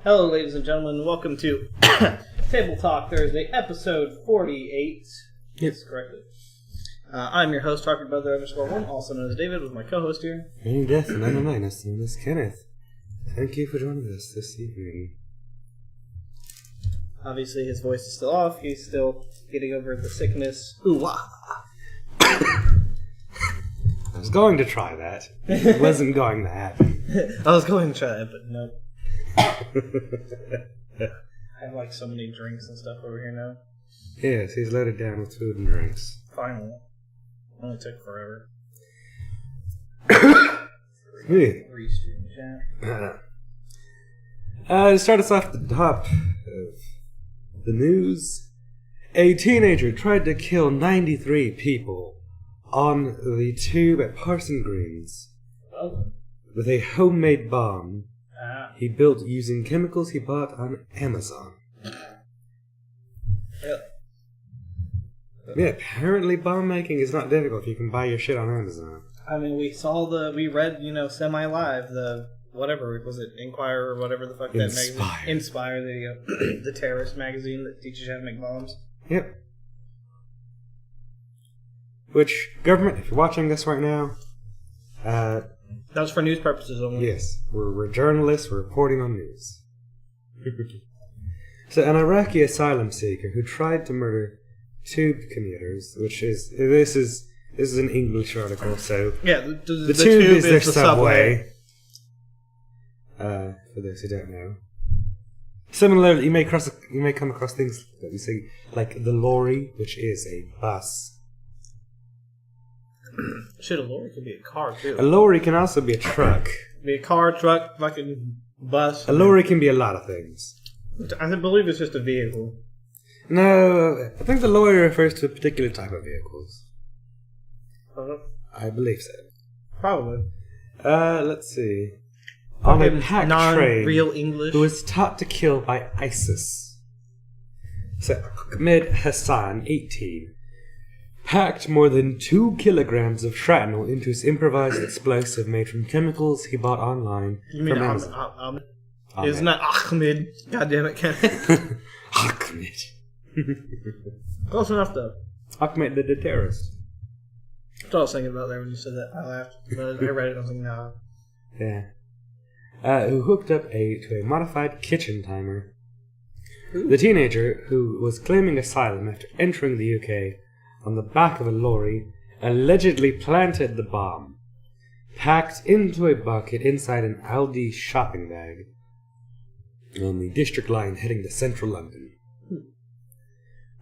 Hello, ladies and gentlemen. Welcome to Table Talk Thursday, episode 48. Yes, correctly. I'm your host, Harper Brother _1, also known as David, with my co-host here. I'm Death, and I'm a minus, and this is Kenneth. Thank you for joining us this evening. Obviously, his voice is still off. He's still getting over the sickness. Ooh, wah. I was going to try that. It wasn't going to happen. I was going to try that, but no. I have like so many drinks and stuff over here now. Yes, he's loaded down with food and drinks. Finally. Only took forever. Yeah. Restream chat. To start us off at the top of the news, a teenager tried to kill 93 people on the tube at Parson Greens with a homemade bomb he built using chemicals he bought on Amazon. Really? Yeah, apparently bomb making is not difficult if you can buy your shit on Amazon. I mean, we read, semi-live, whatever, was it Inquirer or whatever the fuck that magazine? Inspire, there you go. The terrorist magazine that teaches you how to make bombs. Yep. Which, government, if you're watching this right now, that was for news purposes only. yes, we're journalists, we're reporting on news. So, an Iraqi asylum seeker who tried to murder tube commuters, this is an English article, so yeah, the tube is their the subway. For those who don't know. Similarly, you may come across things that we say like the lorry, which is a bus. Shit, a lorry could be a car too. A lorry can also be a truck. Be a car, truck, fucking bus. A lorry can be a lot of things. I believe it's just a vehicle. No, I think the lorry refers to a particular type of vehicles. I believe so. Probably. Let's see. On a packed train, real English, who was taught to kill by ISIS. So Ahmed Hassan, 18, packed more than 2 kilograms of shrapnel into his improvised explosive made from chemicals he bought online from Amazon. Ahmed? It's not Ahmed. God damn it, Kenneth. Ahmed. Close enough, though. Ahmed the terrorist. That's what I was thinking about there when you said that. I laughed. But I read it, I was like, no. Yeah. Who hooked up to a modified kitchen timer. Ooh. The teenager, who was claiming asylum after entering the UK on the back of a lorry, allegedly planted the bomb, packed into a bucket inside an Aldi shopping bag, on the district line heading to central London.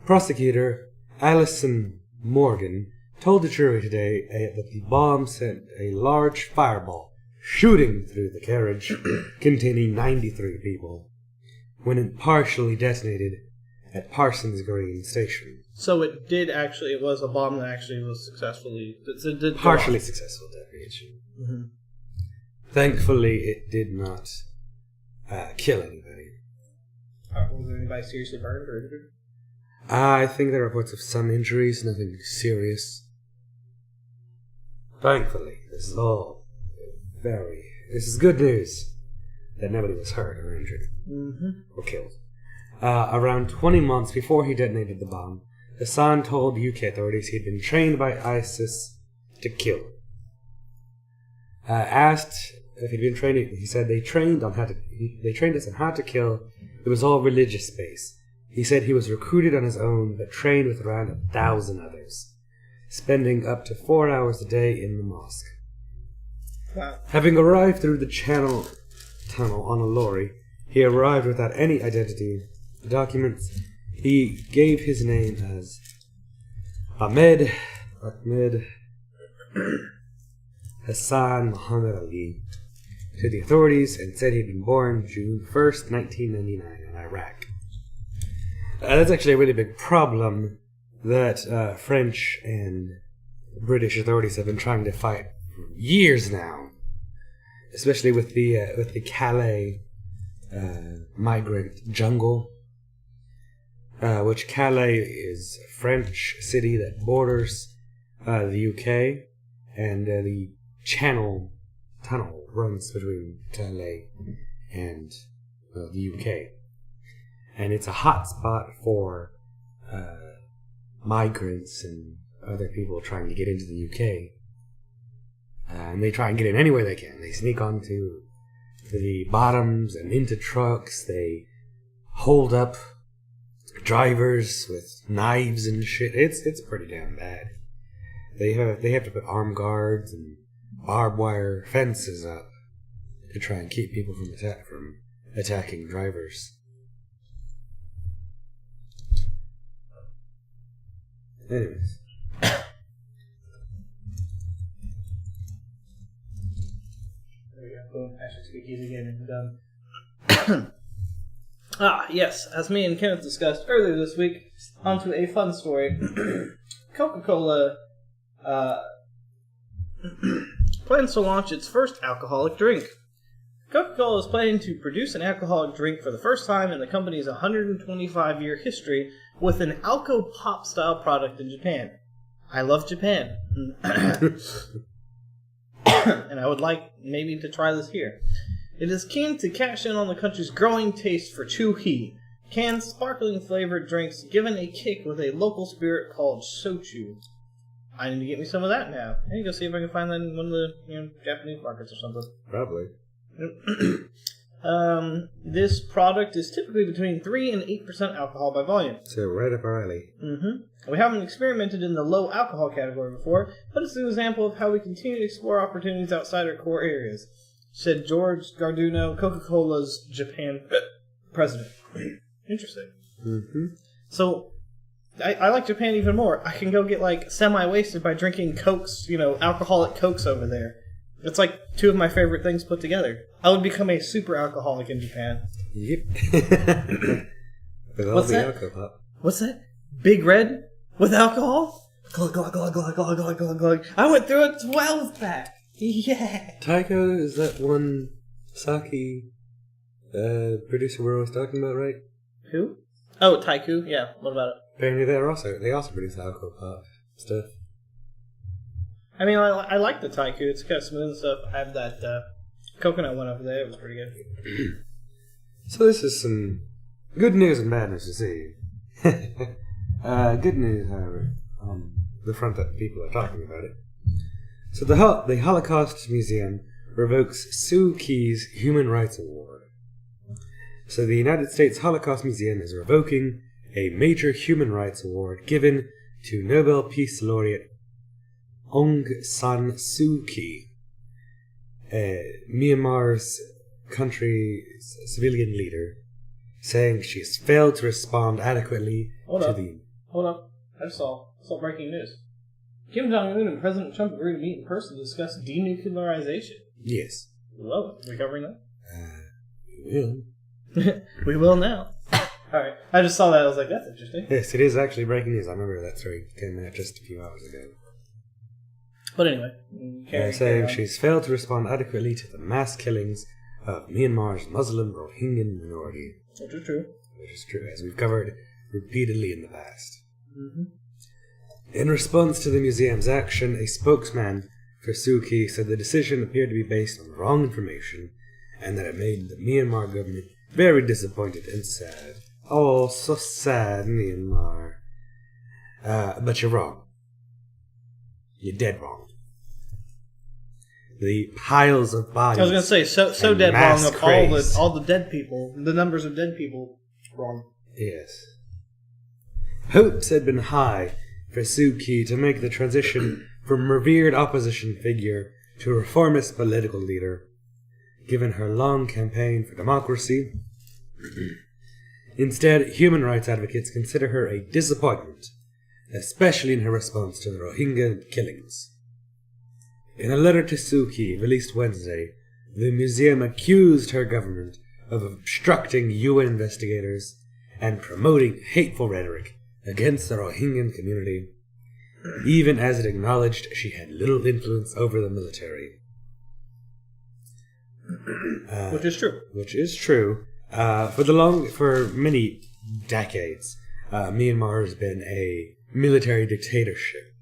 Prosecutor Alison Morgan told the jury today that the bomb sent a large fireball shooting through the carriage containing 93 people when it partially detonated at Parsons Green Station. So it was a bomb that actually was successfully... partially successful detonation. Mm-hmm. Thankfully, it did not kill anybody. Was anybody seriously burned or injured? I think there are reports of some injuries, nothing serious. Thankfully, this is good news that nobody was hurt or injured or killed. Around 20 months before he detonated the bomb, Hassan told UK authorities he had been trained by ISIS to kill. Asked if he'd been trained, he said they trained us on how to kill. It was all religious based. He said he was recruited on his own, but trained with around 1,000 others, spending up to 4 hours a day in the mosque. Wow. Having arrived through the Channel Tunnel on a lorry, he arrived without any identity documents. He gave his name as Ahmed Hassan Muhammad Ali to the authorities and said he'd been born June 1st, 1999 in Iraq. That's actually a really big problem that French and British authorities have been trying to fight for years now, especially with the Calais migrant jungle, which Calais is a French city that borders the UK, and the Channel Tunnel runs between Calais and the UK. And it's a hot spot for migrants and other people trying to get into the UK. And they try and get in any way they can. They sneak onto the bottoms and into trucks. They hold up drivers with knives and shit. It's pretty damn bad. They have to put armed guards and barbed wire fences up to try and keep people from attacking drivers. Anyways. Boom, hashtag speak easy again and done. Yes, as me and Kenneth discussed earlier this week, onto a fun story. Coca-Cola plans to launch its first alcoholic drink. Coca-Cola is planning to produce an alcoholic drink for the first time in the company's 125-year history with an Alco Pop style product in Japan. I love Japan. And I would like maybe to try this here. It is keen to cash in on the country's growing taste for Chu-Hee, canned sparkling flavored drinks given a kick with a local spirit called Sochu. I need to get me some of that now. I need to go see if I can find that in one of the Japanese markets or something. Probably. This product is typically between 3 and 8% alcohol by volume. So right up our alley. Mm-hmm. We haven't experimented in the low alcohol category before, but it's an example of how we continue to explore opportunities outside our core areas, said George Garduno, Coca-Cola's Japan president. Interesting. Mm-hmm. So, I like Japan even more. I can go get, like, semi-wasted by drinking Cokes, alcoholic Cokes over there. It's like two of my favorite things put together. I would become a super alcoholic in Japan. Yep. With all What's the that? alcohol. What's that? Big Red with alcohol? Glug, glug, glug, glug, glug, glug, glug, glug. I went through a 12-pack. Yeah. Taiko is that one sake producer we're always talking about, right? Who? Oh, Taiku. Yeah. What about it? Apparently they also produce alcohol pop stuff. I mean, I like the Taiku. It's kind of smooth and stuff. I have that coconut one over there. It was pretty good. So this is some good news and bad news to see. Good news, however, on the front that people are talking about it. So the Holocaust Museum revokes Suu Kyi's Human Rights Award. So the United States Holocaust Museum is revoking a major human rights award given to Nobel Peace Laureate Aung San Suu Kyi, Myanmar's country's civilian leader, saying she has failed to respond adequately Hold up. I just saw breaking news. Kim Jong-un and President Trump agreed to meet in person to discuss denuclearization. Yes. Love it. Are we covering that? We will. We will now. Alright. I just saw that. I was like, that's interesting. Yes, it is actually breaking news. I remember that story came out just a few hours ago. But anyway. Saying she's failed to respond adequately to the mass killings of Myanmar's Muslim Rohingya minority. Which is true. Which is true, as we've covered repeatedly in the past. Mm-hmm. In response to the museum's action, a spokesman for Suu Kyi said the decision appeared to be based on wrong information and that it made the Myanmar government very disappointed and sad. Oh, so sad, Myanmar. But you're wrong. You're dead wrong. The piles of bodies. I was going to say, so dead wrong of craze. all the dead people, the numbers of dead people, wrong. Yes. Hopes had been high for Suu Kyi to make the transition from revered opposition figure to reformist political leader, given her long campaign for democracy. Instead, human rights advocates consider her a disappointment, especially in her response to the Rohingya killings. In a letter to Suu Kyi released Wednesday, the museum accused her government of obstructing UN investigators and promoting hateful rhetoric against the Rohingya community, even as it acknowledged she had little influence over the military. Which is true. Which is true. For many decades, Myanmar has been a military dictatorship,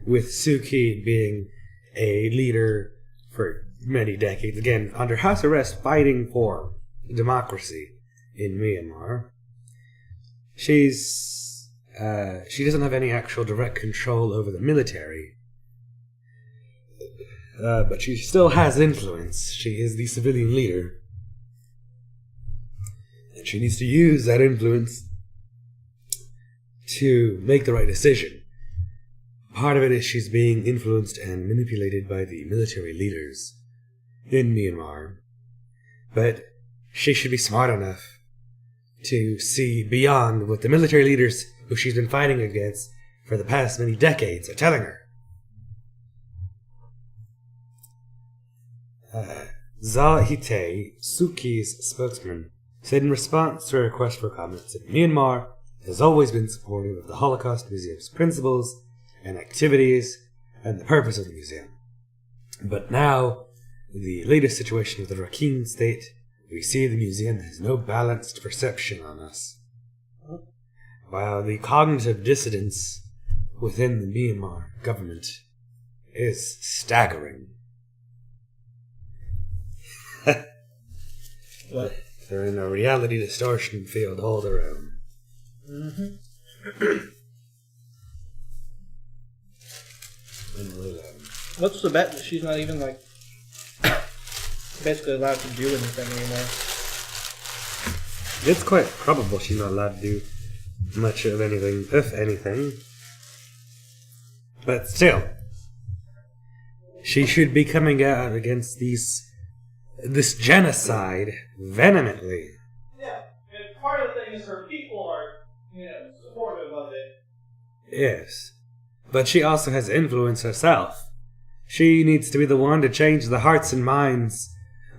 with Suu Kyi being a leader for many decades, again, under house arrest, fighting for democracy. in Myanmar. She doesn't have any actual direct control over the military, but she still has influence. She is the civilian leader, and she needs to use that influence to make the right decision. Part of it is she's being influenced and manipulated by the military leaders in Myanmar, but she should be smart enough to see beyond what the military leaders who she's been fighting against for the past many decades are telling her. Zaw Hite, Suki's spokesman, said in response to a request for comments that Myanmar has always been supportive of the Holocaust Museum's principles and activities and the purpose of the museum. But now, the latest situation with the Rakhine state, we see the museum has no balanced perception on us. While the cognitive dissidence within the Myanmar government is staggering. What? They're in a reality distortion field all their own. What's the bet that she's not even, like, basically allowed to do anything anymore? It's quite probable she's not allowed to do much of anything, if anything. But still, she should be coming out against this genocide vehemently. Yeah, and part of the thing is her people are, supportive of it. Yes, but she also has influence herself. She needs to be the one to change the hearts and minds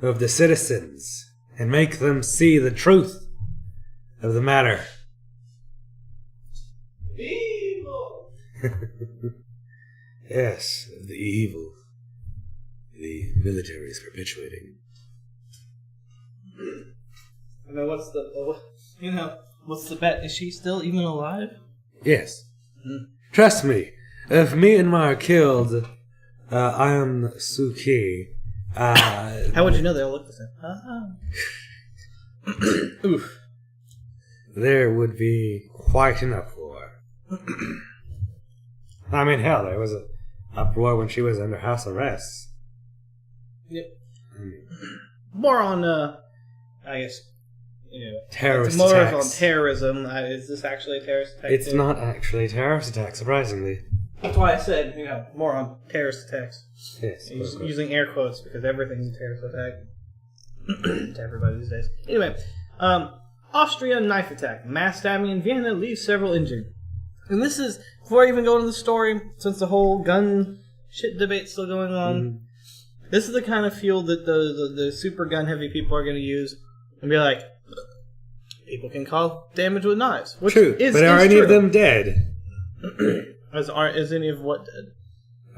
of the citizens and make them see the truth of the matter. Evil! Yes, the evil the military is perpetuating. And then what's the bet? Is she still even alive? Yes. Trust me, if Myanmar killed Aung San Suu Kyi, how would you know they all look the same? Oof. There would be quite an uproar. I mean, hell, there was an uproar when she was under house arrest. Yep. More on, I guess, terrorist more attacks. on terrorism. Is this actually a terrorist attack? It's not actually a terrorist attack, surprisingly. That's why I said, more on terrorist attacks. Yes. Using air quotes because everything's a terrorist attack to everybody these days. Anyway, Austria knife attack. Mass stabbing in Vienna leaves several injured. And this is, before I even go into the story, since the whole gun shit debate's still going on, this is the kind of field that the super gun heavy people are going to use and be like, people can cause damage with knives. Which true, but are any of them dead? Is any of what dead?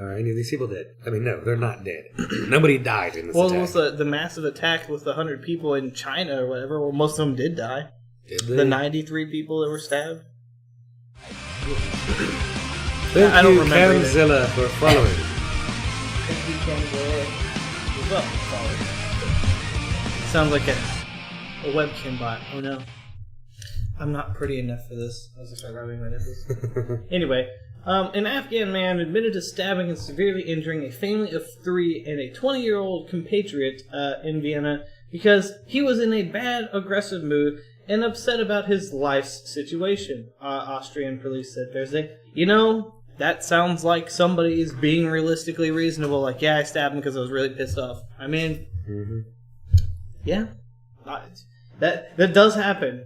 Are any of these people dead? I mean, no, they're not dead. Nobody died in this attack. Well, it was the massive attack with the 100 people in China or whatever. Well, most of them did die. Did they? The 93 people that were stabbed. Thank I don't you, remember Camzilla, for following. Sounds like a webcam bot. Oh no. I'm not pretty enough for this. I was just rubbing my nipples. Anyway, an Afghan man admitted to stabbing and severely injuring a family of 3 and a 20-year-old compatriot in Vienna because he was in a bad, aggressive mood and upset about his life's situation. Austrian police said Thursday. That sounds like somebody is being realistically reasonable. Like, yeah, I stabbed him because I was really pissed off. I mean, yeah, that does happen.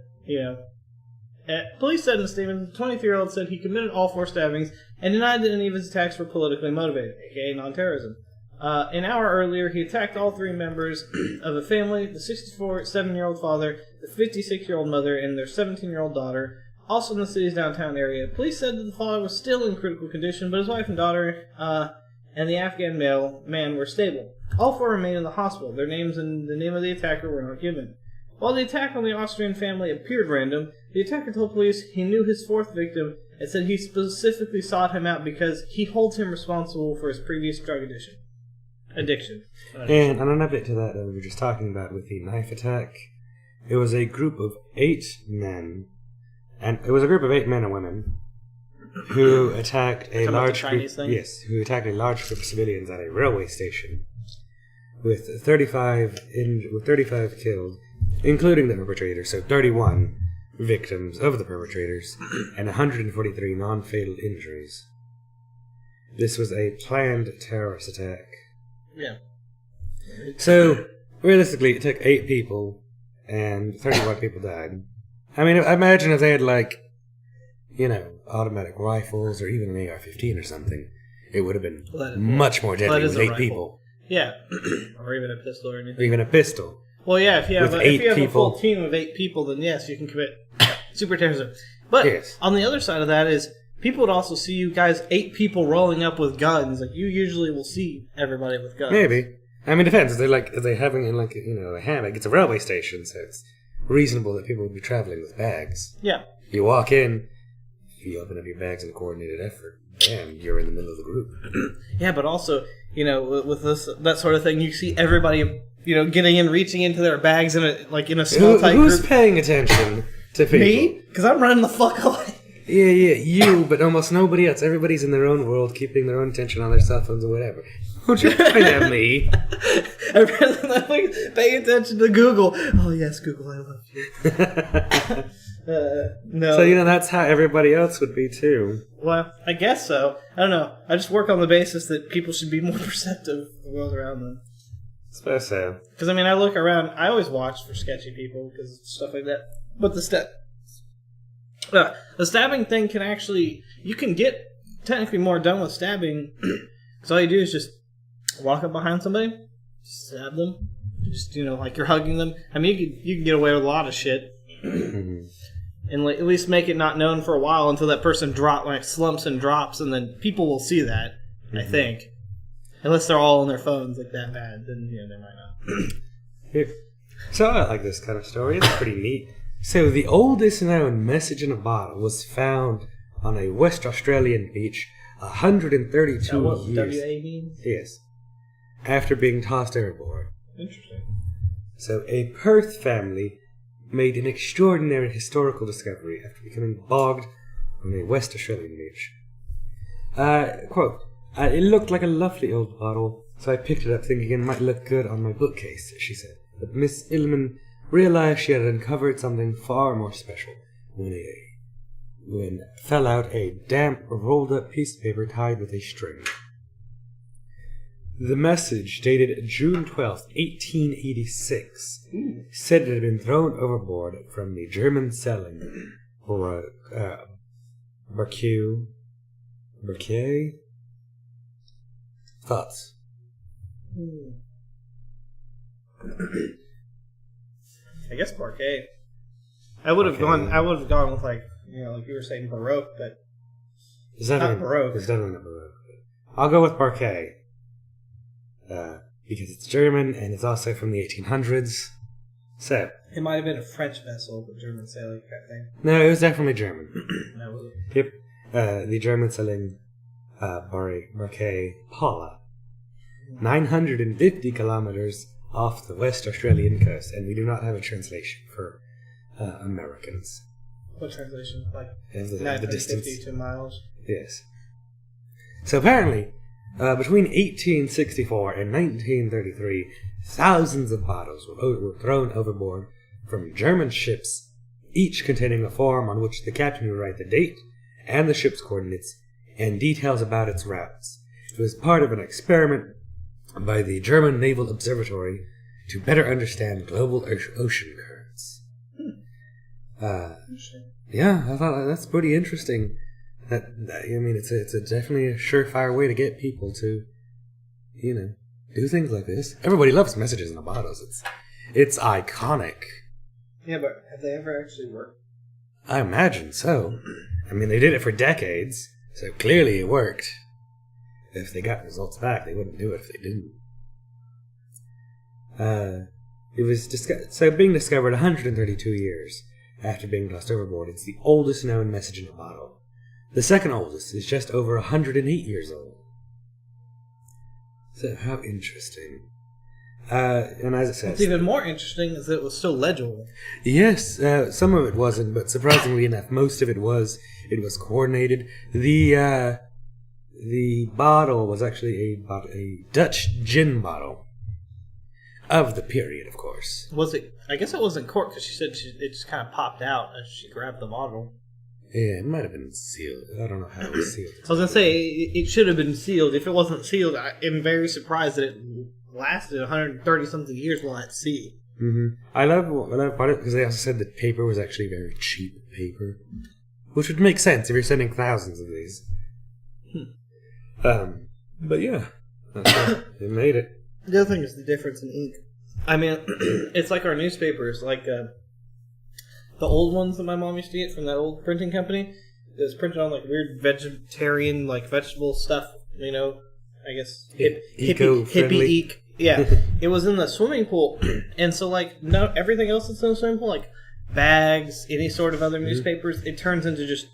Police said in a statement, the 23-year-old said he committed all 4 stabbings and denied that any of his attacks were politically motivated, aka non-terrorism. An hour earlier, he attacked all 3 members of the family, the 67-year-old father, the 56-year-old mother, and their 17-year-old daughter, also in the city's downtown area. Police said that the father was still in critical condition, but his wife and daughter and the Afghan man were stable. All 4 remain in the hospital. Their names and the name of the attacker were not given. While the attack on the Austrian family appeared random, the attacker told police he knew his 4th victim and said he specifically sought him out because he holds him responsible for his previous drug addiction. And on an update to that we were just talking about with the knife attack, It was a group of 8 men, and it was a group of 8 men and women who attacked a large group. Yes, who attacked a large group of civilians at a railway station, with 35 killed, including the perpetrator. So 31 victims of the perpetrators, and 143 non-fatal injuries. This was a planned terrorist attack. Yeah. So, realistically, it took 8 people, and 31 people died. I mean, imagine if they had, like, you know, automatic rifles, or even an AR-15 or something. It would have been much more deadly with 8 people. Yeah. Or even a pistol or anything. Or even a pistol. Well, yeah, if you have a full team of 8 people, then yes, you can commit super terrorism. But on the other side of that is, people would also see you guys, 8 people rolling up with guns. Like, you usually will see everybody with guns. Maybe. I mean, it depends. Are they having it like, you know, a hammock? It's a railway station, so it's reasonable that people would be traveling with bags. Yeah. You walk in, you open up your bags in a coordinated effort. Bam, you're in the middle of the group. Yeah, but also, you know, with that sort of thing, you see everybody, you know, getting in, reaching into their bags in a small tight group. Who's paying attention to people? Me? Because I'm running the fuck away. Yeah, you, but almost nobody else. Everybody's in their own world, keeping their own attention on their cell phones or whatever. Don't you point at me. Everyone's paying attention to Google. Oh, yes, Google, I love you. No. So, you know, that's how everybody else would be, too. Well, I guess so. I don't know. I just work on the basis that people should be more perceptive of the world around them. I suppose so. Because, I mean, I look around. I always watch for sketchy people because stuff like that. But the stabbing thing can actually... You can get technically more done with stabbing. Because all you do is just walk up behind somebody, stab them. Just, you know, like you're hugging them. I mean, you can get away with a lot of shit. And at least make it not known for a while until that person slumps and drops, and then people will see that, I think. Unless they're all on their phones like that bad, then, you know, they might not. So I like this kind of story. It's pretty neat. So the oldest known message in a bottle was found on a West Australian beach 132 years. What WA means? Yes. After being tossed overboard. Interesting. So a Perth family made an extraordinary historical discovery after becoming bogged on a West Australian beach. Quote, it looked like a lovely old bottle, so I picked it up thinking it might look good on my bookcase, she said. But Miss Illman realized she had uncovered something far more special when fell out a damp, rolled-up piece of paper tied with a string. The message, dated June 12th, 1886, said it had been thrown overboard from the German sailing Barque. Thoughts? I guess Barque. I would have gone with, like, you know, like you were saying, Baroque, but not Baroque. It's definitely not Baroque. I'll go with Barque. Because it's German and it's also from the 1800s. So it might have been a French vessel, but German sailing kind of thing. No, it was definitely German. No, was it? Yep. The German sailing Barque Paula, 950 kilometers off the West Australian coast, and we do not have a translation for Americans. What translation? Like the distance? 52 miles? Yes. So apparently, between 1864 and 1933, thousands of bottles were thrown overboard from German ships, each containing a form on which the captain would write the date and the ship's coordinates and details about its routes. It was part of an experiment by the German Naval Observatory to better understand global ocean currents. Yeah, I thought that's pretty interesting. I mean, it's definitely a surefire way to get people to, you know, do things like this. Everybody loves messages in the bottles. It's iconic. Yeah, but have they ever actually worked? I imagine so. I mean, they did it for decades, so clearly it worked. If they got results back, they wouldn't do it if they didn't. It was being discovered 132 years after being tossed overboard. It's the oldest known message in a bottle. The second oldest is just over 108 years old. So, how interesting. And as it says... What's even more interesting is that it was still legible. Yes, some of it wasn't, but surprisingly enough, most of it was. It was coordinated. The bottle was actually a Dutch gin bottle. Of the period, of course. Was it? I guess it wasn't corked because she said it just kind of popped out as she grabbed the bottle. Yeah, it might have been sealed. I don't know how it was sealed. I was going to say, it should have been sealed. If it wasn't sealed, I am very surprised that it lasted 130-something years while at sea. Mm-hmm. I love part of it because they also said that paper was actually very cheap paper. Which would make sense if you're sending thousands of these. But yeah, it made it. The other thing is the difference in ink. I mean, it's like our newspapers, like the old ones that my mom used to get from that old printing company. It was printed on like weird vegetarian, like vegetable stuff. You know, I guess hippie ink. Yeah, it was in the swimming pool, and so like no everything else that's in the swimming pool, like bags, any sort of other newspapers, it turns into just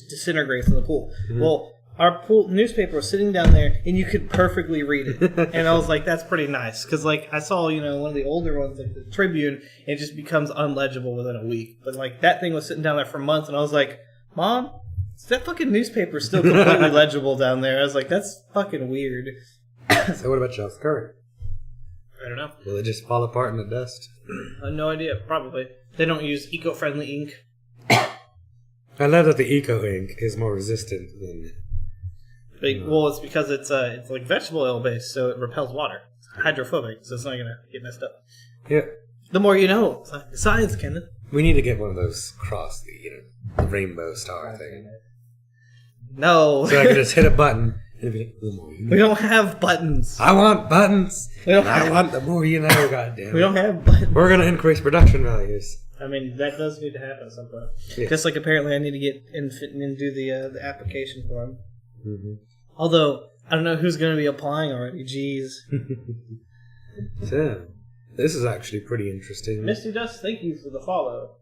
disintegrates in the pool. Mm-hmm. Well. Our pool newspaper was sitting down there, and you could perfectly read it. And I was like, that's pretty nice. Because, like, I saw, one of the older ones, like the Tribune, and it just becomes unlegible within a week. But, like, that thing was sitting down there for months, and I was like, Mom, that fucking newspaper's still completely legible down there. I was like, that's fucking weird. So what about Charles Curry? I don't know. Will it just fall apart in the dust? I have no idea. Probably. They don't use eco-friendly ink. I love that the eco ink is more resistant than... Well, it's because it's like vegetable oil based, so it repels water. It's hydrophobic, so it's not gonna get messed up. Yeah. The more you know. Science, Kenneth. We need to get one of those the rainbow star thing. No. So I can just hit a button and be like, we don't have buttons. I want buttons. I want the more you know, goddamn. We don't have buttons. We're gonna increase production values. I mean, that does need to happen at some point. Yeah. Just like apparently I need to get in and do the application form. Mm-hmm. Although, I don't know who's going to be applying already. Jeez. So, this is actually pretty interesting. Misty Dust, thank you for the follow.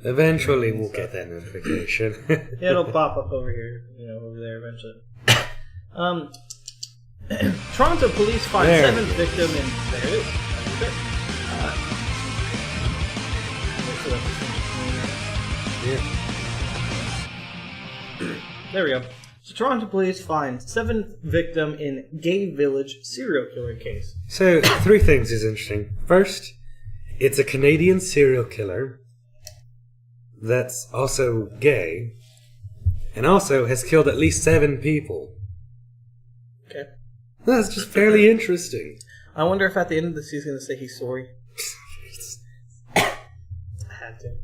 Eventually we'll get that notification. Yeah, it'll pop up over here, over there eventually. Toronto police find 7th victim in... There it is. Yeah. There we go. So Toronto police find 7th victim in gay village serial killer case. So, 3 things is interesting. First, it's a Canadian serial killer that's also gay and also has killed at least 7 people. Okay. That's just fairly interesting. I wonder if at the end of this he's going to say he's sorry. I had to.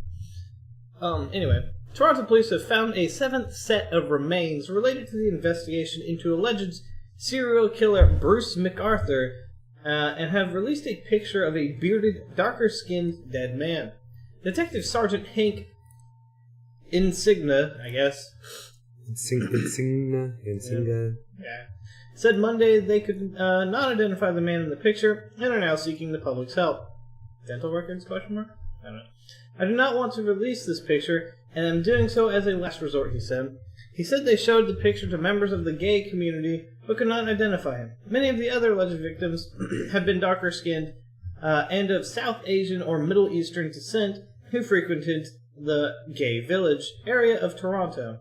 Anyway. Toronto police have found a 7th set of remains related to the investigation into alleged serial killer Bruce MacArthur and have released a picture of a bearded, darker-skinned dead man. Detective Sergeant Hank Insigna, I guess. Insigna. Yeah. Said Monday they could not identify the man in the picture and are now seeking the public's help. Dental records, question mark? I don't know. I do not want to release this picture, and I'm doing so as a last resort, he said. He said they showed the picture to members of the gay community but could not identify him. Many of the other alleged victims have been darker-skinned and of South Asian or Middle Eastern descent who frequented the gay village area of Toronto.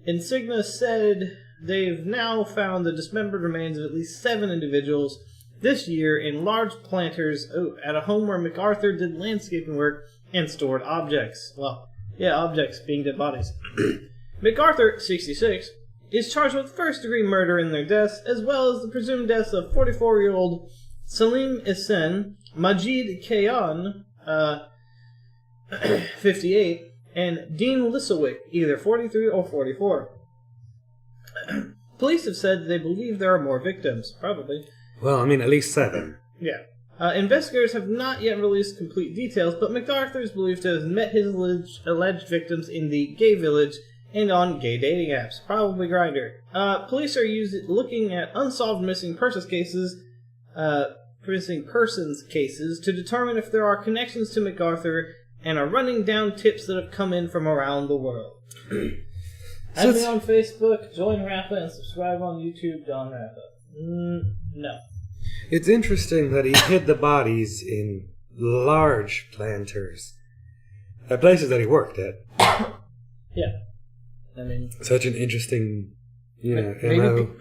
Insignia said they've now found the dismembered remains of at least 7 individuals this year in large planters at a home where MacArthur did landscaping work and stored objects. Well, yeah, objects being dead bodies. MacArthur, 66, is charged with first-degree murder in their deaths, as well as the presumed deaths of 44-year-old Salim Isen, Majid Kayan, 58, and Dean Lissowick, either 43 or 44. Police have said they believe there are more victims, probably. Well, I mean, at least 7. Yeah. Investigators have not yet released complete details, but MacArthur is believed to have met his alleged victims in the gay village and on gay dating apps, probably Grindr. Police are looking at unsolved missing persons cases to determine if there are connections to MacArthur and are running down tips that have come in from around the world. Add me on Facebook, join Rappa, and subscribe on YouTube, Don Rappa. No. It's interesting that he hid the bodies in large planters. Places that he worked at. Yeah. I mean... Such an interesting, MO.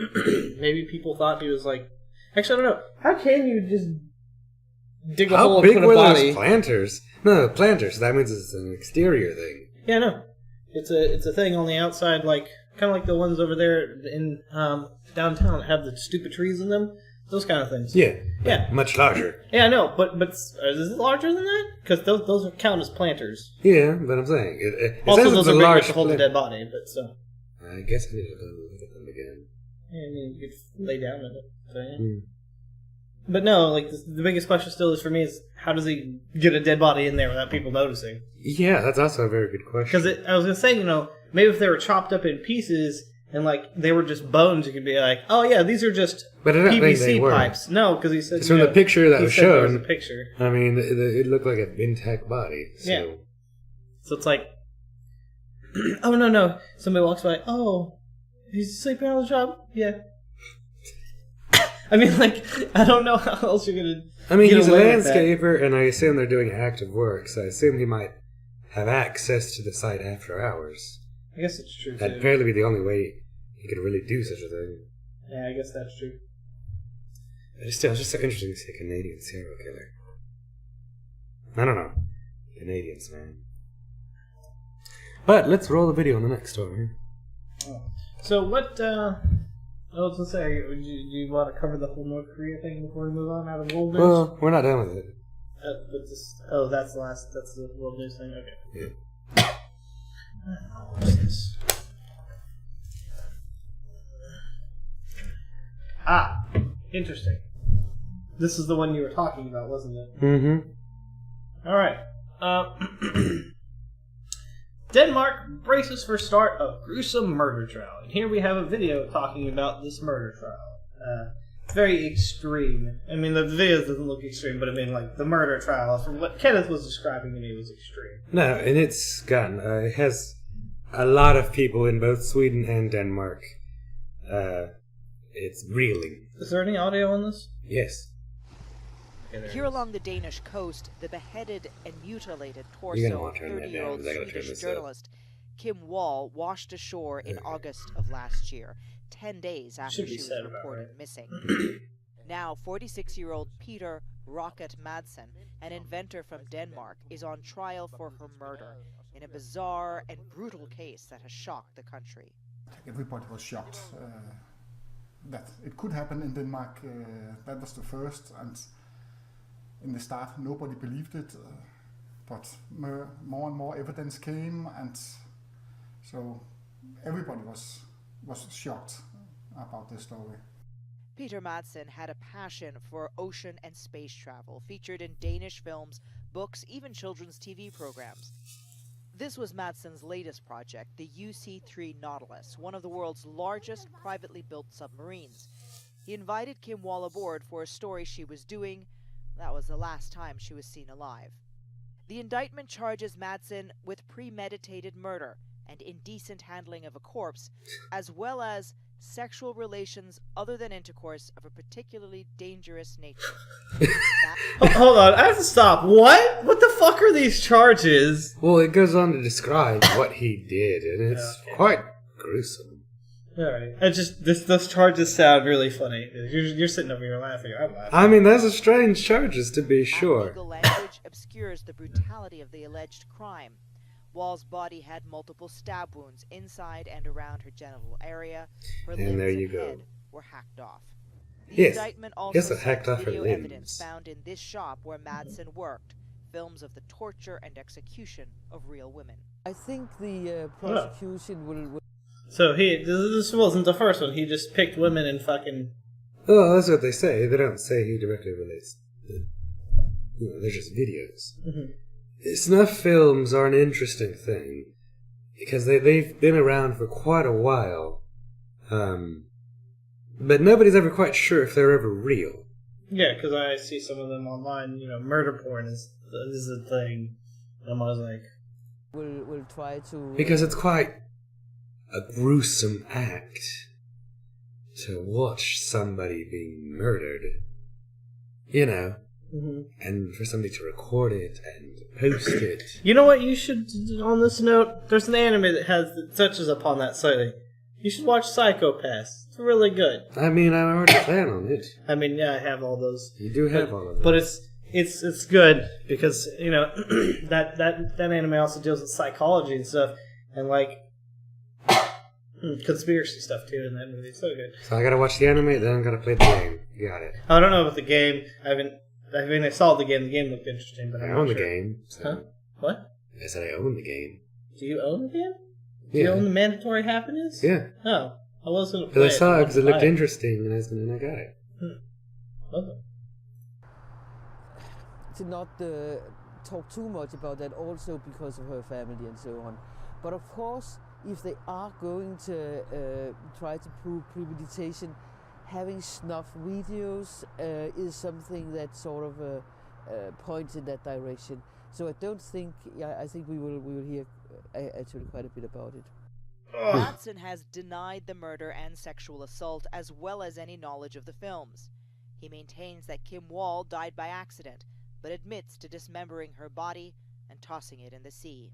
Maybe people thought he was like... Actually, I don't know. How can you just dig a hole How and big put a were body... those planters? No, planters. That means it's an exterior thing. Yeah, no. It's a thing on the outside, like... Kind of like the ones over there in downtown that have the stupid trees in them. Those kind of things. Yeah. Yeah. Much larger. Yeah, I know. But is it larger than that? Because those count as planters. Yeah, but I'm saying... It Also, says those it's are a big enough large to hold a dead body, but so... I guess I need to look at them again. Yeah, I mean, you could lay down in it. So, yeah. Hmm. But no, like, the biggest question still is for me is, how does he get a dead body in there without people noticing? Yeah, that's also a very good question. Because I was going to say, maybe if they were chopped up in pieces and, like, they were just bones, you could be like, oh, yeah, these are just but I don't think they PVC were. pipes. No, because he said... It's from the picture that was there shown. was a picture. I mean, it looked like an intact body. So. Yeah. So it's like, oh, no. Somebody walks by, oh, he's sleeping on the job? Yeah. I mean, like, I don't know how else you're going to... I mean, he's a away with that. landscaper, and I assume they're doing active work, so I assume he might have access to the site after hours. I guess it's true, That'd too. barely be the only way he could really do such a thing. Yeah, I guess that's true. It's just so interesting to see a Canadian serial killer. I don't know. Canadians, man. But let's roll the video on the next story. Oh. So what, I was going to say, do you want to cover the whole North Korea thing before we move on out of world news? Well, we're not done with it. That's the world news thing? Okay. Yeah. What's this? Ah, interesting. This is the one you were talking about, wasn't it? Mm-hmm. Alright. Denmark braces for start of gruesome murder trial. And here we have a video talking about this murder trial. It's very extreme. I mean, the video doesn't look extreme, but I mean, like, the murder trial, from what Kenneth was describing to me, was extreme. No, and it has a lot of people in both Sweden and Denmark. It's reeling. Is there any audio on this? Yes. Okay, Here along the Danish coast, the beheaded and mutilated You're torso gonna of want to turn that 30-year-old down, 'cause I gotta turn Swedish this up. journalist Kim Wall washed ashore in August of last year, 10 days after Should be she was said about reported right. missing. Now, 46-year-old Peter Rocket Madsen, an inventor from Denmark, is on trial for her murder in a bizarre and brutal case that has shocked the country. Everybody was shocked that it could happen in Denmark. That was the first, and in the start nobody believed it, but more and more evidence came, and so everybody was shocked about this story. Peter Madsen had a passion for ocean and space travel, featured in Danish films, books, even children's TV programs. This was Madsen's latest project, the UC-3 Nautilus, one of the world's largest privately built submarines. He invited Kim Wall aboard for a story she was doing. That was the last time she was seen alive. The indictment charges Madsen with premeditated murder and indecent handling of a corpse, as well as sexual relations other than intercourse of a particularly dangerous nature. Hold on, I have to stop. What? What the fuck are these charges? Well, it goes on to describe what he did, and it's quite gruesome. Alright. Those charges sound really funny. You're sitting over here laughing. I'm laughing. I mean, those are strange charges, to be That sure. legal language obscures the brutality of the alleged crime. Wall's body had multiple stab wounds inside and around her genital area. Her And limbs there you and go. head were hacked off. The Yes. indictment also Yes, it cites hacked off her video limbs. evidence found in this shop where Madsen worked, films of the torture and execution of real women. I think the prosecution will. So this wasn't the first one. He just picked women and fucking... Oh, that's what they say. They don't say he directly relates. They're just videos. Mhm. Snuff films are an interesting thing because they've been around for quite a while, but nobody's ever quite sure if they're ever real. Yeah, because I see some of them online. Murder porn is a thing. And I'm always like... Will try to. Because it's quite a gruesome act to watch somebody being murdered. You know. Mm-hmm. And for somebody to record it and post it. You know what you should, on this note, there's an anime that touches upon that sighting. You should watch Psychopaths. It's really good. I mean, I'm already a fan on it. I mean, yeah, I have all those. You do have all of them. But it's good because, you know, that anime also deals with psychology and stuff and like conspiracy stuff too in that movie. It's so good. So I gotta watch the anime, then I gotta play the game. You got it. I don't know about the game. I saw the game. The game looked interesting, but I I'm own not the sure. game. So Huh? What? I said I own the game. Do you own the game? Do Yeah. you own the Mandatory Happiness? Yeah. Oh, I was gonna play Because I saw it because it looked buy interesting, and I got it. Okay. to not talk too much about that also because of her family and so on. But of course, if they are going to try to prove premeditation, having snuff videos is something that sort of points in that direction. So I don't think, I think we will hear actually quite a bit about it. Madsen has denied the murder and sexual assault as well as any knowledge of the films. He maintains that Kim Wall died by accident, but admits to dismembering her body and tossing it in the sea.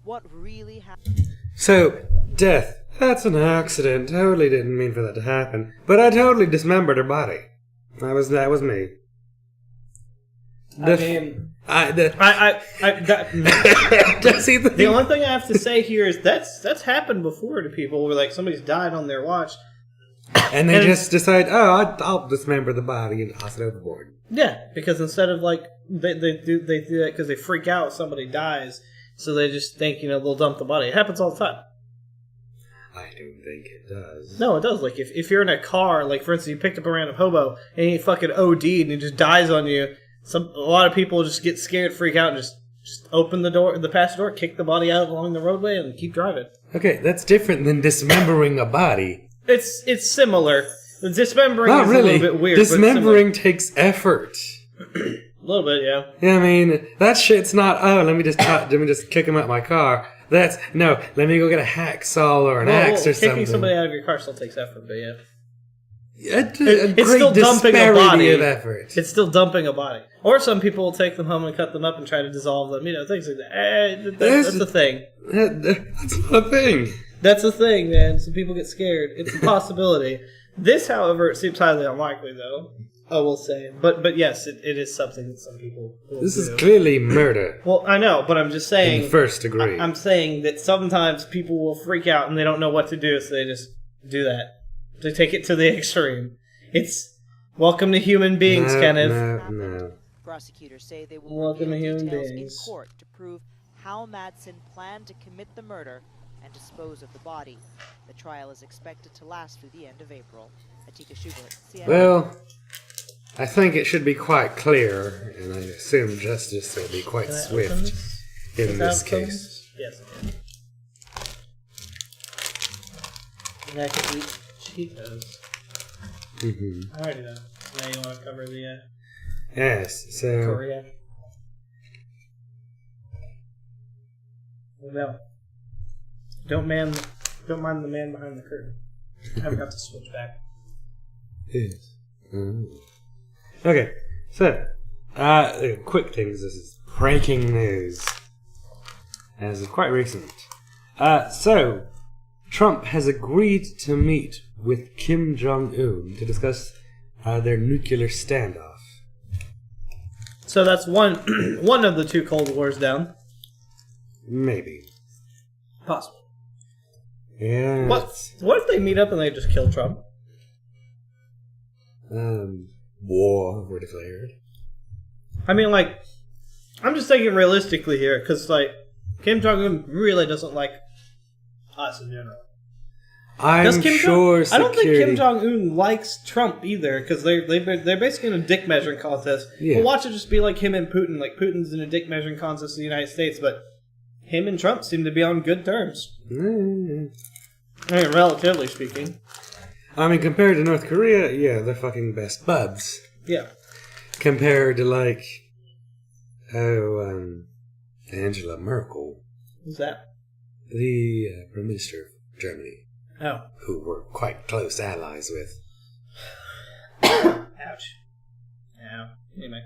What really happened? So, death. That's an accident. Totally didn't mean for that to happen. But I totally dismembered her body. That was me. The only thing I have to say here is that's happened before to people where like somebody's died on their watch, and they just decide, oh, I'll dismember the body and toss it overboard. Yeah, because instead of like they do that because they freak out if somebody dies, so they just think they'll dump the body. It happens all the time. I don't think it does. No, it does. Like if you're in a car, like for instance, you picked up a random hobo and he fucking OD'd and he just dies on you. A lot of people just get scared, freak out, and just open the door, the passenger door, kick the body out along the roadway, and keep driving. Okay, that's different than dismembering a body. It's similar. The dismembering Not is really. a little bit weird. Dismembering takes effort. A little bit, yeah. Yeah, I mean that shit's not. Oh, let me just kick him out my car. Let me go get a hacksaw or an axe or something. Kicking somebody out of your car still takes effort, but yeah. It's still dumping a body. Of effort. It's still dumping a body. Or some people will take them home and cut them up and try to dissolve them. Things like that. That's a thing. That's not a thing. That's a thing, man. Some people get scared. It's a possibility. This, however, seems highly unlikely, though. I will say. But yes, it is something that some people will This do. is clearly murder. Well, I know, but I'm just saying... In first degree. I'm saying that sometimes people will freak out and they don't know what to do, so they just do that. They take it to the extreme. It's welcome to human beings, Kenneth. No. Prosecutors say they will Welcome reveal to human details beings. in court to prove how Madsen planned to commit the murder and dispose of the body. The trial is expected to last through the end of April. Atika Schubert, CNN. Well, I think it should be quite clear, and I assume justice will be quite swift in this case. Yes, I can. And I can eat Cheetos. Mm-hmm. Alrighty then. Now you want to cover the Yes, so... Korea? No. Don't mind the man behind the curtain. I forgot to switch back. Yes. Okay, so, quick things. This is breaking news. And this is quite recent. So, Trump has agreed to meet with Kim Jong-un to discuss their nuclear standoff. So that's one of the two Cold Wars down. Maybe. Possible. Yeah. What if they meet up and they just kill Trump? War were declared. I mean, like, I'm just thinking realistically here, because, like, Kim Jong-un really doesn't like us in general. I'm sure I don't think Kim security- Jong-un likes Trump either, because they're basically in a dick measuring contest. Yeah. We'll watch it just be like him and Putin. Like, Putin's in a dick measuring contest in the United States, but him and Trump seem to be on good terms. Mm. I mean, relatively speaking. I mean, compared to North Korea, yeah, they're fucking best buds. Yeah. Compared to, like, Angela Merkel, Who's that? the Prime Minister of Germany, Oh. who we're quite close allies with. Ouch. Yeah. Anyway.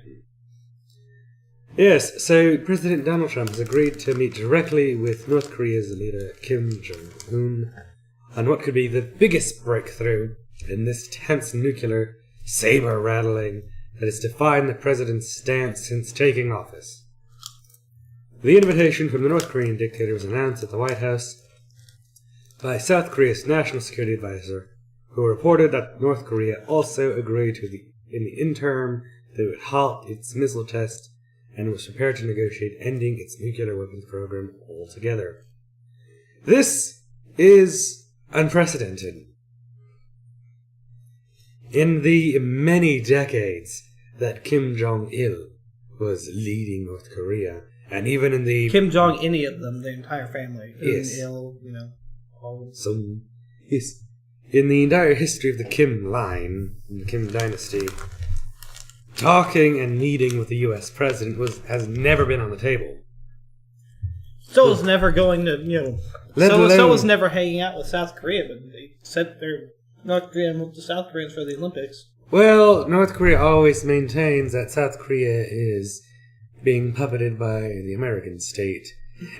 Yes, so President Donald Trump has agreed to meet directly with North Korea's leader Kim Jong-un on what could be the biggest breakthrough in this tense nuclear saber-rattling that has defined the president's stance since taking office. The invitation from the North Korean dictator was announced at the White House by South Korea's National Security Advisor, who reported that North Korea also agreed in the interim that it would halt its missile test and was prepared to negotiate ending its nuclear weapons program altogether. This is unprecedented. In the many decades that Kim Jong-il was leading North Korea, and even in the... Kim Jong, any of them, the entire family. Yes. Il, all. So, yes. In the entire history of the Kim line, the Kim dynasty, talking and meeting with the U.S. president has never been on the table. So was never going to, so was never hanging out with South Korea, but they sent their North Korean with the South Koreans for the Olympics. Well, North Korea always maintains that South Korea is being puppeted by the American state,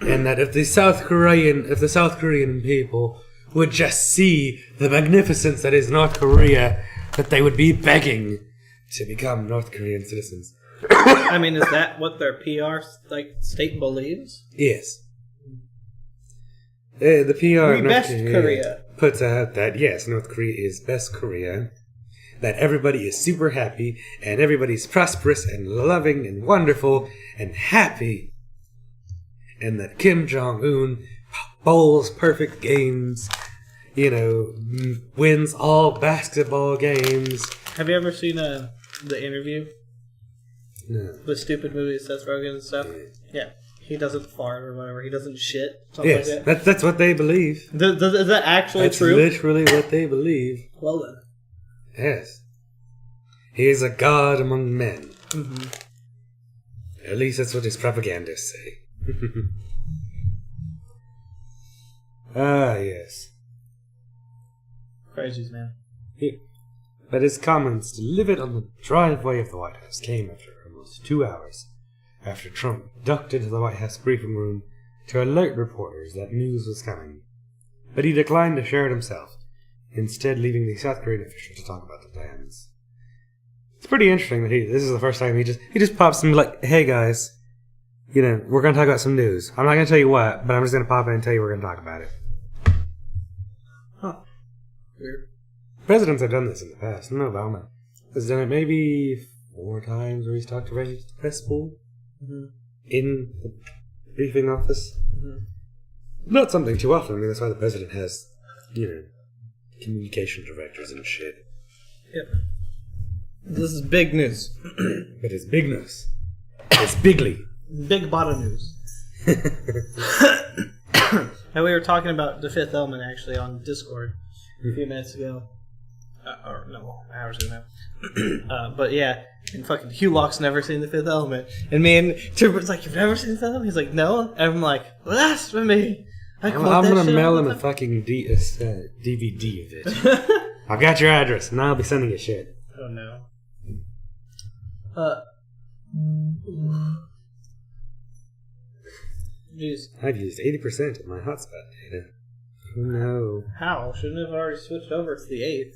and that if the South Korean people would just see the magnificence that is North Korea, that they would be begging to become North Korean citizens. I mean, is that what their PR state believes? Yes. The PR We best Korea puts out that, yes, North Korea is best Korea, that everybody is super happy, and everybody's prosperous and loving and wonderful and happy, and that Kim Jong-un bowls perfect games, wins all basketball games. Have you ever seen the interview? No. The stupid movie with Seth Rogen and stuff? Yeah. He doesn't fart or whatever. He doesn't shit. Something Yes, like that. that's what they believe. Is that actually That's true? literally what they believe. Well then. Yes. He is a god among men. Mm-hmm. At least that's what his propagandists say. Ah, yes. Crazies, man. But his comments delivered on the driveway of the White House came after almost 2 hours after Trump ducked into the White House briefing room to alert reporters that news was coming. But he declined to share it himself, instead leaving the South Korean official to talk about the plans. It's pretty interesting that this is the first time he just pops in like, hey guys, we're going to talk about some news. I'm not going to tell you what, but I'm just going to pop in and tell you we're going to talk about it. Huh. Weird. Presidents have done this in the past. I know Obama has done it maybe 4 times where he's talked to the press pool in the briefing office. Mm-hmm. Not something too often. I mean, that's why the president has, communication directors and shit. Yep. This is big news. But it's big news. It's bigly. Big bottom news. And we were talking about The Fifth Element actually on Discord a few minutes ago. Or no, hours ago now. But yeah, and fucking Hugh Locke's never seen The Fifth Element. And me and Turbert's like, you've never seen The Fifth Element? He's like, no. And I'm like, blasphemy. I'm going to mail him a fucking DVD of it. I've got your address, and I'll be sending you shit. Oh no. Jeez. I've used 80% of my hotspot data. Oh no. How? Shouldn't it have already switched over to the 8th?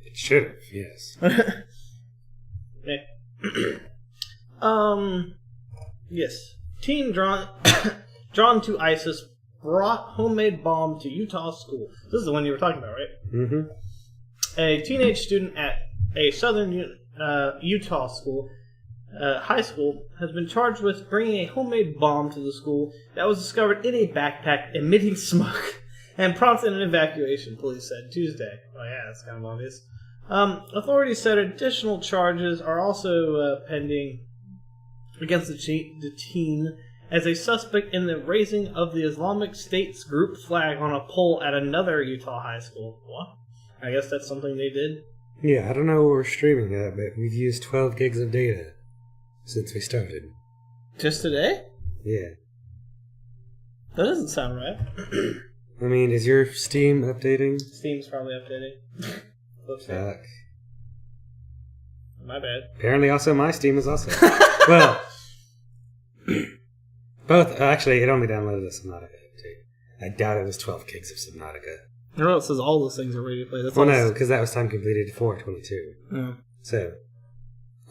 It should have, yes. Yes. Teen drawn to ISIS brought homemade bomb to Utah school. This is the one you were talking about, right? Mm-hmm. A teenage student at a southern Utah school, high school, has been charged with bringing a homemade bomb to the school that was discovered in a backpack emitting smoke and prompted an evacuation, police said Tuesday. Oh yeah, that's kind of obvious. Authorities said additional charges are also pending against the teen as a suspect in the raising of the Islamic State's group flag on a pole at another Utah high school. What? I guess that's something they did. Yeah, I don't know where we're streaming at, but we've used 12 gigs of data since we started. Just today? Yeah. That doesn't sound right. I mean, is your Steam updating? Steam's probably updating. Looks like. Fuck. My bad. Apparently, also my Steam is also. Well, both. Actually, it only downloaded the Subnautica update. I doubt it was 12 gigs of Subnautica. No, it says all those things are ready to play. That's Well, all no, because that was time completed 4/22. Oh. So,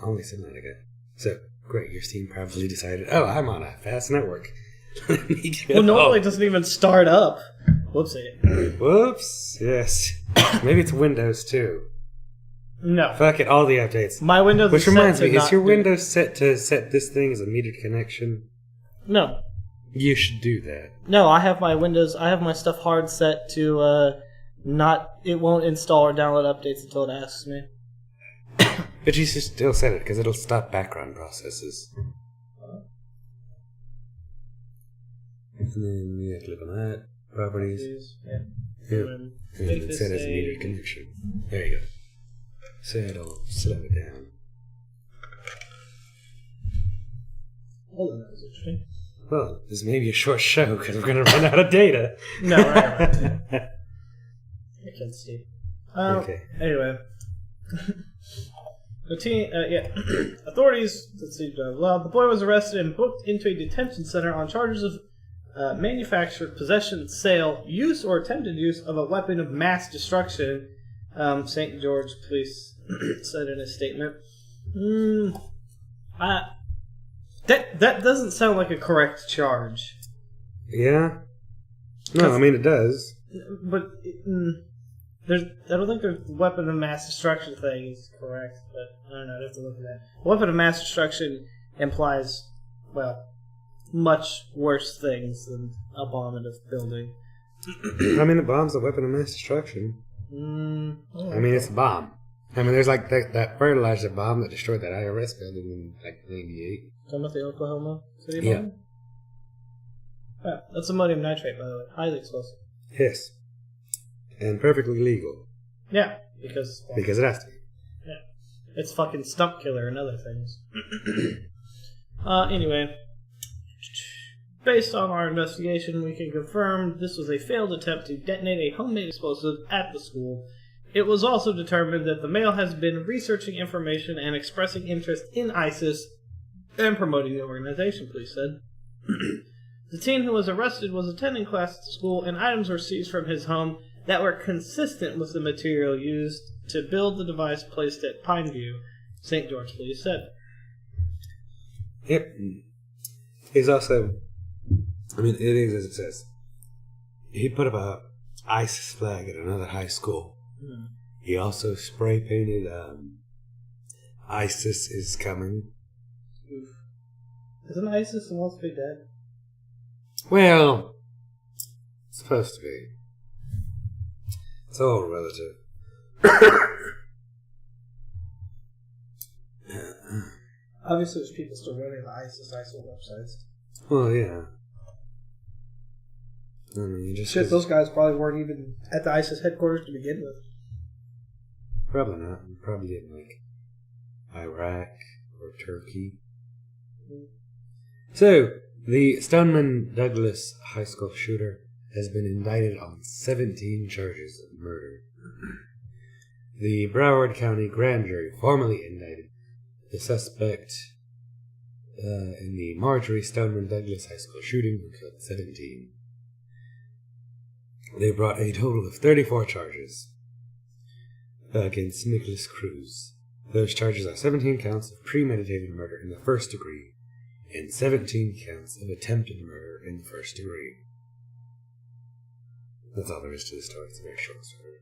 only Subnautica. So, great, your Steam probably decided, oh, I'm on a fast network. Well, normally it doesn't even start up. Whoopsie. Whoops, yes. Maybe it's Windows too. No. Fuck it, all the updates. My Windows Which is set reminds to me, is not your do- Windows set to set this thing as a metered connection? No. You should do that. No, I have my Windows, I have my stuff hard set to not, it won't install or download updates until it asks me. But you should still set it, because it'll stop background processes. And then you click on that. Properties. Yeah. Yep. And And make then this set as a- metered connection. There you go. So it'll slow it down. Hold on, that was interesting. Well, this may be a short show, because we're going to run out of data. No, right. I can't see. Okay. Anyway. The teen, authorities, let's see, the boy was arrested and booked into a detention center on charges of manufacture, possession, sale, use, or attempted use of a weapon of mass destruction, St. George police said in a statement. That doesn't sound like a correct charge. Yeah? No, I mean, it does. But I don't think the weapon of mass destruction thing is correct, but I don't know, I'd have to look at that. Weapon of mass destruction implies, well, much worse things than a bomb in a building. I mean, a bomb's a weapon of mass destruction. I mean, it's a bomb. I mean, there's like that fertilizer bomb that destroyed that IRS building in like 98. Talking about the Oklahoma City Yeah. bomb? Yeah, that's ammonium nitrate, by the way. Highly explosive. Yes. And perfectly legal. Yeah, because Because it has to be. it's fucking stump killer and other things. Anyway, based on our investigation, we can confirm this was a failed attempt to detonate a homemade explosive at the school. It was also determined that the male has been researching information and expressing interest in ISIS and promoting the organization, police said. The teen who was arrested was attending class at the school, and items were seized from his home that were consistent with the material used to build the device placed at Pineview, St. George police said. Yep. He's also, I mean, it is as it says. He put up a ISIS flag at another high school. He also spray painted ISIS is coming. Isn't ISIS supposed to be dead? Well, it's supposed to be. It's all relative. Obviously, there's people still running the ISIL websites. Well, yeah. I mean, just Shit, those guys probably weren't even at the ISIS headquarters to begin with. probably not. Probably in like Iraq or Turkey. So, the Stoneman Douglas high school shooter has been indicted on 17 charges of murder. The Broward County grand jury formally indicted the suspect in the Marjorie Stoneman Douglas high school shooting, who killed 17. They brought a total of 34 charges against Nicholas Cruz. Those charges are 17 counts of premeditated murder in the first degree and 17 counts of attempted murder in the first degree. That's all there is to the story. It's a very short story.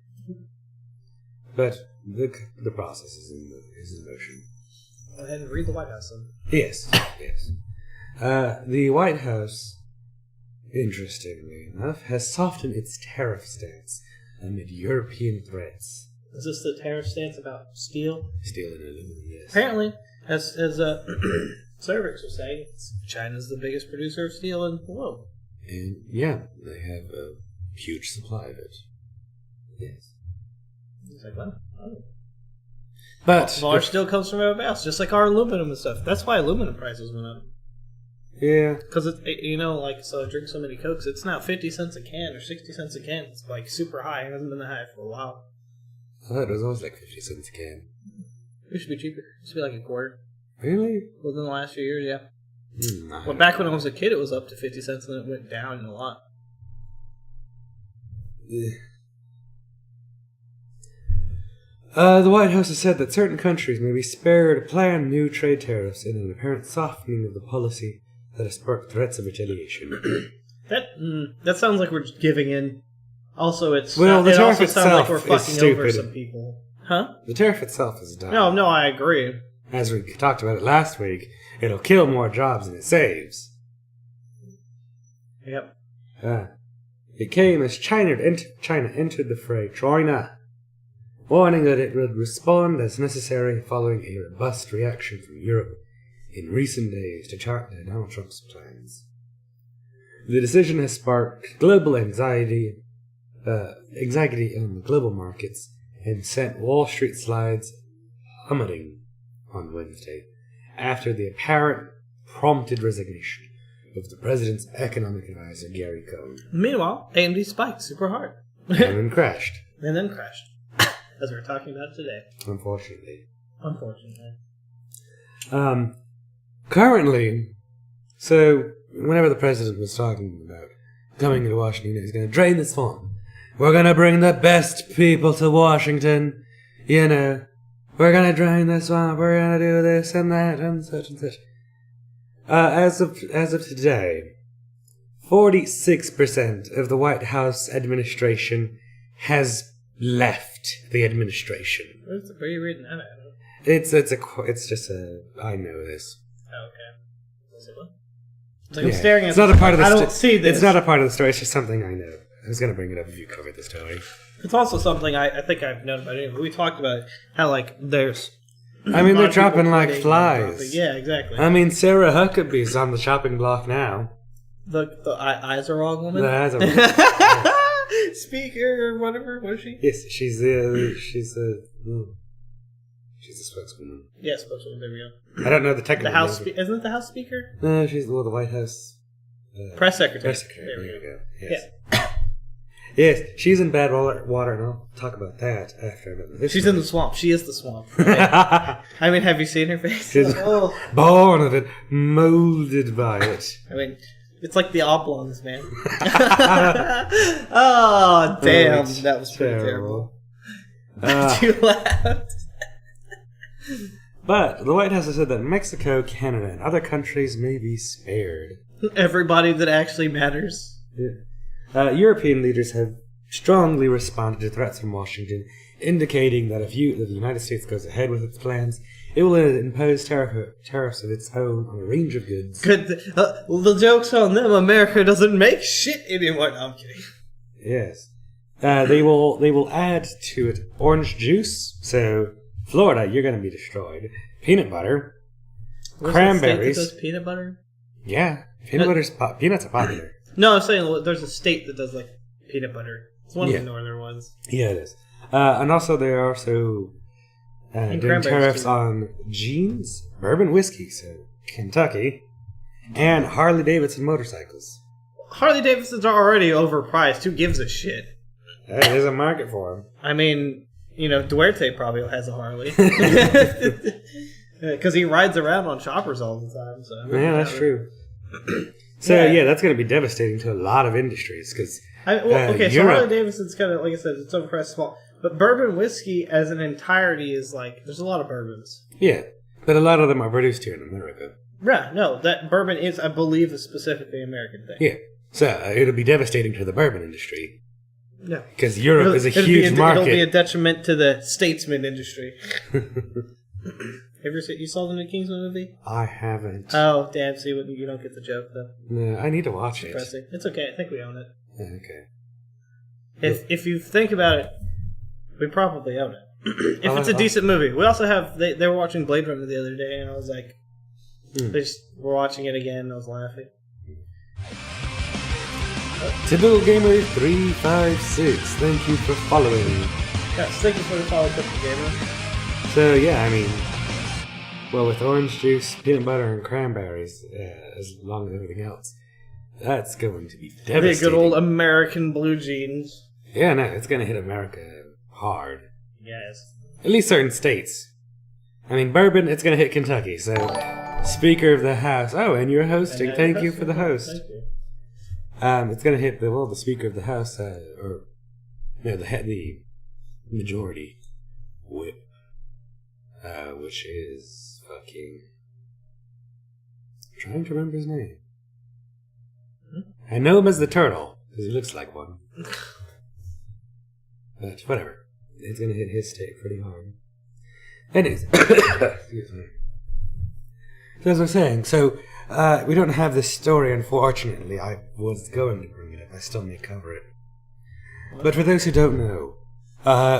But the process is in motion. Go ahead and read the White House then. Yes, yes. The White House, interestingly enough, has softened its tariff stance amid European threats. Is this the tariff stance about steel? Steel and aluminum, yes. Apparently, as Cervix was saying, China's the biggest producer of steel in the world. And yeah, they have a huge supply of it. Yes. It's like, well, But well, our steel comes from everybody else, just like our aluminum and stuff. That's why aluminum prices went up. Yeah. Because so drink so many Cokes, it's now 50 cents a can or 60 cents a can. It's like super high. It hasn't been that high for a while. I thought it was always like 50 cents a can. It should be cheaper. It should be like a quarter. Really? Within the last few years, yeah. Nah. Well, back when I was a kid, it was up to 50 cents and then it went down a lot. The White House has said that certain countries may be spared planned new trade tariffs in an apparent softening of the policy that has sparked threats of retaliation. That sounds like we're just giving in. Also, the it tariff also sounds like itself we're is fucking over stupid. some people. Huh? The tariff itself is dumb. No, I agree. As we talked about it last week, it'll kill more jobs than it saves. Yep. It came as China entered the fray, warning that it would respond as necessary following a robust reaction from Europe in recent days to chart Donald Trump's plans. The decision has sparked global anxiety on the global markets and sent Wall Street slides plummeting on Wednesday after the apparent prompted resignation of the president's economic advisor, Gary Cohn. Meanwhile, AMD spiked super hard. And then crashed. As we're talking about today. Unfortunately. Currently, so whenever the president was talking about coming to Washington, he's going to drain the swamp. We're going to bring the best people to Washington. We're going to drain the swamp. We're going to do this and that and such and such. As of today, 46% of the White House administration has left the administration. Where are you reading that at? It's just a, I know this. Oh, okay. It's like I'm staring at. It's not a part of the. I don't see this. It's not a part of the story. It's just something I know. I was gonna bring it up if you covered the story. It's also something I think I've known about it. We talked about how there's. I mean, they're dropping like flies. Yeah, exactly. I mean, Sarah Huckabee's on the chopping block now. The eyes are wrong woman. The eyes are wrong. Speaker or whatever. What is she? Yes, she's a spokeswoman. Yeah, spokeswoman. There we go. I don't know the technical. The House isn't it the House Speaker? No, she's the White House press secretary. There we go. Yes. Yeah. Yes, she's in bad water, and I'll talk about that after. She's in the swamp. She is the swamp. Right? I mean, have you seen her face? She's born of it, molded by it. I mean, it's like the oblongs, man. Oh, damn. That was pretty terrible. You laughed. But the White House has said that Mexico, Canada, and other countries may be spared. Everybody that actually matters. Yeah. European leaders have strongly responded to threats from Washington, indicating that if the United States goes ahead with its plans, it will impose tariffs of its own on a range of goods. The joke's on them. America doesn't make shit anymore. No, I'm kidding. Yes. They will add to it orange juice. So, Florida, you're going to be destroyed. Peanut butter. Cranberries. Does peanut butter? Yeah. Peanuts are popular. No, I'm saying there's a state that does peanut butter. It's one of the northern ones. Yeah, it is. And also they are doing tariffs on jeans, bourbon whiskey, so Kentucky, and Harley Davidson motorcycles. Harley Davidsons are already overpriced. Who gives a shit? There's a market for them. I mean, Duarte probably has a Harley. Because he rides around on choppers all the time. So yeah, that's true. So, that's going to be devastating to a lot of industries. Cause, so Harley Davidson's kind of, like I said, it's overpriced small. But bourbon whiskey as an entirety is there's a lot of bourbons. Yeah, but a lot of them are produced here in America. Yeah, no, that bourbon is, I believe, a specifically American thing. Yeah, so it'll be devastating to the bourbon industry. No. Because Europe is a huge market. It'll be a detriment to the statesman industry. You saw the new Kingsman movie? I haven't. Oh, damn. See, you don't get the joke, though. No, I need to watch it. It's okay. I think we own it. Okay. If you think about it, we probably own it. If it's a decent movie. We also have... They were watching Blade Runner the other day, and I was like... They just were watching it again, and I was laughing. Typical Gamer 356, thank you for following. Yes, thank you for the follow, Typical Gamer. So, yeah, I mean... Well, with orange juice, peanut butter, and cranberries, as long as everything else, that's going to be devastating. The good old American blue jeans. Yeah, no, it's going to hit America hard. Yes. At least certain states. I mean, bourbon, it's going to hit Kentucky, so... Speaker of the House. Oh, and you're hosting. Thank you for the host. Thank you. It's going to hit the Speaker of the House, the majority whip, which is fucking. I'm trying to remember his name. I know him as the Turtle because he looks like one. But whatever, it's going to hit his state pretty hard. Anyways, excuse me. So as I was saying, we don't have this story, unfortunately. I was going to bring it up. I still may cover it. But for those who don't know,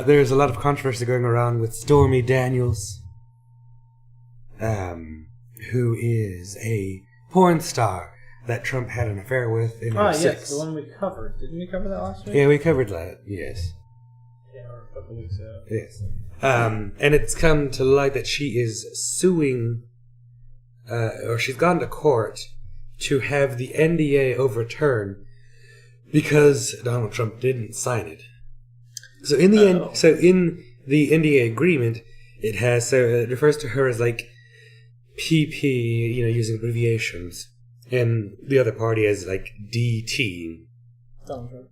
there's a lot of controversy going around with Stormy Daniels, who is a porn star that Trump had an affair with in 06. Yes, the one we covered. Didn't we cover that last week? Yeah, we covered that, yes. Yeah, or a couple weeks ago. Yes. And it's come to light that she is suing... or she's gone to court to have the NDA overturned because Donald Trump didn't sign it. So in the in the NDA agreement, it has it refers to her as like PP, using abbreviations, and the other party as like DT Donald Trump.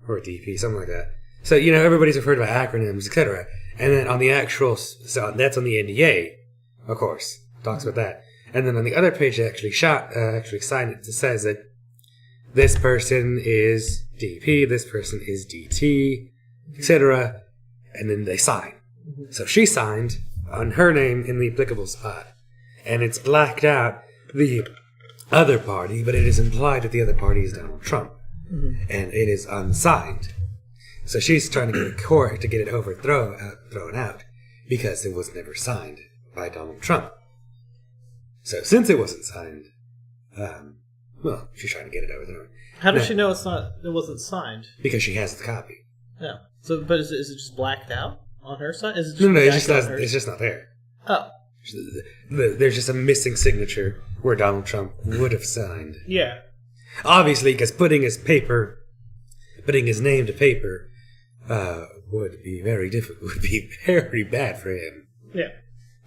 or DP, something like that. So everybody's referred to by acronyms, etc. And then on the actual, so that's on the NDA, of course, talks about that. And then on the other page, they actually signed it. It says that this person is DP, this person is DT, etc. And then they sign. So she signed on her name in the applicable spot. And it's blacked out the other party, but it is implied that the other party is Donald Trump. And it is unsigned. So she's trying to get a court to get it thrown out because it was never signed by Donald Trump. So since it wasn't signed, she's trying to get it overthrown. How does she know it wasn't signed? Because she has the copy. Yeah. So, but is it just blacked out on her side? Is it just No, it's just not there. Oh. There's just a missing signature where Donald Trump would have signed. Yeah. Obviously, because putting his name to paper, would be very difficult. Would be very bad for him. Yeah.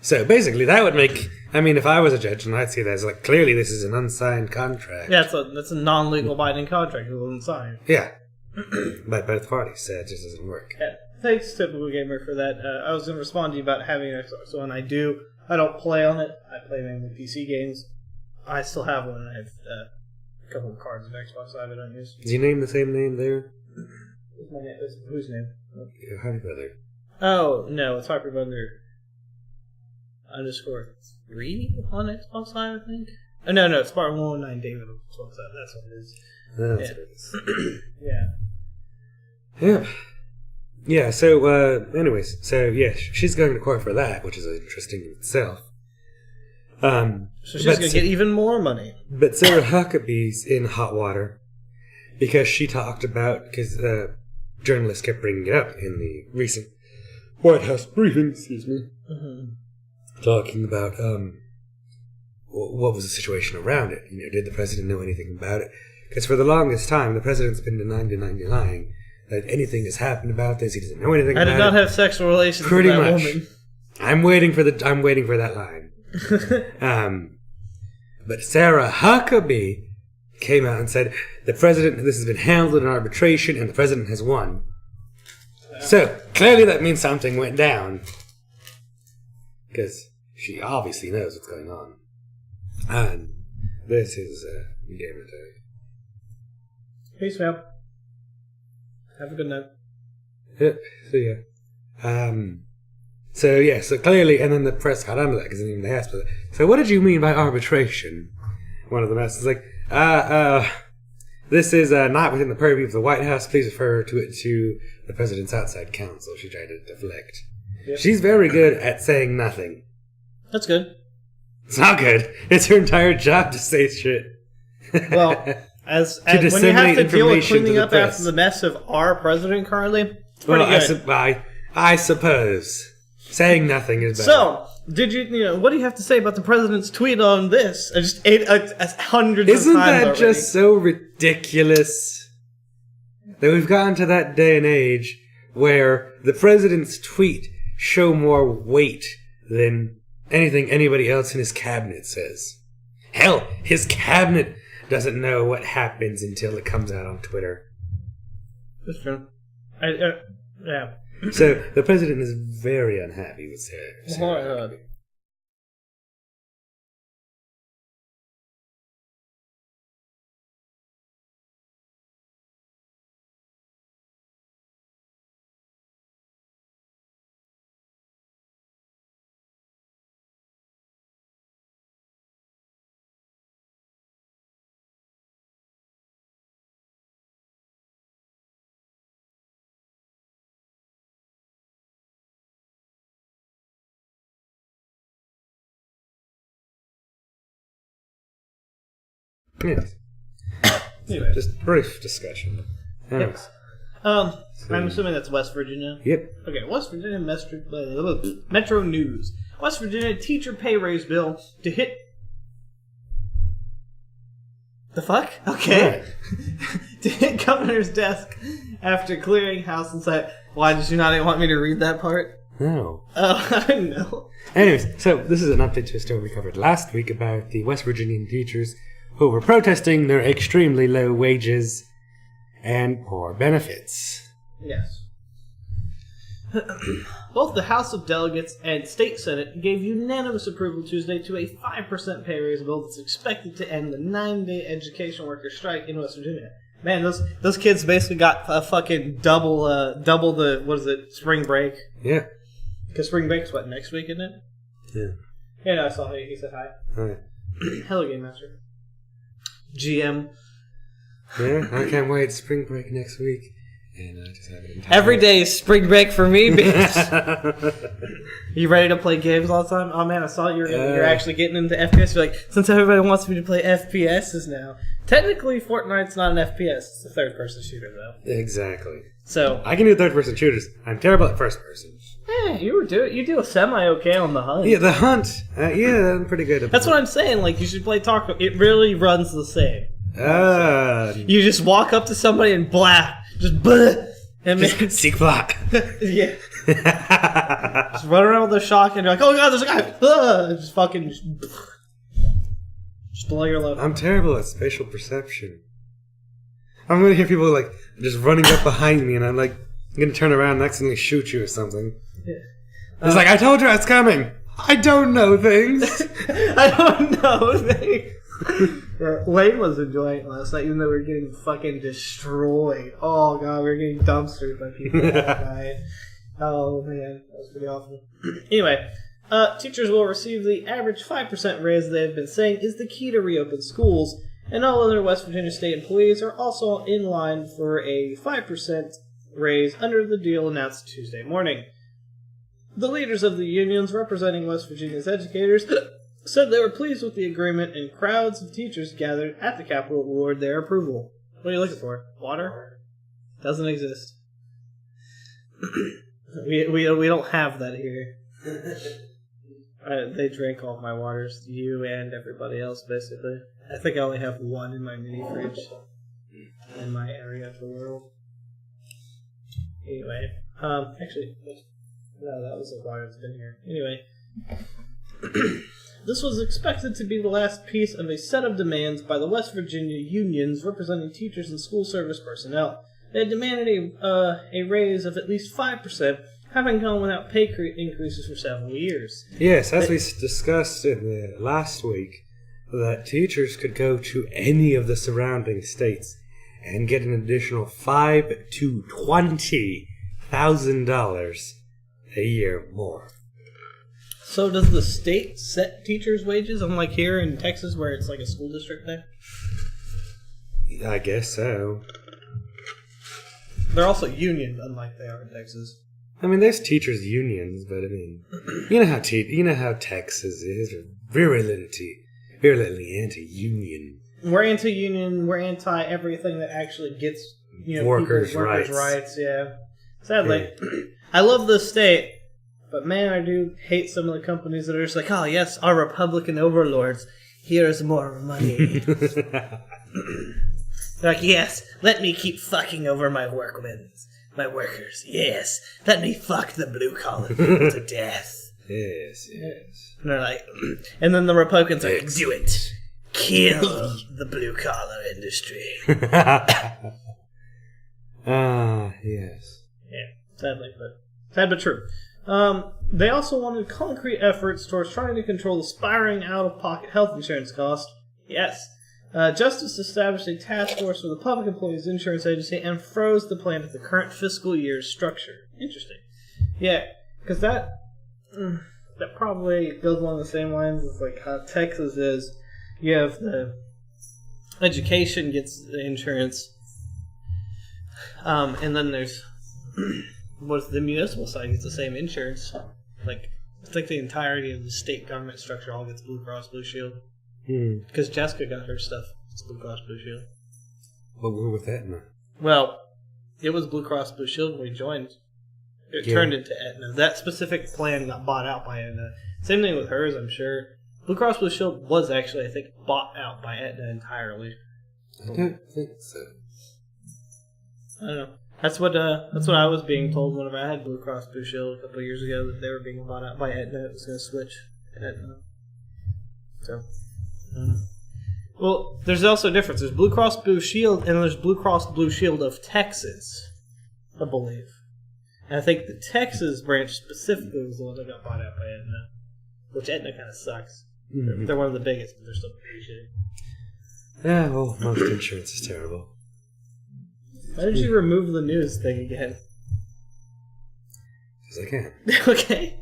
So basically, that would make. I mean, if I was a judge, and I'd see that as like clearly this is an unsigned contract. Yeah, that's a non-legal binding contract. It wasn't signed. Yeah, by both parties, so it just doesn't work. Yeah. Thanks, Typical Gamer, for that. I was going to respond to you about having an Xbox One. I don't play on it. I play mainly PC games. I still have one. I have a couple of cards of Xbox Live I don't use. Is your name the same name there? Whose name? Honey Brother. Oh, no, it's Harper Brother _3 on Xbox Live, I think. Oh, no, it's Spartan 119 David. That's what it is. That's what it is. Yeah. Yeah. Yeah, so, anyways, so, yeah, she's going to court for that, which is interesting in itself. So she's going to get even more money. But Sarah Huckabee's in hot water because she talked about, because journalists kept bringing it up in the recent White House briefing, talking about what was the situation around it. Did the president know anything about it? Because for the longest time, the president's been denying that anything has happened about this. He doesn't know anything about it. I did not have sexual relations with that woman. I'm waiting for that line. But Sarah Huckabee came out and said, this has been handled in arbitration and the president has won. So, clearly that means something went down. Because she obviously knows what's going on. And this is Gamer Tag. Peace, man. Have a good night. Yep, see ya. So clearly, and then the press got onto that because they asked for that. So what did you mean by arbitration? One of them asked, is like, this is not within the purview of the White House. Please refer to it to the president's outside counsel. She tried to deflect. Yep. She's very good at saying nothing. That's good. It's not good. It's her entire job to say shit. Well, as when you have to deal with cleaning up after the mess of our president currently, it's pretty good. I suppose saying nothing is better. So, what do you have to say about the president's tweet on this? I just ate hundreds of times Isn't that already. just so ridiculous that we've gotten to that day and age where the president's tweet show more weight than anything anybody else in his cabinet says? Hell, his cabinet doesn't know what happens until it comes out on Twitter. That's true. Yeah. So the president is very unhappy with Sarah. Yes. Anyway. Just brief discussion. Anyways. I'm assuming that's West Virginia. Yep. Okay, West Virginia Metro News. West Virginia teacher pay raise bill to hit... The fuck? Okay. To hit governor's desk after clearing house and say, why did you not want me to read that part? No. Oh, I don't know. Anyways, so this is an update to a story we covered last week about the West Virginian teachers who were protesting their extremely low wages and poor benefits. Yes. Both the House of Delegates and State Senate gave unanimous approval Tuesday to a 5% pay raise bill that's expected to end the 9-day education workers' strike in West Virginia. Man, those kids basically got a fucking double the, what is it, spring break? Yeah. Because spring break's what, next week, isn't it? Yeah. Yeah, no, I saw he said hi. Alright. Hello, Game Master. GM. Yeah, I can't wait. Spring break next week. And I just have it Every day is spring break for me, bitch. You ready to play games all the time? Oh man, I saw you're actually getting into FPS. You're like, since everybody wants me to play FPSs now. Technically, Fortnite's not an FPS. It's a third-person shooter, though. Exactly. So I can do third-person shooters. I'm terrible at first-person. You do a semi-okay on the hunt. Yeah, the hunt. Yeah, I'm pretty good at That's what I'm saying. Like, you should play Taco. It really runs the same. You just walk up to somebody and blah. Just blah. And just seek plot. Yeah. Just run around with a shotgun. You're like, oh god, there's a guy. Just fucking... Just blow your load. I'm terrible at spatial perception. I'm gonna hear people like just running up behind me, and I'm like gonna turn around and accidentally shoot you or something. Yeah. It's like, I told you it's coming. I don't know things. I don't know things. Wayne was enjoying it last night, even though we were getting fucking destroyed. Oh god, we were getting dumpstered by people last night. Oh man, that was pretty awful. Anyway, teachers will receive the average 5% raise they have been saying is the key to reopen schools, and all other West Virginia state employees are also in line for a 5% raise under the deal announced Tuesday morning. The leaders of the unions representing West Virginia's educators said they were pleased with the agreement, and crowds of teachers gathered at the Capitol to award their approval. What are you looking for? Water? Doesn't exist. we don't have that here. They drank all my waters. You and everybody else, basically. I think I only have one in my mini fridge in my area of the world. Anyway, actually, no, that was a water that's been here. Anyway. This was expected to be the last piece of a set of demands by the West Virginia unions representing teachers and school service personnel. They had demanded a raise of at least 5%, having gone without pay increases for several years. Yes, as we discussed in the last week, that teachers could go to any of the surrounding states and get an additional $5,000 to $20,000 a year more. So does the state set teachers' wages, unlike here in Texas where it's like a school district thing? I guess so. They're also union, unlike they are in Texas. I mean, there's teachers' unions, but I mean, you know how Texas is. Virulently anti-union. We're anti-union. We're anti everything that actually gets workers' rights. rights. Yeah. Sadly, I love this state. But man, I do hate some of the companies that are just like, oh yes, our Republican overlords, here's more money. Like, yes, let me keep fucking over my workers. Yes, let me fuck the blue collar people to death. Yes. And they're like, and then the Republicans are like, do it. Kill the blue collar industry. Yes. Yeah, sad but true. They also wanted concrete efforts towards trying to control the spiraling out-of-pocket health insurance cost. Yes. Justice established a task force for the Public Employees Insurance Agency and froze the plan at the current fiscal year's structure. Interesting. Yeah, because that probably goes along the same lines as like how Texas is. You have the education gets the insurance, and then there's what's the municipal side gets the same insurance. Like I think the entirety of the state government structure all gets Blue Cross Blue Shield. Because Jessica got her stuff. It's Blue Cross Blue Shield. But we're with Aetna. Well, it was Blue Cross Blue Shield when we joined. It turned into Aetna. That specific plan got bought out by Aetna. Same thing with hers, I'm sure. Blue Cross Blue Shield was actually, I think, bought out by Aetna entirely. I don't think so. I don't know. That's what I was being told whenever I had Blue Cross Blue Shield a couple of years ago, that they were being bought out by Aetna. It was going to switch to Aetna. So, well, there's also a difference. There's Blue Cross Blue Shield, and there's Blue Cross Blue Shield of Texas, I believe. And I think the Texas branch specifically was the one that got bought out by Aetna, which Aetna kind of sucks. Mm-hmm. They're one of the biggest, but they're still pretty shitty. Yeah, well, most insurance is terrible. Why did you remove the news thing again? Because I can. Okay.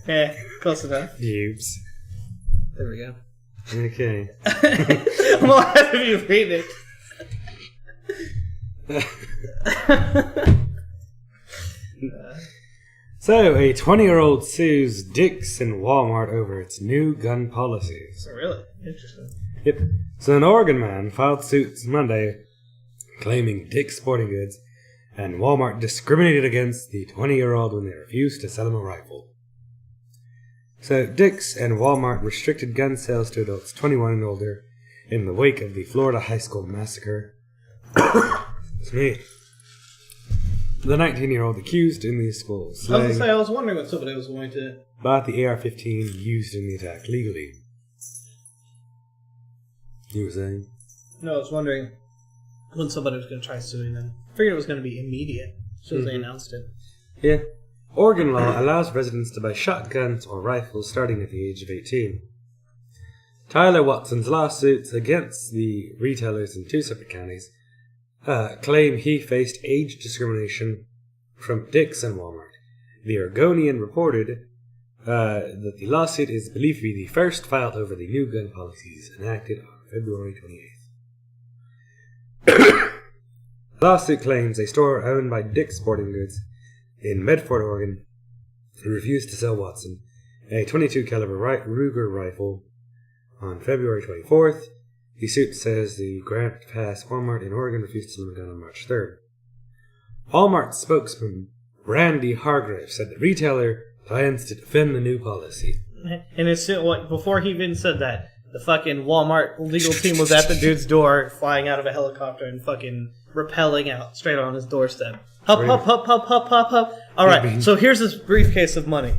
Yeah, close enough. Pubes. There we go. Okay. Well, have you read it? So, a 20-year-old sues Dick's and Walmart over its new gun policies. Oh, really? Interesting. Yep. So, an Oregon man filed suits Monday claiming Dick's Sporting Goods and Walmart discriminated against the 20-year-old when they refused to sell him a rifle. So, Dick's and Walmart restricted gun sales to adults 21 and older in the wake of the Florida high school massacre. It's me. The 19-year-old accused in the school I was going to saying say, I was wondering when somebody was going to... bought the AR-15 used in the attack legally. You were saying? No, I was wondering when somebody was going to try suing them. I figured it was going to be immediate as soon as they announced it. Yeah. Oregon law allows residents to buy shotguns or rifles starting at the age of 18. Tyler Watson's lawsuits against the retailers in two separate counties claim he faced age discrimination from Dick's and Walmart. The Oregonian reported that the lawsuit is believed to be the first filed over the new gun policies enacted on February 28th. The lawsuit claims a store owned by Dick's Sporting Goods in Medford, Oregon, refused to sell Watson a .22 caliber Ruger rifle on February 24th. The suit says the Grant Pass Walmart in Oregon refused to sell the gun on March 3rd. Walmart spokesman Randy Hargrave said the retailer plans to defend the new policy. And it's still, like, before he even said that, the fucking Walmart legal team was at the dude's door, flying out of a helicopter and fucking rappelling out straight on his doorstep. Hup, hup, hup, hup, hup, hup, hup. Alright, so here's this briefcase of money.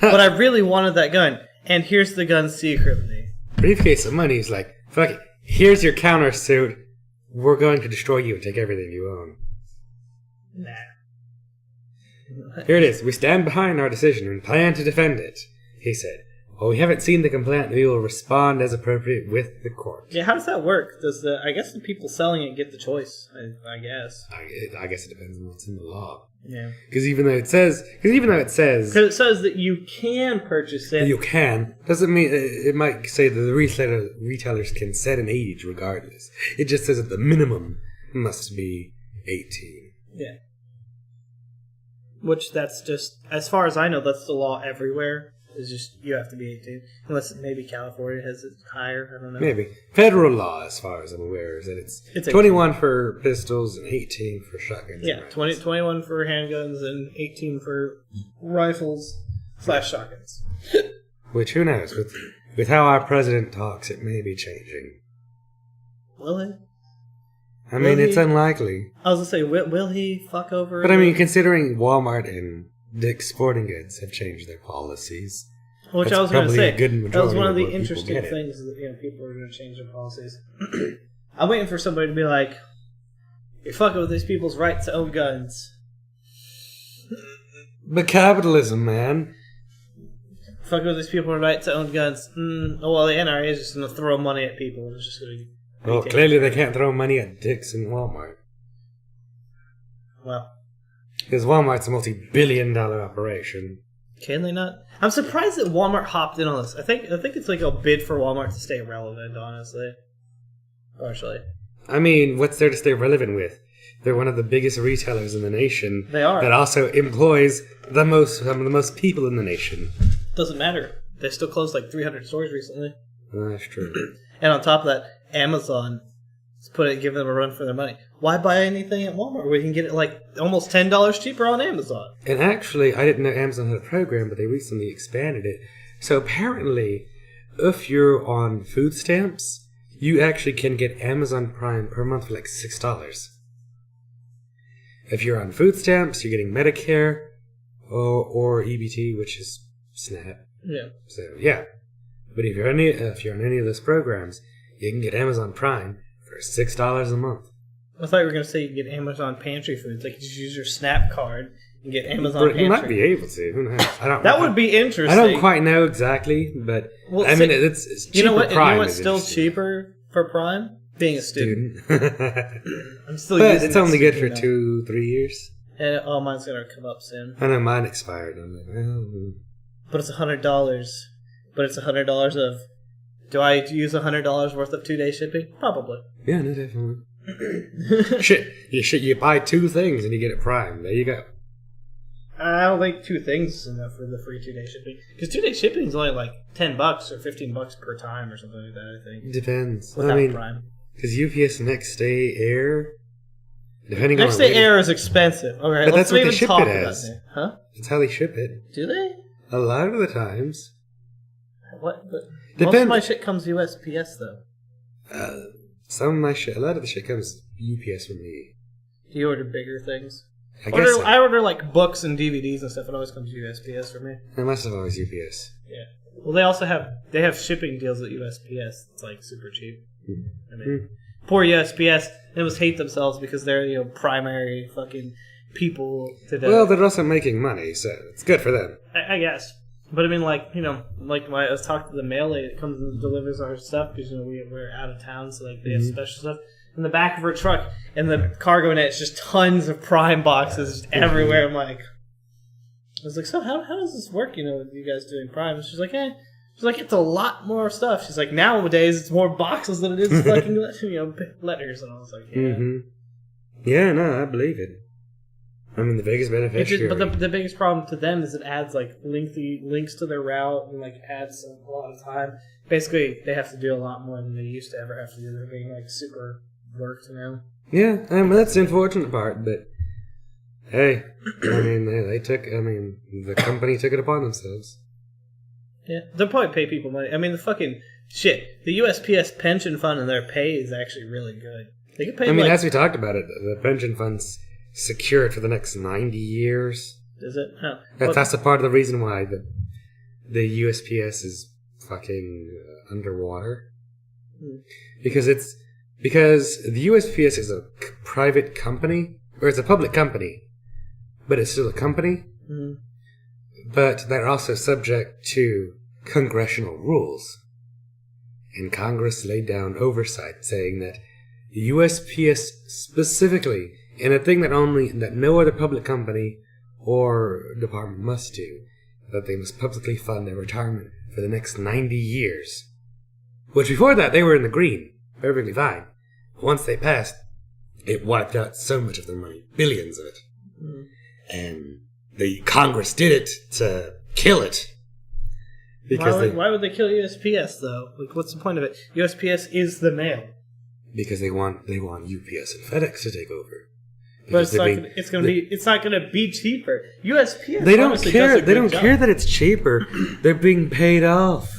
But I really wanted that gun, and here's the gun secretly. Briefcase of money is like, fuck it, here's your countersuit. We're going to destroy you and take everything you own. Nah. Here it is. We stand behind our decision and plan to defend it, he said. While we haven't seen the complaint, we will respond as appropriate with the court. Yeah, how does that work? I guess the people selling it get the choice, I guess. I guess it depends on what's in the law. Yeah. Because even though it says... Because it says that you can purchase it. You can. Doesn't mean... It might say that the retailers can set an age regardless. It just says that the minimum must be 18. Yeah. Which that's just... As far as I know, that's the law everywhere. It's just you have to be 18, unless maybe California has it higher. I don't know. Maybe. Federal law, as far as I'm aware, is that it's 21 for pistols and 18 for shotguns. Yeah, 21 for handguns and 18 for rifles / shotguns. Which, who knows? With how our president talks, it may be changing. Will he? I mean, it's unlikely. I was going to say, will he fuck over... But I mean, considering Walmart and Dick's Sporting Goods have changed their policies... Which I was going to say, that was one of the what interesting things that people are going to change their policies. I'm waiting for somebody to be like, you're fucking with these people's right to own guns. But capitalism, man. Fucking with these people's right to own guns. Oh, well, the NRA is just going to throw money at people. It's just going to... Well, clearly they can't throw money at Dick's and Walmart. Well... Because Walmart's a multi-billion-dollar operation. Can they not? I'm surprised that Walmart hopped in on this. I think it's like a bid for Walmart to stay relevant, honestly. Partially. I mean, what's there to stay relevant with? They're one of the biggest retailers in the nation. They are. That also employs some of the most people in the nation. Doesn't matter. They still closed like 300 stores recently. That's true. And on top of that, Amazon is giving them a run for their money. Why buy anything at Walmart? We can get it like almost $10 cheaper on Amazon. And actually, I didn't know Amazon had a program, but they recently expanded it. So apparently, if you're on food stamps, you actually can get Amazon Prime per month for like $6. If you're on food stamps, you're getting Medicare or EBT, which is SNAP. Yeah. So yeah, but if you're on any of those programs, you can get Amazon Prime for $6 a month. I thought you were going to say you get Amazon pantry foods. Like, you just use your SNAP card and get Amazon pantry. You might be able to. Who knows? That would be interesting. I don't quite know exactly, but I mean, it's cheaper. You know what? Prime You know what's still cheaper for Prime? Being a student. I'm still but using it's only good for now. 2-3 years. And mine's going to come up soon. I know mine expired. I'm like, well... But it's $100. But it's $100 of... Do I use $100 worth of 2-day shipping? Probably. Yeah, no, definitely. You buy 2 things and you get it Prime. There you go. I don't think 2 things is enough for the free 2-day shipping. Because 2-day shipping is only like $10 or $15 per time or something like that, I think. It depends. Without Prime. Because UPS Next Day Air, depending Next on Day Air is expensive. Okay, but let's that's what even they ship talk it about as. it. Huh? That's how they ship it. Do they? A lot of the times. What? But most of my shit comes USPS though. Some of my shit, a lot of the shit comes UPS from me. Do you order bigger things? I guess so. I order like books and DVDs and stuff. It always comes USPS for me. And my stuff always UPS. Yeah. Well, they also have shipping deals at USPS. It's like super cheap. I mean, poor USPS. They must hate themselves because they're primary fucking people today. Well, they're also making money, so it's good for them. I guess. But I mean, like when I was talking to the mail lady that comes and delivers our stuff because we're out of town, so like they have special stuff in the back of her truck, and the cargo net is just tons of Prime boxes everywhere. I'm like, I was like, so how does this work? With you guys doing Prime? And she's like, She's like, it's a lot more stuff. She's like, nowadays it's more boxes than it is fucking letters. And I was like, yeah. Mm-hmm. Yeah, no, I believe it. I mean, the biggest beneficiary. But the biggest problem to them is it adds like lengthy links to their route and like adds a lot of time. Basically, they have to do a lot more than they used to ever have to do. They're being like super worked now. Yeah, I mean, that's the unfortunate part. But hey, I mean, the company took it upon themselves. Yeah, they'll probably pay people money. I mean, the fucking shit. The USPS pension fund and their pay is actually really good. They get paid. I mean, as we talked about it, the pension fund's secured for the next 90 years. Is it? Oh. That's a part of the reason why the USPS is fucking underwater. Because the USPS is a private company, or it's a public company, but it's still a company. Mm-hmm. But they're also subject to congressional rules. And Congress laid down oversight saying that the USPS specifically, and a thing that no other public company or department must do, that they must publicly fund their retirement for the next 90 years. Which before that, they were in the green. Perfectly fine. But once they passed, it wiped out so much of their money. Billions of it. Mm. And the Congress did it to kill it. Why would they kill USPS though? Like, what's the point of it? USPS is the mail. Because they want UPS and FedEx to take over. But it's not gonna be cheaper. USPS. They don't care. They don't care that it's cheaper. They're being paid off.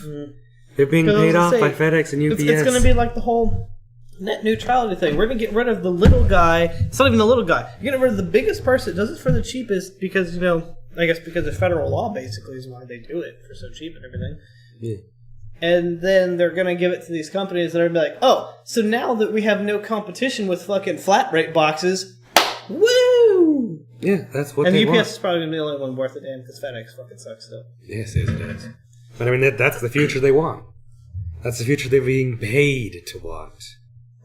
They're being paid off by FedEx and UPS. It's gonna be like the whole net neutrality thing. We're gonna get rid of the little guy. It's not even the little guy. You're getting rid of the biggest person. It does it for the cheapest because I guess because of federal law basically is why they do it for so cheap and everything. Yeah. And then they're going to give it to these companies that are going to be like, oh, so now that we have no competition with fucking flat rate boxes, woo! Yeah, that's what and they UPS want. is probably going to be the only one worth a damn because FedEx fucking sucks still. Yes, it does. But I mean, that's the future they want. That's the future they're being paid to want.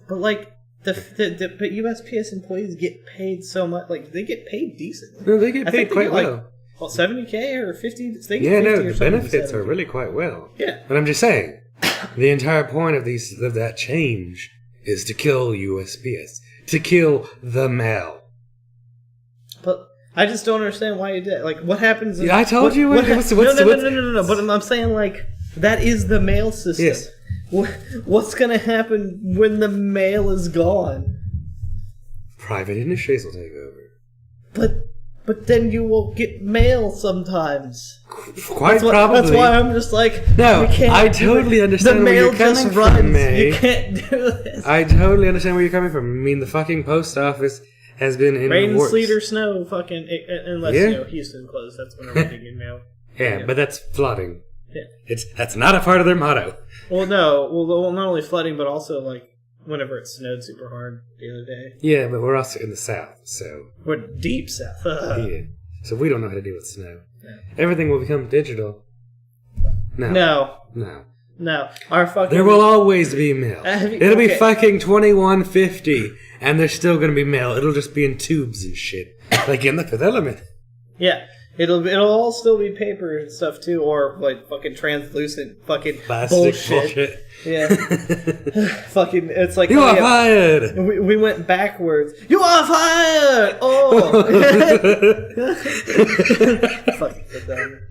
But like, but USPS employees get paid so much. Like, they get paid decently. No, they get paid quite well. Well, $70K or $50? They get Yeah, 50 no, or the benefits are really quite well. Yeah. But I'm just saying, the entire point of that change is to kill USPS. To kill the mail. But I just don't understand why you did it. Like, what happens... Yeah, I told you what... No. But I'm saying, like, that is the mail system. Yes. What's going to happen when the mail is gone? Private industries will take over. But then you will get mail sometimes. Quite probably. That's why I'm just like... No, I totally understand where you're coming from, May. You can't do this. I totally understand where you're coming from. I mean, the fucking post office has been in rain, works. sleet, or snow, fucking... Unless, Houston closed. That's when we're getting mail. Yeah, but that's flooding. Yeah. That's not a part of their motto. Well, no. Well, not only flooding, but also, like, whenever it snowed super hard the other day. Yeah, but we're also in the south, so... We're deep south. Yeah. So we don't know how to deal with snow. Yeah. Everything will become digital. No. Our fucking... There will always be mail. It'll be fucking 2150, and there's still gonna be mail. It'll just be in tubes and shit. Like in the Fifth Element. Yeah. It'll all still be paper and stuff too, or like fucking translucent fucking plastic bullshit. Yeah. Fucking, it's like... You are fired! We went backwards. You are fired! Oh! Fucking sit down.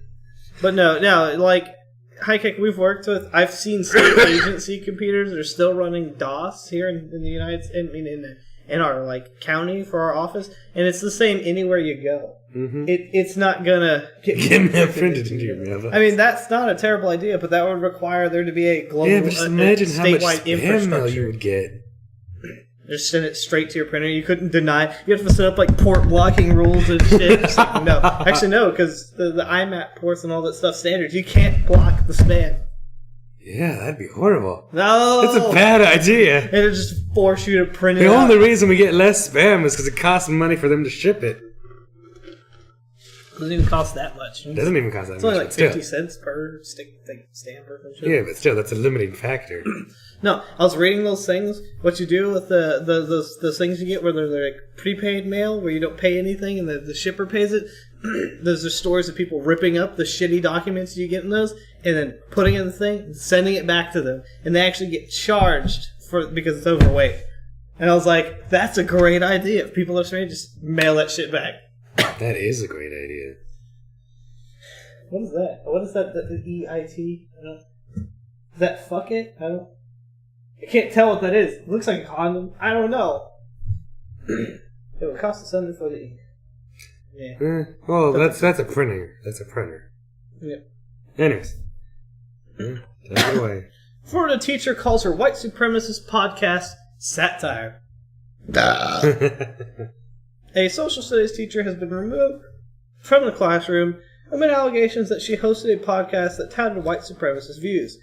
But no, like, High-Tech we've worked with, I've seen state agency computers that are still running DOS here in the United States, in our, like, county for our office, and it's the same anywhere you go. Mm-hmm. It's not gonna get mail printed into your mailbox. I mean, that's not a terrible idea, but that would require there to be a global, but just imagine how much statewide spam mail you would get. Just send it straight to your printer. You couldn't deny. You have to set up like port blocking rules and shit. Like, no, actually no, because the IMAP ports and all that stuff standards. You can't block the spam. Yeah, that'd be horrible. No, that's a bad idea. It'll just force you to print it. The only reason we get less spam is because it costs money for them to ship it. Doesn't even cost that much. It doesn't even cost that much. It's only like 50 cents per stamp or some shit. Yeah, but still, that's a limiting factor. No, I was reading those things. What you do with those things you get where they're like prepaid mail, where you don't pay anything and the shipper pays it. Those are stories of people ripping up the shitty documents you get in those and then putting it in the thing and sending it back to them. And they actually get charged because it's overweight. And I was like, that's a great idea. If people are saying, just mail that shit back. That is a great idea. What is that? What is that? The EIT? Is that fuck it? I can't tell what that is. It looks like a condom. I don't know. It would cost us under for the ink. Yeah. Well, that's a printer. That's a printer. Yeah. Anyways. Take it away. Florida teacher calls her white supremacist podcast satire. A social studies teacher has been removed from the classroom amid allegations that she hosted a podcast that touted white supremacist views.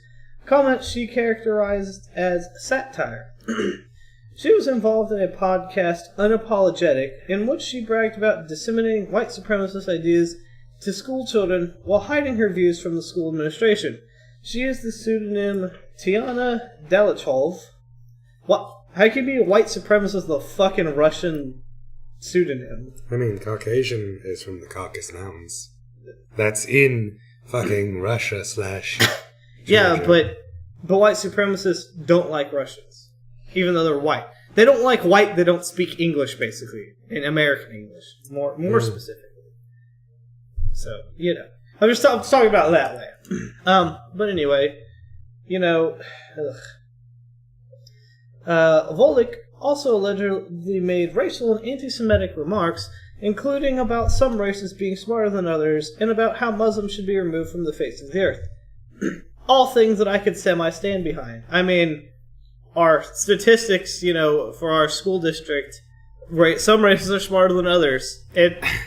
Comments she characterized as satire. She was involved in a podcast, Unapologetic, in which she bragged about disseminating white supremacist ideas to school children while hiding her views from the school administration. She used the pseudonym Tiana Delichov. What? How can you be a white supremacist with a fucking Russian pseudonym? I mean, Caucasian is from the Caucasus Mountains. That's in fucking Russia / Yeah, but white supremacists don't like Russians, even though they're white. They don't like white. They don't speak English, basically, in American English, more specifically. So I'm just talking about it that way. But anyway, Volek also allegedly made racial and anti-Semitic remarks, including about some races being smarter than others, and about how Muslims should be removed from the face of the earth. All things that I could semi-stand behind. I mean, our statistics, for our school district, right? Some races are smarter than others.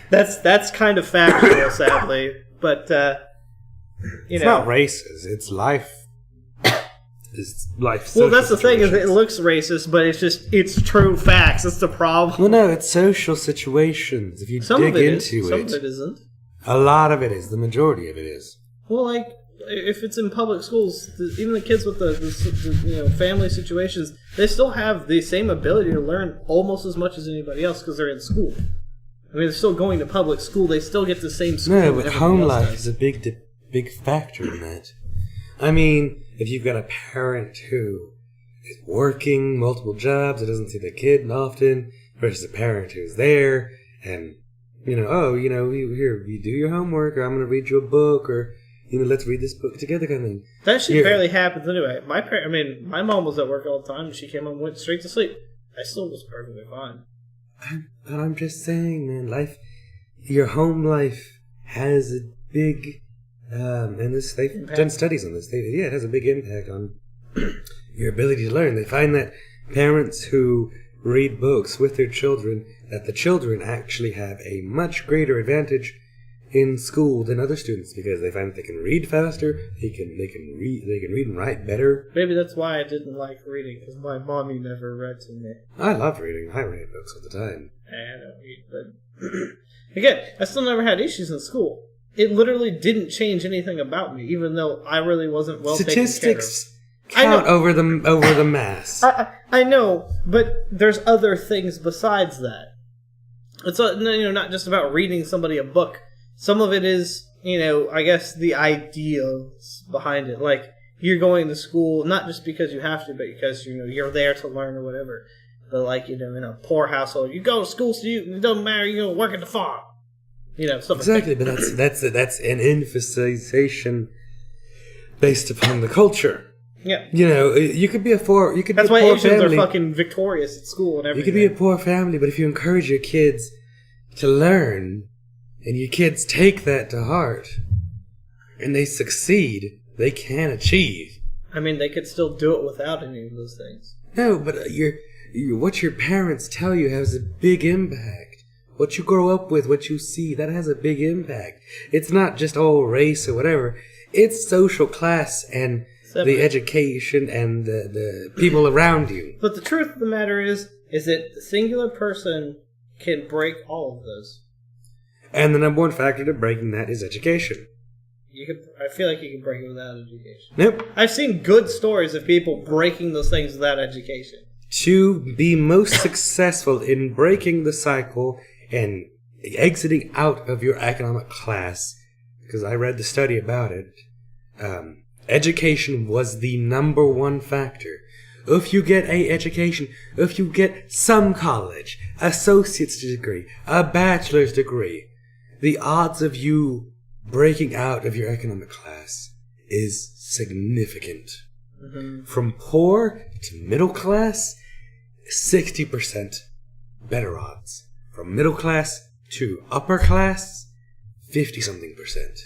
That's kind of factual, sadly. But it's not races. It's life. It's life. Well, that's the thing. Is it looks racist, but it's true facts. That's the problem. Well, no, it's social situations. If you dig into it, some of it isn't. A lot of it is. The majority of it is. Well, like if it's in public schools, even the kids with the family situations, they still have the same ability to learn almost as much as anybody else because they're in school. I mean, they're still going to public school. They still get the same school. No, but home life is a big factor in that. I mean, if you've got a parent who is working multiple jobs, that doesn't see the kid often, versus a parent who's there and you do your homework, or I'm going to read you a book, or let's read this book together kind of thing. That shit barely happens anyway. My mom was at work all the time, and she came home and went straight to sleep. I still was perfectly fine. I'm just saying, man, your home life has a big, and they've done studies on this. It has a big impact on your ability to learn. They find that parents who read books with their children, that the children actually have a much greater advantage in school than other students because they find that they can read faster, they can read and write better. Maybe that's why I didn't like reading, because my mommy never read to me. I love reading. I read books all the time. I don't read, but again, I still never had issues in school. It literally didn't change anything about me, even though I really wasn't well taken care of. Statistics count over the mass. I know, but there's other things besides that. It's not just about reading somebody a book. Some of it is, I guess the ideas behind it. Like, you're going to school not just because you have to, but because, you're there to learn or whatever. But, like, in a poor household, you go to school so it doesn't matter, you work at the farm. Stuff exactly, like but that's an emphasization based upon the culture. Yeah. You could be a poor That's why Asians family. are fucking victorious at school and everything. You could be a poor family, but if you encourage your kids to learn, and your kids take that to heart, and they succeed, they can achieve. I mean, they could still do it without any of those things. No, but what your parents tell you has a big impact. What you grow up with, what you see, that has a big impact. It's not just all race or whatever. It's social class and the education and the people around you. But the truth of the matter is that the singular person can break all of those. And the number one factor to breaking that is education. I feel like you can break it without education. Nope. I've seen good stories of people breaking those things without education. To be most successful in breaking the cycle and exiting out of your economic class, because I read the study about it, education was the number one factor. If you get a education, if you get some college, associate's degree, a bachelor's degree, the odds of you breaking out of your economic class is significant. Mm-hmm. From poor to middle class, 60% better odds. From middle class to upper class, 50-something%.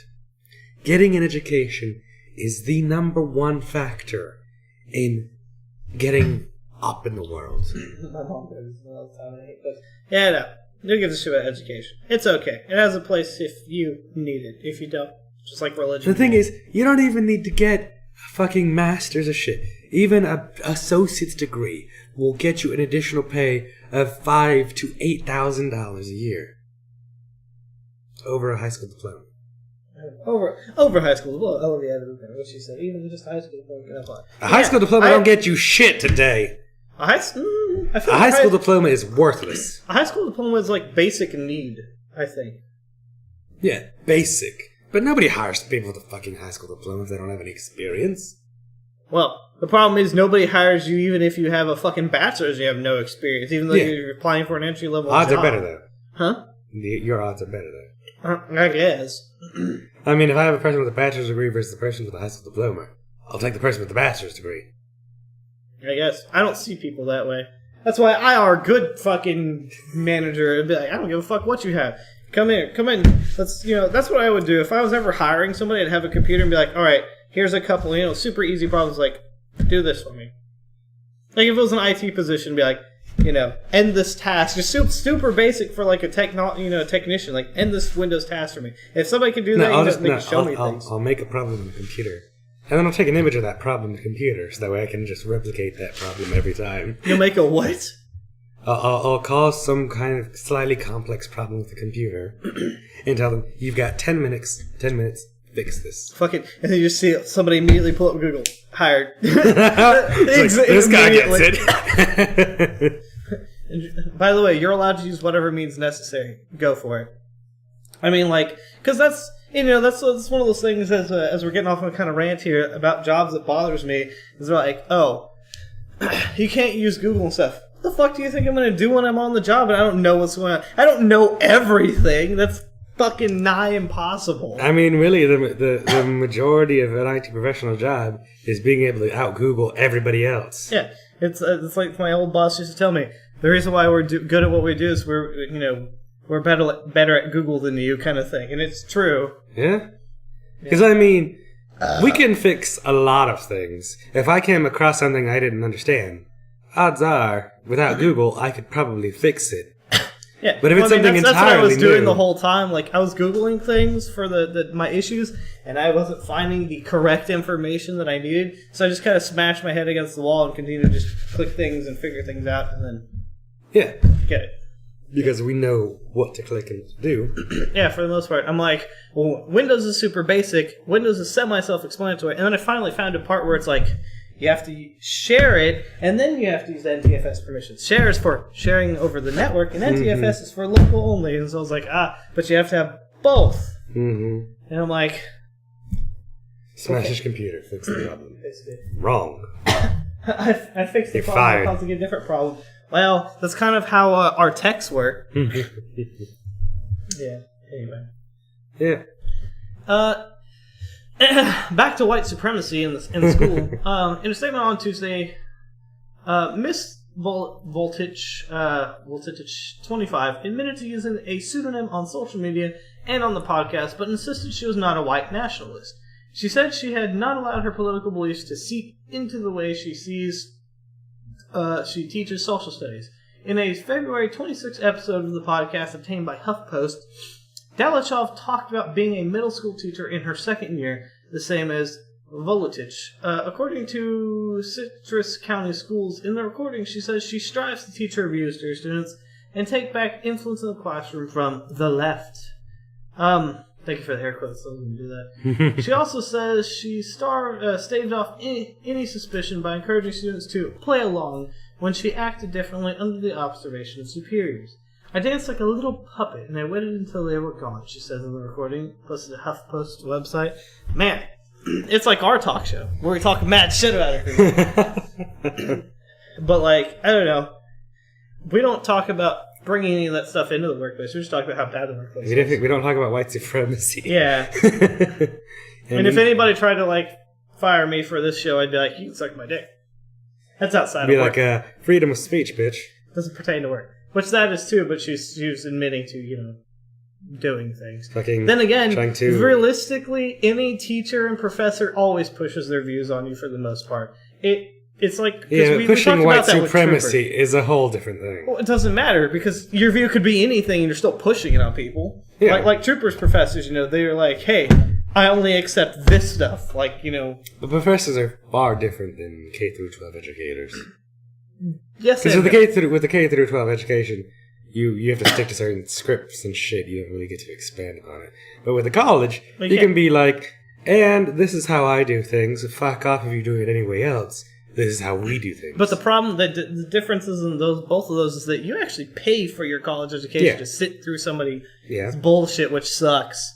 Getting an education is the number one factor in getting up in the world. My mom goes all the time. Yeah, no. Don't give a shit about education. It's okay. It has a place if you need it. If you don't, just like religion. The thing is, you don't even need to get a fucking master's of shit. Even an associate's degree will get you an additional pay of $5,000 to $8,000 a year. Over a high school diploma. Over high school diploma. Oh, yeah, what she said. Even just high school diploma. A high school diploma don't get you shit today. A high school diploma is worthless. A high school diploma is like basic need, I think. Yeah, basic. But nobody hires people with a fucking high school diploma if they don't have any experience. Well, the problem is nobody hires you even if you have a fucking bachelor's and you have no experience, even though you're applying for an entry-level odds job. Odds are better, though. Huh? Your odds are better, though. I guess. I mean, if I have a person with a bachelor's degree versus a person with a high school diploma, I'll take the person with the bachelor's degree. I guess. I don't see people that way. That's why I are a good fucking manager and be like, I don't give a fuck what you have. Come in. Let's, that's what I would do. If I was ever hiring somebody, I'd have a computer and be like, alright, here's a couple, super easy problems, like, do this for me. Like, if it was an IT position, be like, end this task. Just super basic for, like, a technician. Like, end this Windows task for me. If somebody can do that, they can show me things. I'll make a problem in the computer. And then I'll take an image of that problem in the computer, so that way I can just replicate that problem every time. You'll make a what? I'll cause some kind of slightly complex problem with the computer, and tell them, you've got 10 minutes, fix this. Fucking, and then you see somebody immediately pull up Google. Hired. This guy gets it. By the way, you're allowed to use whatever means necessary. Go for it. I mean, because that's one of those things as we're getting off on a kind of rant here about jobs that bothers me, is they're like, oh, you can't use Google and stuff. What the fuck do you think I'm going to do when I'm on the job and I don't know what's going on? I don't know everything. That's fucking nigh impossible. I mean, really, the majority of an IT professional job is being able to out-Google everybody else. Yeah, it's like my old boss used to tell me, the reason why we're good at what we do is we're better at Google than you, kind of thing. And it's true. Yeah? Because, I mean, we can fix a lot of things. If I came across something I didn't understand, odds are, without Google, I could probably fix it. Yeah, but if it's something that's what I was entirely doing new, the whole time. Like, I was Googling things for my issues, and I wasn't finding the correct information that I needed. So I just kind of smashed my head against the wall and continued to just click things and figure things out, and then get it. Because we know what to click and do. Yeah, for the most part. I'm like, well, Windows is super basic. Windows is semi-self-explanatory. And then I finally found a part where it's like, you have to share it, and then you have to use NTFS permissions. Share is for sharing over the network, and NTFS is for local only. And so I was like, but you have to have both. Mm-hmm. And I'm like... Smash his computer, fix the problem. Basically. Wrong. I fixed the You're problem, fired. causing a different problem. Well, that's kind of how our techs work. Yeah, anyway. Yeah. Back to white supremacy in the school. In a statement on Tuesday, Miss Voltage 25 admitted to using a pseudonym on social media and on the podcast, but insisted she was not a white nationalist. She said she had not allowed her political beliefs to seep into the way she teaches social studies. In a February 26th episode of the podcast obtained by HuffPost, Dalichov talked about being a middle school teacher in her second year, the same as Volotich. According to Citrus County Schools, in the recording she says she strives to teach her views to her students and take back influence in the classroom from the left. Thank you for the hair quotes, I was going to do that. She also says she staved off any suspicion by encouraging students to play along when she acted differently under the observation of superiors. I danced like a little puppet, and I waited until they were gone, she says in the recording, posted to HuffPost's website. Man, it's like our talk show, where we talk mad shit about everything. But, I don't know. We don't talk about bringing any of that stuff into the workplace. We just talk about how bad the workplace is. We don't talk about white supremacy. Yeah. and if anybody tried to, fire me for this show, I'd be like, you can suck my dick. That's outside of work. Be like, freedom of speech, bitch. Doesn't pertain to work. Which that is too, but she's admitting to, doing things. Then again, realistically, any teacher and professor always pushes their views on you for the most part. It's like... Yeah, pushing white supremacy is a whole different thing. Well, it doesn't matter, because your view could be anything and you're still pushing it on people. Yeah. Like Troopers professors, they're like, hey, I only accept this stuff. The professors are far different than K through 12 educators. Yes, because with the K through 12 education, you have to stick to certain scripts and shit. You don't really get to expand upon it. But with the college, you can be like, and this is how I do things. Fuck off if you do it anyway else. This is how we do things. But the problem, the differences in both of those is that you actually pay for your college education to sit through somebody's bullshit, which sucks.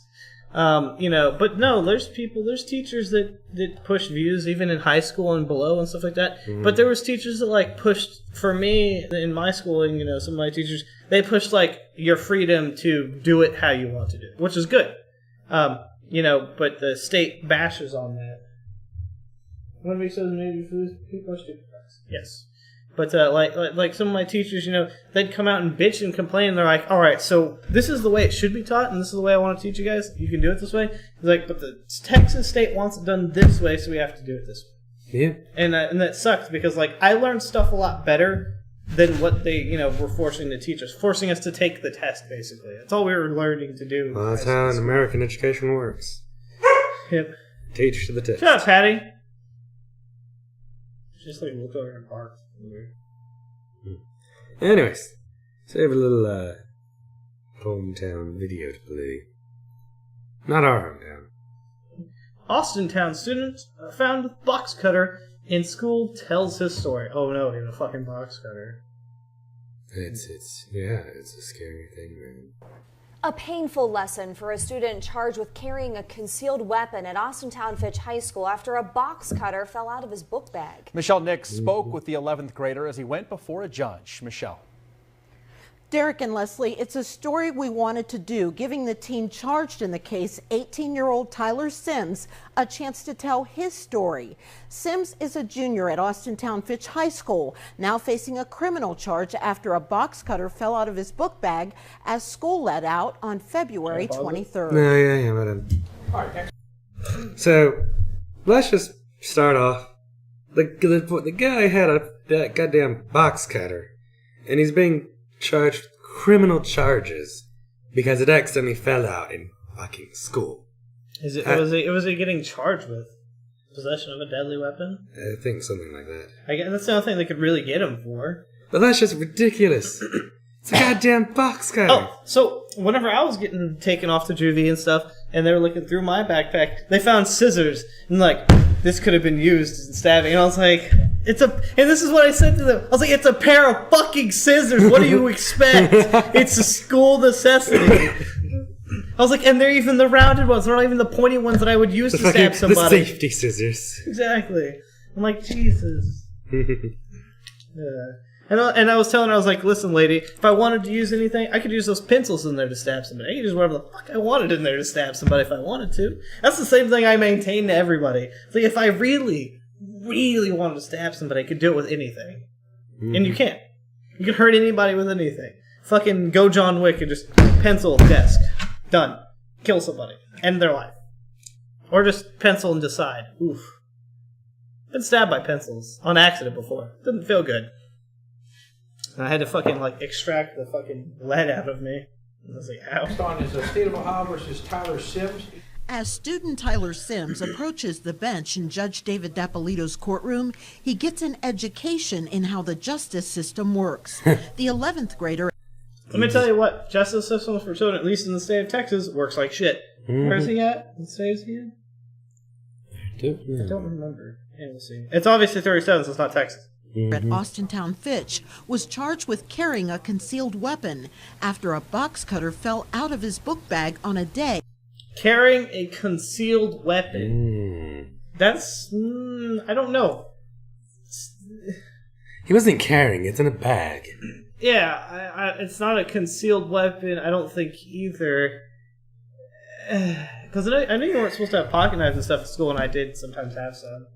But no, there's teachers that push views even in high school and below and stuff like that. Mm. But there was teachers that pushed, for me in my schooling, some of my teachers, they pushed your freedom to do it how you want to do it, which is good. But the state bashes on that. One of says maybe people are stupid. Yes. But like some of my teachers, they'd come out and bitch and complain. And they're like, "All right, so this is the way it should be taught, and this is the way I want to teach you guys. You can do it this way." It's like, but the Texas state wants it done this way, so we have to do it this way. Yeah. And that sucks because I learned stuff a lot better than what they were forcing to teach us, forcing us to take the test. Basically, that's all we were learning to do. Well, that's how an American education works. Yep. Teach to the test. Shut up, Patty. Just looked over and barked. Anyways, so I have a little hometown video to play. Not our hometown. Austintown student found with box cutter in school tells his story. Oh no, even a fucking box cutter. It's a scary thing, man. A painful lesson for a student charged with carrying a concealed weapon at Austintown Fitch High School after a box cutter fell out of his book bag. Michelle Nix spoke with the 11th grader as he went before a judge. Michelle. Derek and Leslie, it's a story we wanted to do, giving the teen charged in the case, 18-year-old Tyler Sims, a chance to tell his story. Sims is a junior at Austintown Fitch High School, now facing a criminal charge after a box cutter fell out of his book bag as school let out on February 23rd. So, let's just start off. The guy had that goddamn box cutter, and he's being charged with criminal charges because it accidentally fell out in fucking school. Was he getting charged with? Possession of a deadly weapon? I think something like that. I guess that's the only thing they could really get him for. But that's just ridiculous. It's a goddamn box cutter. Oh, so whenever I was getting taken off to juvie and stuff, and they were looking through my backpack, they found scissors, and this could have been used in stabbing. And I was like, and this is what I said to them. I was like, it's a pair of fucking scissors. What do you expect? It's a school necessity. I was like, and they're even the rounded ones. They're not even the pointy ones that I would use to stab somebody. The safety scissors. Exactly. I'm like, Jesus. And I was telling her, I was like, listen, lady, if I wanted to use anything, I could use those pencils in there to stab somebody. I could use whatever the fuck I wanted in there to stab somebody if I wanted to. That's the same thing I maintain to everybody. It's like, if I really, really wanted to stab somebody, I could do it with anything. And you can't. You can hurt anybody with anything. Fucking go John Wick and just pencil desk. Done. Kill somebody. End their life. Or just pencil and decide. Oof. Been stabbed by pencils on accident before. Didn't feel good. And I had to fucking extract the fucking lead out of me. And I was like, ow. On is State of Ohio versus Tyler Sims. As student Tyler Sims approaches the bench in Judge David Dapolito's courtroom, he gets an education in how the justice system works. The 11th grader... Let me tell you what, justice system for children, at least in the state of Texas, works like shit. Where is he at? What state is he in? I don't remember. Yeah, we'll see. It's obviously 37, so it's not Texas. At Austintown Fitch was charged with carrying a concealed weapon after a box cutter fell out of his book bag on a day. Carrying a concealed weapon. That's... I don't know. He wasn't carrying, it's in a bag. Yeah, it's not a concealed weapon, I don't think either. Because I knew you weren't supposed to have pocket knives and stuff at school, and I did sometimes have some.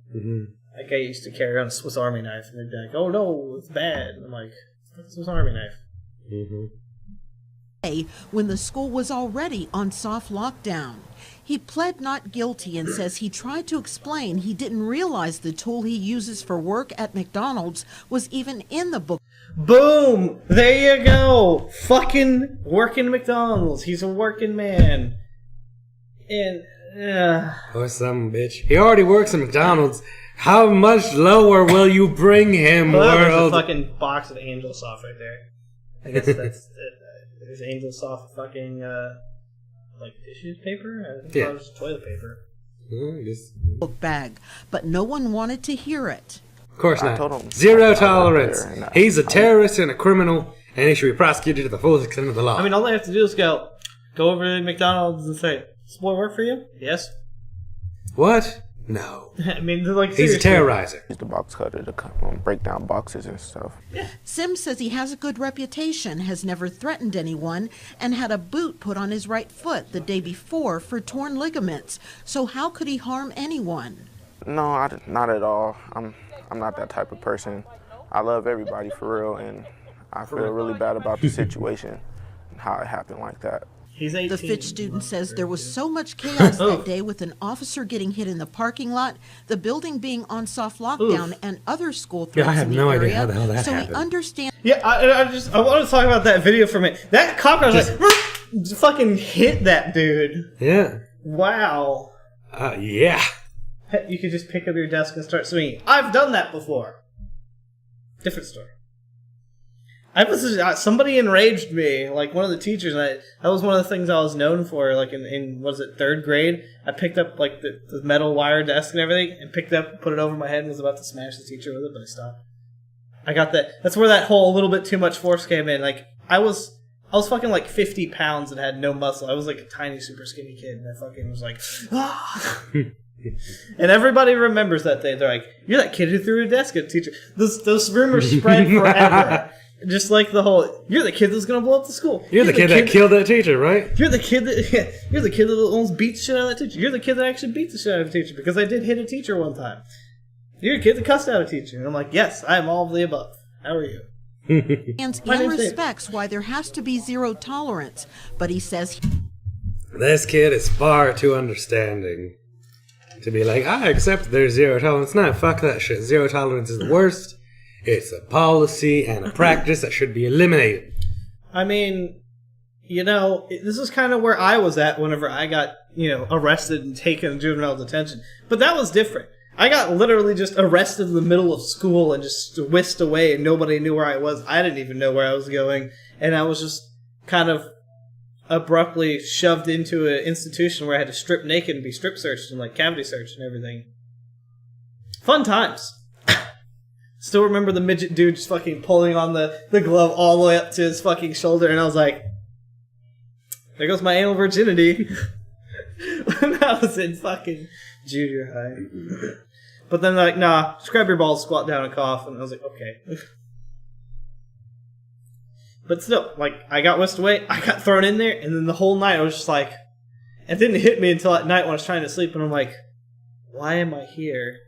Like, I used to carry on a Swiss Army knife, and they'd be like, oh no, it's bad. And I'm like, it's a Swiss Army knife. When the school was already on soft lockdown. He pled not guilty and says he tried to explain he didn't realize the tool he uses for work at McDonald's was even in the book. Boom! There you go! Fucking working McDonald's. He's a working man. And, Or some bitch. He already works at McDonald's. How much lower will you bring him, well, world? There's a fucking box of Angel Soft right there. I guess that's there's Angel Soft fucking, tissue paper? I think it was toilet paper. Book bag, but no one wanted to hear it. Of course not. Zero tolerance. He's a terrorist and a criminal, and he should be prosecuted to the fullest extent of the law. I mean, all they have to do is go over to McDonald's and say, "Does this boy work for you?" Yes. What? No. I mean, like, He's a seriously. terrorizer. Use the box cutter to break down boxes and stuff. Sims says he has a good reputation, has never threatened anyone, and had a boot put on his right foot the day before for torn ligaments. So how could he harm anyone? No, not at all. I'm not that type of person. I love everybody for real, and I feel really bad about the situation and how it happened like that. He's 18. The Fitch student says there was so much chaos that day, with an officer getting hit in the parking lot, the building being on soft lockdown, and other school threats I have in the no area. idea how the hell that so happened. he understands. Yeah, I want to talk about that video for a minute. That cop car was like, fucking hit that dude. Yeah. Wow. Yeah. You could just pick up your desk and start swinging. I've done that before. Different story. Somebody enraged me, like one of the teachers, and that was one of the things I was known for, like in was it 3rd grade? I picked up like the metal wire desk and everything, and picked up, put it over my head, and was about to smash the teacher with it, but I stopped. I got that. That's where that whole little bit too much force came in. Like, I was fucking like 50 pounds and had no muscle. I was like a tiny, super skinny kid, and I fucking was like, ah! And everybody remembers that day. They're like, "You're that kid who threw a desk at a teacher." Those rumors spread forever. Just like the whole, "You're the kid that's gonna blow up the school." You're the kid that killed that teacher, right? You're the kid that almost beat the shit out of that teacher. You're the kid that actually beat the shit out of a teacher, because I did hit a teacher one time. You're a kid that cussed out a teacher. And I'm like, yes, I am all of the above. How are you? And respects why there has to be zero tolerance, but he says This kid is far too understanding to be like, I accept there's zero tolerance. No, fuck that shit. Zero tolerance is the worst. It's a policy and a practice that should be eliminated. I mean, this is kind of where I was at whenever I got, arrested and taken to juvenile detention. But that was different. I got literally just arrested in the middle of school and just whisked away, and nobody knew where I was. I didn't even know where I was going. And I was just kind of abruptly shoved into an institution where I had to strip naked and be strip searched and like cavity searched and everything. Fun times. Still remember the midget dude just fucking pulling on the glove all the way up to his fucking shoulder, and I was like, there goes my anal virginity. When I was in fucking junior high. But then they're like, nah, scrub your balls, squat down and cough, and I was like, okay. But still, like, I got whisked away, I got thrown in there, and then the whole night I was just like, it didn't hit me until at night when I was trying to sleep, and I'm like, why am I here?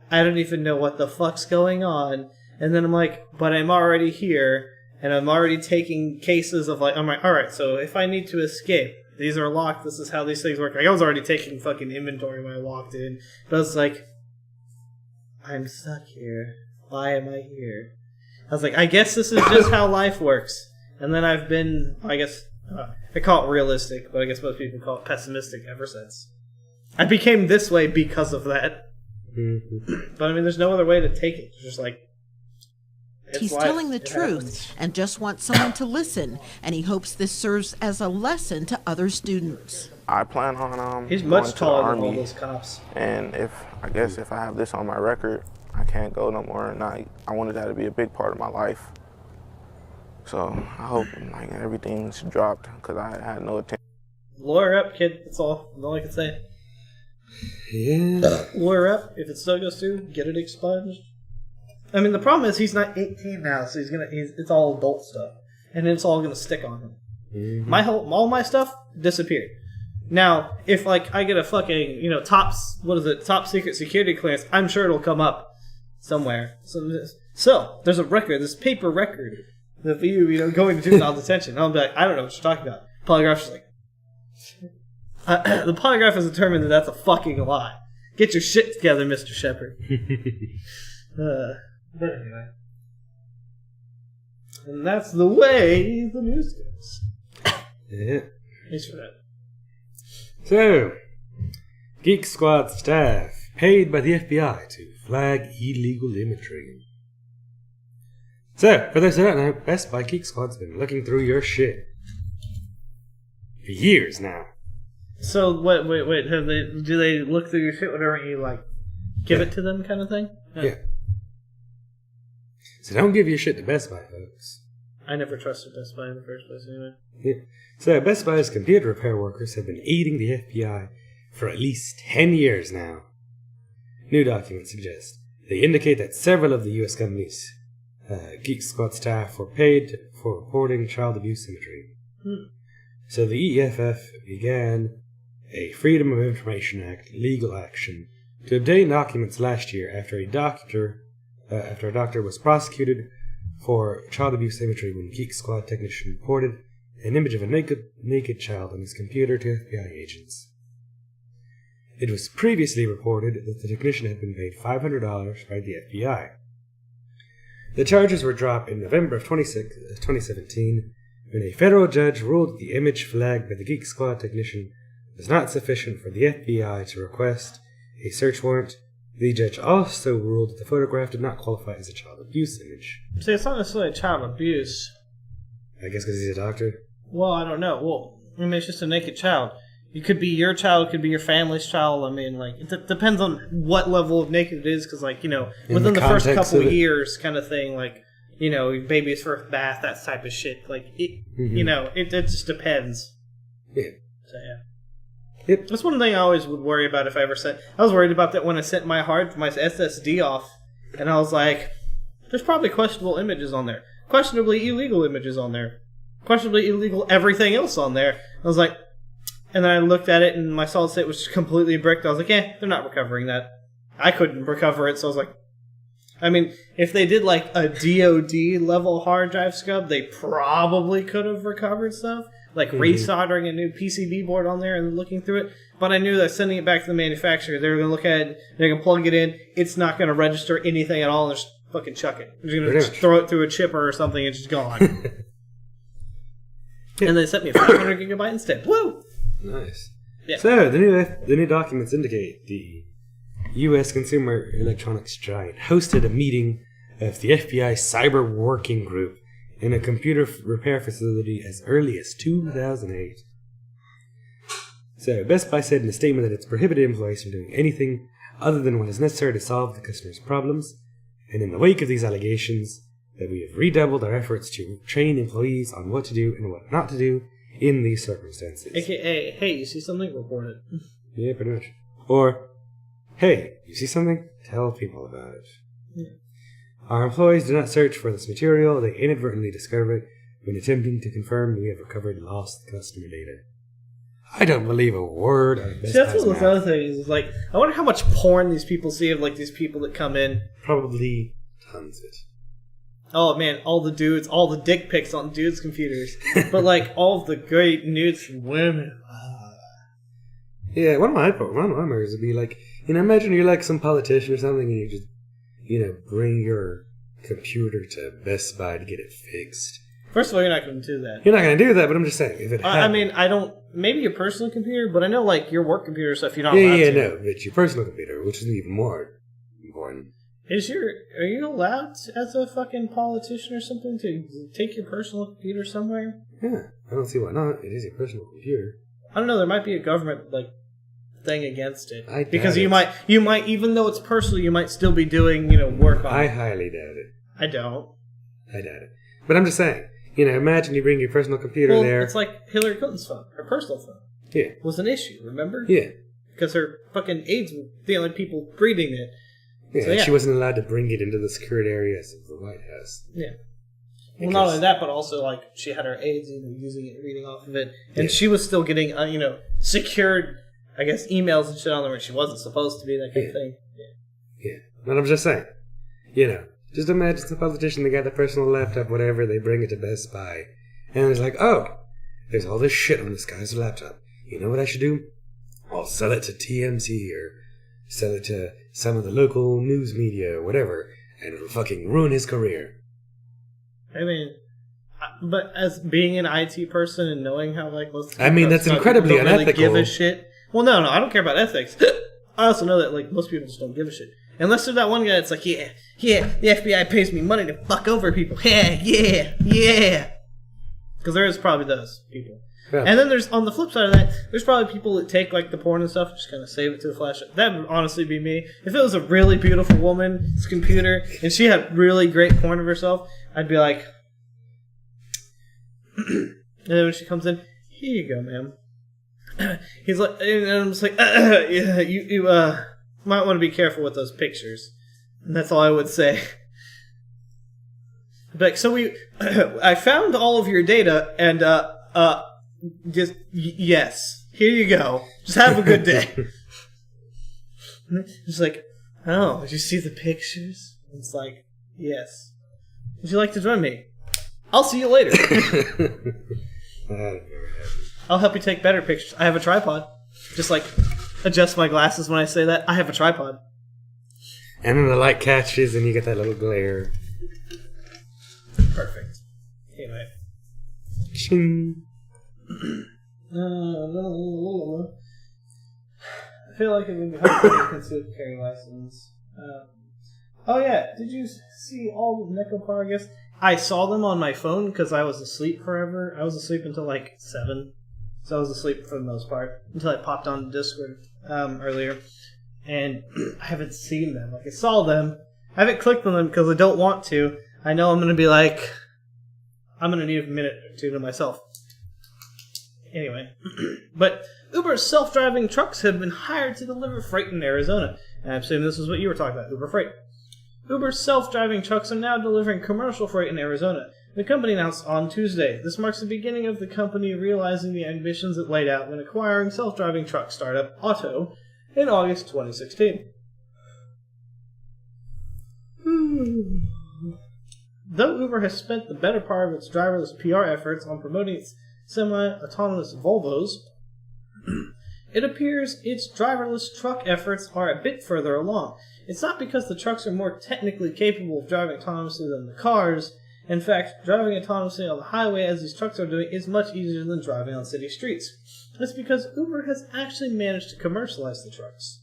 I don't even know what the fuck's going on. And then I'm like, but I'm already here, and I'm already taking cases of like, I'm like, alright, so if I need to escape, these are locked, this is how these things work. Like, I was already taking fucking inventory when I walked in, but I was like, I'm stuck here. Why am I here? I was like, I guess this is just how life works. And then I've been, I guess, I call it realistic, but I guess most people call it pessimistic ever since. I became this way because of that. Mm-hmm. But I mean, there's no other way to take it. It's just like, he's life. telling the It truth happens. and just wants someone to listen, and he hopes this serves as a lesson to other students. I plan on He's going much to the taller than all Army, those cops. and if I have this on my record, I can't go no more. And I wanted that to be a big part of my life. So I hope like everything's dropped because I had no attention. Lawyer up, kid. That's all I can say. Yeah. Lawyer up. If it still goes through, get it expunged. I mean, the problem is he's not 18 now, so it's all adult stuff, and it's all gonna stick on him. Mm-hmm. All my stuff disappeared. Now, if like I get a fucking top secret security clearance, I'm sure it'll come up somewhere. So there's a record, this paper record of you going to juvenile detention. And I'll be like, I don't know what you're talking about. Polygraph's just like, the polygraph has determined that that's a fucking lie. Get your shit together, Mr. Shepard. But anyway. And that's the way the news goes. Yeah. Thanks for that. So, Geek Squad staff paid by the FBI to flag illegal imagery. So, for those who don't know, Best Buy Geek Squad's been looking through your shit for years now. So, wait, do they look through your shit whenever you, like, give it to them kind of thing? Yeah. So don't give your shit to Best Buy, folks. I never trusted Best Buy in the first place anyway. Yeah. So Best Buy's computer repair workers have been aiding the FBI for at least 10 years now. New documents suggest. They indicate that several of the U.S. companies' Geek Squad staff were paid for reporting child abuse imagery. So the EFF began a Freedom of Information Act legal action to obtain documents last year after a doctor was prosecuted for child abuse imagery when Geek Squad technician reported an image of a naked child on his computer to FBI agents. It was previously reported that the technician had been paid $500 by the FBI. The charges were dropped in November of 2017 when a federal judge ruled that the image flagged by the Geek Squad technician was not sufficient for the FBI to request a search warrant. The judge also ruled that the photograph did not qualify as a child abuse image. See, it's not necessarily child abuse. I guess because he's a doctor? Well, I don't know. Well, I mean, it's just a naked child. It could be your child, it could be your family's child. I mean, like, it depends on what level of naked it is, because, like, you know, within the first couple years kind of thing, like, you know, baby's first bath, that type of shit. Like, you know, it just depends. Yeah. So, yeah. Yep. That's one thing I always would worry about if I ever sent... I was worried about that when I sent my SSD off, and I was like, there's probably questionable images on there. Questionably illegal images on there. Questionably illegal everything else on there. I was like... And then I looked at it, and my solid state was just completely bricked. I was like, they're not recovering that. I couldn't recover it, so I was like... I mean, if they did, like, a DOD-level hard drive scrub, they probably could have recovered stuff. Like, resoldering a new PCB board on there and looking through it. But I knew that sending it back to the manufacturer, they were going to look at it, they're going to plug it in, it's not going to register anything at all, and just fucking chuck it. They're going to just throw it through a chipper or something, and it's just gone. And they sent me a 500 gigabyte instead. Woo! Nice. Yeah. So, the new documents indicate the U.S. consumer electronics giant hosted a meeting of the FBI Cyber Working Group in a computer repair facility as early as 2008. So, Best Buy said in a statement that it's prohibited employees from doing anything other than what is necessary to solve the customer's problems, and in the wake of these allegations, that we have redoubled our efforts to train employees on what to do and what not to do in these circumstances. AKA, hey, you see something? Report it. Yeah, pretty much. Or, hey, you see something? Tell people about it. Yeah. Our employees do not search for this material, they inadvertently discover it when attempting to confirm we have recovered lost customer data. I don't believe a word of Best See, that's Buy's one of those mouth. other things. Is like, I wonder how much porn these people see of, like, these people that come in. Probably tons of it. Oh, man, all the dick pics on dudes' computers. But, like, all of the great nudes from women. Yeah, one of my memories would be like, you know, imagine you're like some politician or something and you just, you know, bring your computer to Best Buy to get it fixed. First of all, you're not going to do that. You're not going to do that, but I'm just saying, if it happened. I mean, I don't... Maybe your personal computer, but I know, like, your work computer stuff, you're not allowed to. No, it's your personal computer, which is even more important. Are you allowed, as a fucking politician or something, to take your personal computer somewhere? Yeah, I don't see why not. It is your personal computer. I don't know, there might be a government, like, thing against it. I doubt because you it. might, even though it's personal, you might still be doing, you know, work on I it. highly doubt it. I don't. I doubt it. But I'm just saying, you know, imagine you bring your personal computer Well, there. it's like Hillary Clinton's phone, her personal phone. Yeah. Was an issue, remember? Yeah. Because her fucking aides were the only people breeding it. Yeah, So, yeah. she wasn't allowed to bring it into the secure areas of the White House. Yeah. Well, not only that, but also, like, she had her aides using it, reading off of it. And she was still getting, you know, secured, I guess, emails and shit on there where she wasn't supposed to be, that kind of thing. Yeah. But I'm just saying, you know, just imagine some politician, they got their personal laptop, whatever, they bring it to Best Buy. And it's like, oh, there's all this shit on this guy's laptop. You know what I should do? I'll sell it to TMZ or sell it to some of the local news media or whatever, and it'll fucking ruin his career. I mean, but as being an IT person and knowing how, like, most I mean, that's incredibly don't really unethical. give a shit. Well, no, I don't care about ethics. I also know that, like, most people just don't give a shit. Unless there's that one guy that's like, yeah, the FBI pays me money to fuck over people. Yeah. Because there is probably those people. Yeah. And then there's, on the flip side of that, there's probably people that take, like, the porn and stuff and just kind of save it to the flash. That would honestly be me. If it was a really beautiful woman's computer and she had really great porn of herself, I'd be like... And then when she comes in, here you go, ma'am. He's like, and I'm just like, yeah, might want to be careful with those pictures. And that's all I would say. Like, so I found all of your data, and yes, here you go. Just have a good day. Just like, oh, did you see the pictures? It's like, yes. Would you like to join me? I'll see you later. I'll help you take better pictures. I have a tripod. Just like, adjust my glasses when I say that. I have a tripod. And then the light catches and you get that little glare. Perfect. Anyway. Ching. I feel like it would be helpful to consider carry license. Oh yeah, did you see all the Necopar gifts? I saw them on my phone because I was asleep forever. I was asleep until like 7. So I was asleep for the most part. Until I popped on Discord earlier. And I haven't seen them. Like, I saw them. I haven't clicked on them because I don't want to. I know I'm going to be like... I'm going to need a minute or two to myself. Anyway. But Uber's self-driving trucks have been hired to deliver freight in Arizona. And I'm assuming this is what you were talking about, Uber Freight. Uber's self-driving trucks are now delivering commercial freight in Arizona. The company announced on Tuesday. This marks the beginning of the company realizing the ambitions it laid out when acquiring self-driving truck startup Otto in August 2016. Though Uber has spent the better part of its driverless PR efforts on promoting its semi-autonomous Volvos, it appears its driverless truck efforts are a bit further along. It's not because the trucks are more technically capable of driving autonomously than the cars. In fact, driving autonomously on the highway as these trucks are doing is much easier than driving on city streets. That's because Uber has actually managed to commercialize the trucks.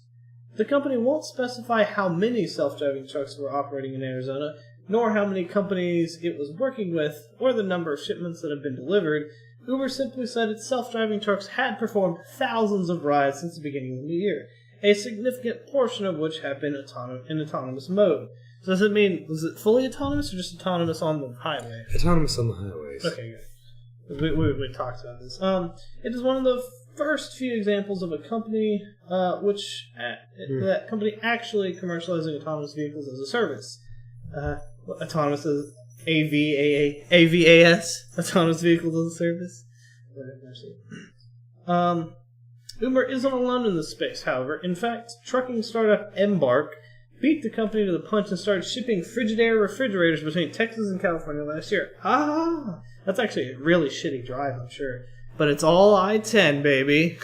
The company won't specify how many self-driving trucks were operating in Arizona, nor how many companies it was working with, or the number of shipments that have been delivered. Uber simply said its self-driving trucks had performed thousands of rides since the beginning of the year, a significant portion of which have been in autonomous mode. So does it mean, was it fully autonomous or just autonomous on the highway? Autonomous on the highways. Okay, good. We talked about this. It is one of the first few examples of a company that company actually commercializing autonomous vehicles as a service. Autonomous as AVAS, autonomous vehicles as a service. Uber isn't alone in this space, however. In fact, trucking startup Embark beat the company to the punch and started shipping Frigidaire refrigerators between Texas and California last year. That's actually a really shitty drive, I'm sure. But it's all I-10, baby.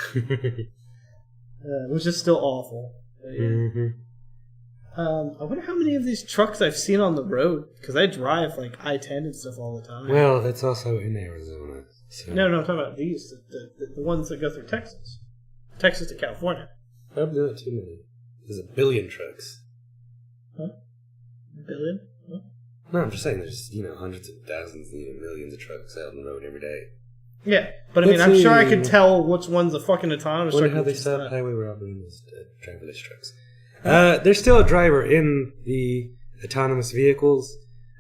Which is still awful. Yeah. I wonder how many of these trucks I've seen on the road, because I drive like I-10 and stuff all the time. Well, it's also in Arizona. So. No, I'm talking about these, the ones that go through Texas. Texas to California. Probably not too many. There's a billion trucks. Huh? A billion? Huh? No, I'm just saying there's, hundreds of thousands and even millions of trucks out on the road every day. Yeah, but I mean, I'm sure I could tell which one's a fucking autonomous truck. I wonder how they stop highway robbery with driverless trucks. There's still a driver in the autonomous vehicles.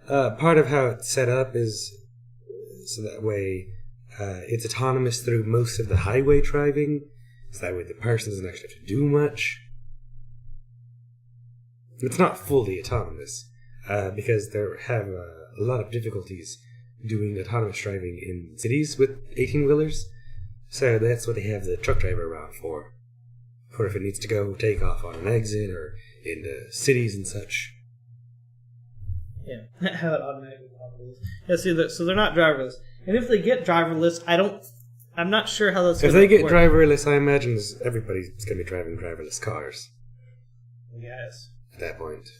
Part of how it's set up is so that way it's autonomous through most of the highway driving. So that way the person doesn't actually have to do much. It's not fully autonomous because they have a lot of difficulties doing autonomous driving in cities with 18-wheelers. So that's what they have the truck driver around for. For if it needs to go take off on an exit or into cities and such. Yeah, how it automatically populates. Yeah, see, so they're not driverless. And if they get driverless, I'm not sure how that's going to work. If they get driverless, I imagine everybody's going to be driving driverless cars. Yes. At that point.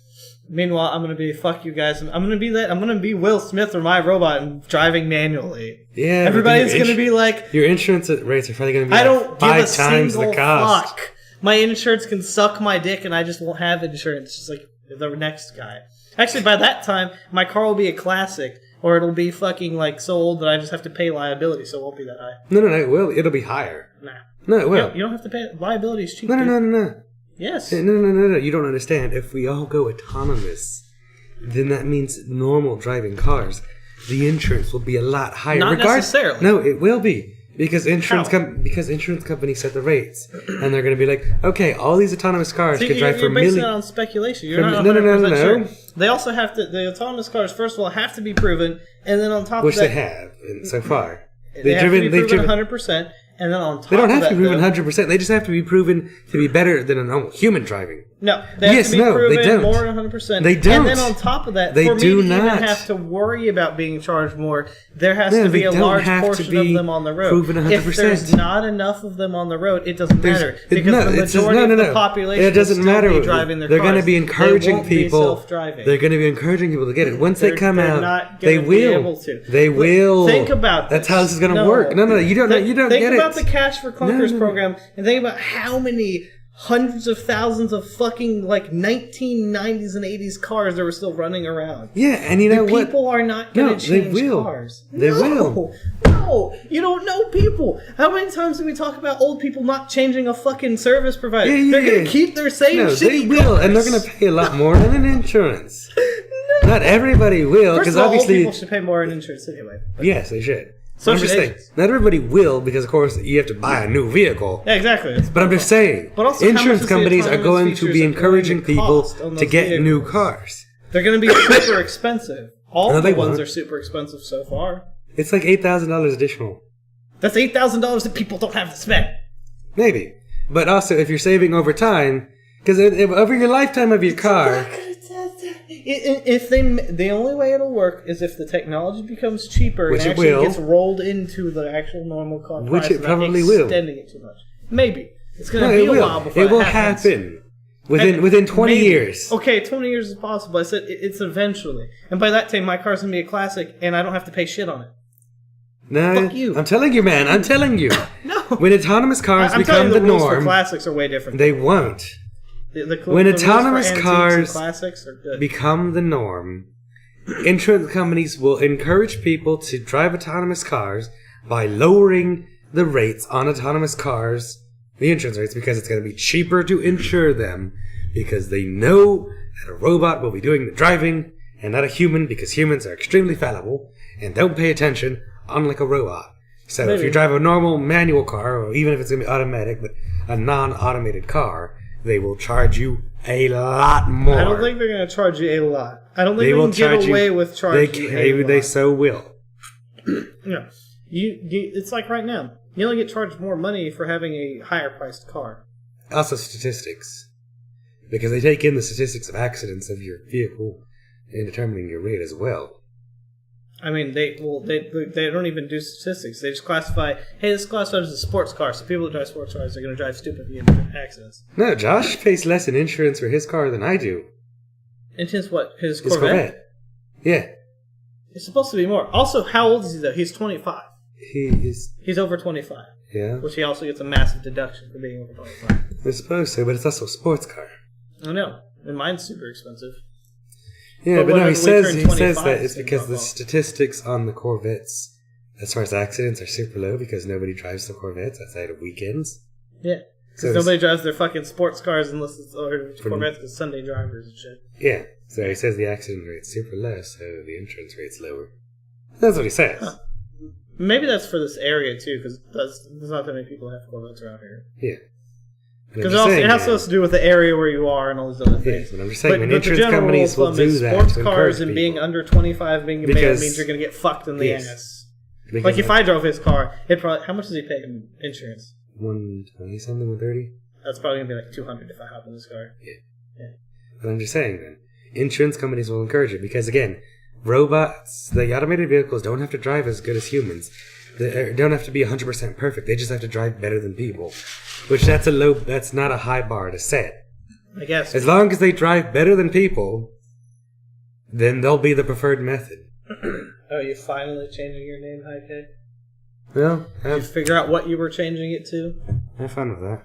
Meanwhile, I'm going to be, fuck you guys. I'm going to be Will Smith or my robot and driving manually. Yeah. Everybody's going to be like... Your insurance rates are probably going to be I don't give 5 a times single the cost. Fuck. My insurance can suck my dick and I just won't have insurance. Just like the next guy. Actually, by that time, my car will be a classic. Or it'll be fucking like so old that I just have to pay liability, so it won't be that high. No, it will. It'll be higher. Nah. No, it will. You don't have to pay. Liability is cheap. No. Yes. No. You don't understand. If we all go autonomous, then that means normal driving cars. The insurance will be a lot higher. Not necessarily. No, it will be. Because insurance companies set the rates, and they're going to be like, okay, all these autonomous cars can drive for millions. You're basing it on speculation. You're not 100% sure. They also have to. The autonomous cars, first of all, have to be proven, and then on top which of that, they have so far. They have to be proven 100%, and then on top of that, they don't have to be proven 100%. They just have to be proven to be better than a normal human driving. No, they have to be proven they don't. more than 100%. They don't. And then on top of that, they for do me to not even have to worry about being charged more, there has to be a large portion of them on the road. Proven 100%. If there's not enough of them on the road, it doesn't matter because the majority of the population it doesn't will still matter. be driving their They're cars. going to be encouraging they won't people. Be self-driving. They're going to be encouraging people to get it. Once they come they're out, not they gonna will. Be able to. They will. Think about this. That's how this is going to work. No, you don't. You don't think get it. Think about the Cash for Clunkers program, and think about how many hundreds of thousands of fucking like 1990s and 80s cars that were still running around. Yeah, and you know what? People are not going to change cars. They will. No, you don't know people. How many times do we talk about old people not changing a fucking service provider? They're going to keep their same shitty they will, cars. And they're going to pay a lot more than an insurance. No. Not everybody will, because obviously old people should pay more in insurance anyway. Yes, they should. So I'm just saying, not everybody will, because of course you have to buy a new vehicle. Yeah, exactly. But I'm just saying, insurance companies are going to be encouraging people to get new cars. They're going to be super expensive. All the ones are super expensive so far. It's like $8,000 additional. That's $8,000 that people don't have to spend. Maybe. But also, if you're saving over time, because over your lifetime of your car... The only way it'll work is if the technology becomes cheaper and actually gets rolled into the actual normal car price. Which it probably will. Extending it too much. Maybe. It's going to be a while before it will happen. Within 20 years. Okay, 20 years is possible. I said it's eventually. And by that time, my car's going to be a classic, and I don't have to pay shit on it. No, fuck you. I'm telling you, man. I'm telling you. No. When autonomous cars become the norm, rules for classics are way different. They won't. When autonomous cars become the norm, insurance companies will encourage people to drive autonomous cars by lowering the rates on autonomous cars, the insurance rates, because it's going to be cheaper to insure them, because they know that a robot will be doing the driving and not a human, because humans are extremely fallible and don't pay attention, unlike a robot. So if you drive a normal manual car, or even if it's going to be automatic, but a non-automated car, they will charge you a lot more. I don't think they're going to charge you a lot. I don't think they can get away with charging you a lot. They so will. Yeah. It's like right now. You only get charged more money for having a higher priced car. Also statistics. Because they take in the statistics of accidents of your vehicle in determining your rate as well. I mean, they don't even do statistics. They just classify, hey, this classifies as a sports car, so people who drive sports cars are going to drive stupidly in accidents. No, Josh pays less in insurance for his car than I do. And his what? His Corvette? Yeah. It's supposed to be more. Also, how old is he, though? He's 25. He's over 25. Yeah. Which he also gets a massive deduction for being over 25. I suppose so, but it's also a sports car. I know. And mine's super expensive. Yeah, but no, he says that it's because the statistics on the Corvettes, as far as accidents, are super low because nobody drives the Corvettes outside of weekends. Yeah, because nobody drives their fucking sports cars unless it's Corvettes because Sunday drivers and shit. Yeah, so he says the accident rate's super low, so the insurance rate's lower. That's what he says. Huh. Maybe that's for this area too, because there's not that many people who have Corvettes around here. Yeah. Because it has to do with the area where you are and all these other things. Yeah, but I'm just saying, insurance companies will do that. Sports cars and being under 25 being a male means you're going to get fucked in the ass. Like if I drove his car, how much does he pay in insurance? 120 something, 130. That's probably going to be like 200 if I hop in this car. Yeah. But I'm just saying, then insurance companies will encourage it because again, robots, the automated vehicles don't have to drive as good as humans. They don't have to be 100% perfect. They just have to drive better than people. Which that's not a high bar to set. I guess. As long as they drive better than people, then they'll be the preferred method. Oh, you're finally changing your name, High K? Well, did you figure out what you were changing it to? Have fun with that.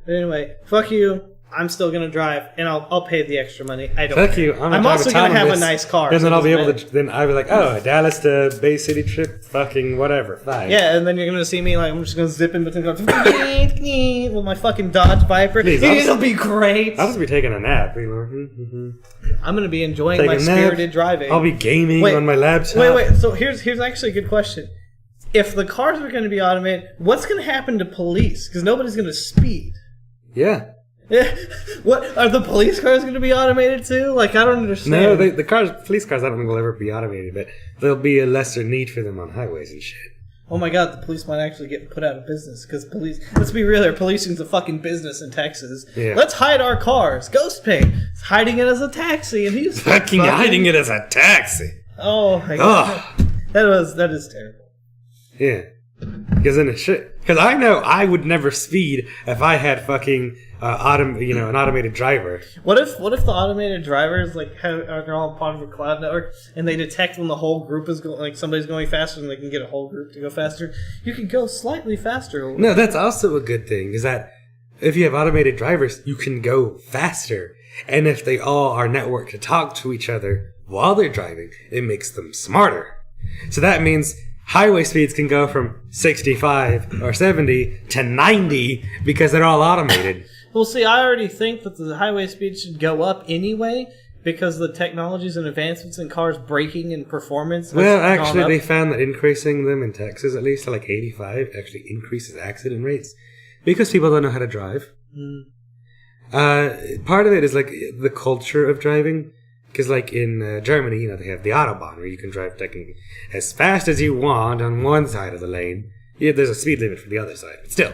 But anyway, fuck you. I'm still gonna drive, and I'll pay the extra money. I don't. Fuck care. you. I'm also gonna have a nice car, and then I'll be able to. Then I'll be like, oh, Dallas to Bay City trip, fucking whatever, fine. Yeah, and then you're gonna see me like I'm just gonna zip in between cars with my fucking Dodge Viper. Please, it'll be great. I'll just be taking a nap. I'm gonna be enjoying my spirited driving. I'll be gaming on my laptop. Wait. So here's actually a good question. if the cars are going to be automated, what's going to happen to police? Because nobody's going to speed. Yeah. What are the police cars going to be automated too? Like, I don't understand. No, the police cars, I don't think will ever be automated, but there'll be a lesser need for them on highways and shit. Oh my god, the police might actually get put out of business because police. Let's be real, here, policing's a fucking business in Texas. Yeah. Let's hide our cars. Ghost Pig is hiding it as a taxi, and he's fucking hiding it as a taxi. Oh my god, that is terrible. Yeah, because I know I would never speed if I had fucking an automated driver. What if the automated drivers are all part of a cloud network and they detect when the whole group is going, like somebody's going faster and they can get a whole group to go faster? You can go slightly faster. No, that's also a good thing. Is that if you have automated drivers, you can go faster, and if they all are networked to talk to each other while they're driving, it makes them smarter. So that means highway speeds can go from 65 or 70 to 90 because they're all automated. Well, see, I already think that the highway speed should go up anyway because the technologies and advancements in cars braking and performance. Well, actually, they found that increasing them in Texas, at least to like 85, actually increases accident rates because people don't know how to drive. Part of it is like the culture of driving. Because, like, in Germany, they have the Autobahn, where you can drive as fast as you want on one side of the lane. Yeah, there's a speed limit for the other side, but still.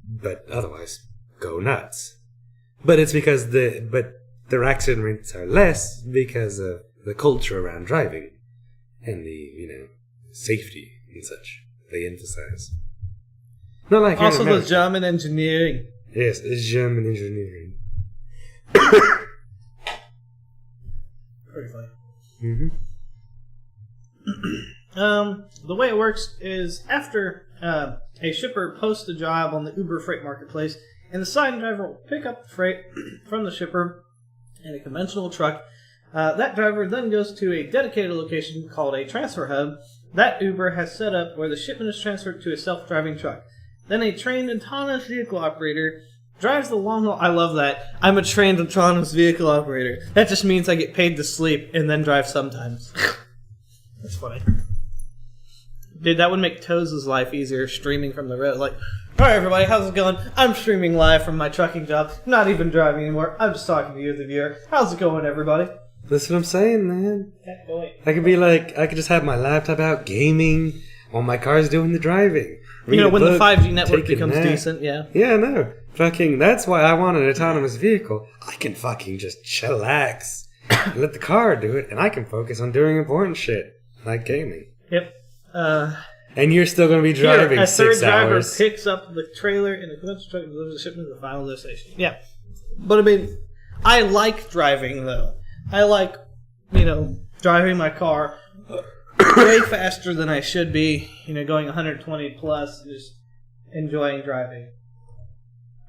But otherwise, go nuts. But it's because their accident rates are less because of the culture around driving and the, safety and such they emphasize. Not like also the German engineering. Yes, the German engineering. Pretty funny. Mm-hmm. The way it works is after a shipper posts a job on the Uber freight marketplace, and the sign driver will pick up the freight from the shipper in a conventional truck. That driver then goes to a dedicated location called a transfer hub that Uber has set up where the shipment is transferred to a self-driving truck. Then a trained autonomous vehicle operator drives the long haul. I love that. I'm a trained autonomous vehicle operator. That just means I get paid to sleep and then drive sometimes. That's funny. Dude, that would make Toes' life easier, streaming from the road. Like, alright everybody, how's it going? I'm streaming live from my trucking job. Not even driving anymore. I'm just talking to you, the viewer. How's it going, everybody? That's what I'm saying, man. I could just have my laptop out gaming while my car's doing the driving. When the 5G network becomes decent, yeah. Yeah, no. Fucking, that's why I want an autonomous vehicle. I can fucking just chillax and let the car do it, and I can focus on doing important shit, like gaming. Yep. And you're still going to be driving 6 hours. A third driver picks up the trailer in a conventional truck and delivers the shipment to the final destination. Yeah. But, I mean, I like driving, though. I like, driving my car way faster than I should be, going 120 plus, just enjoying driving.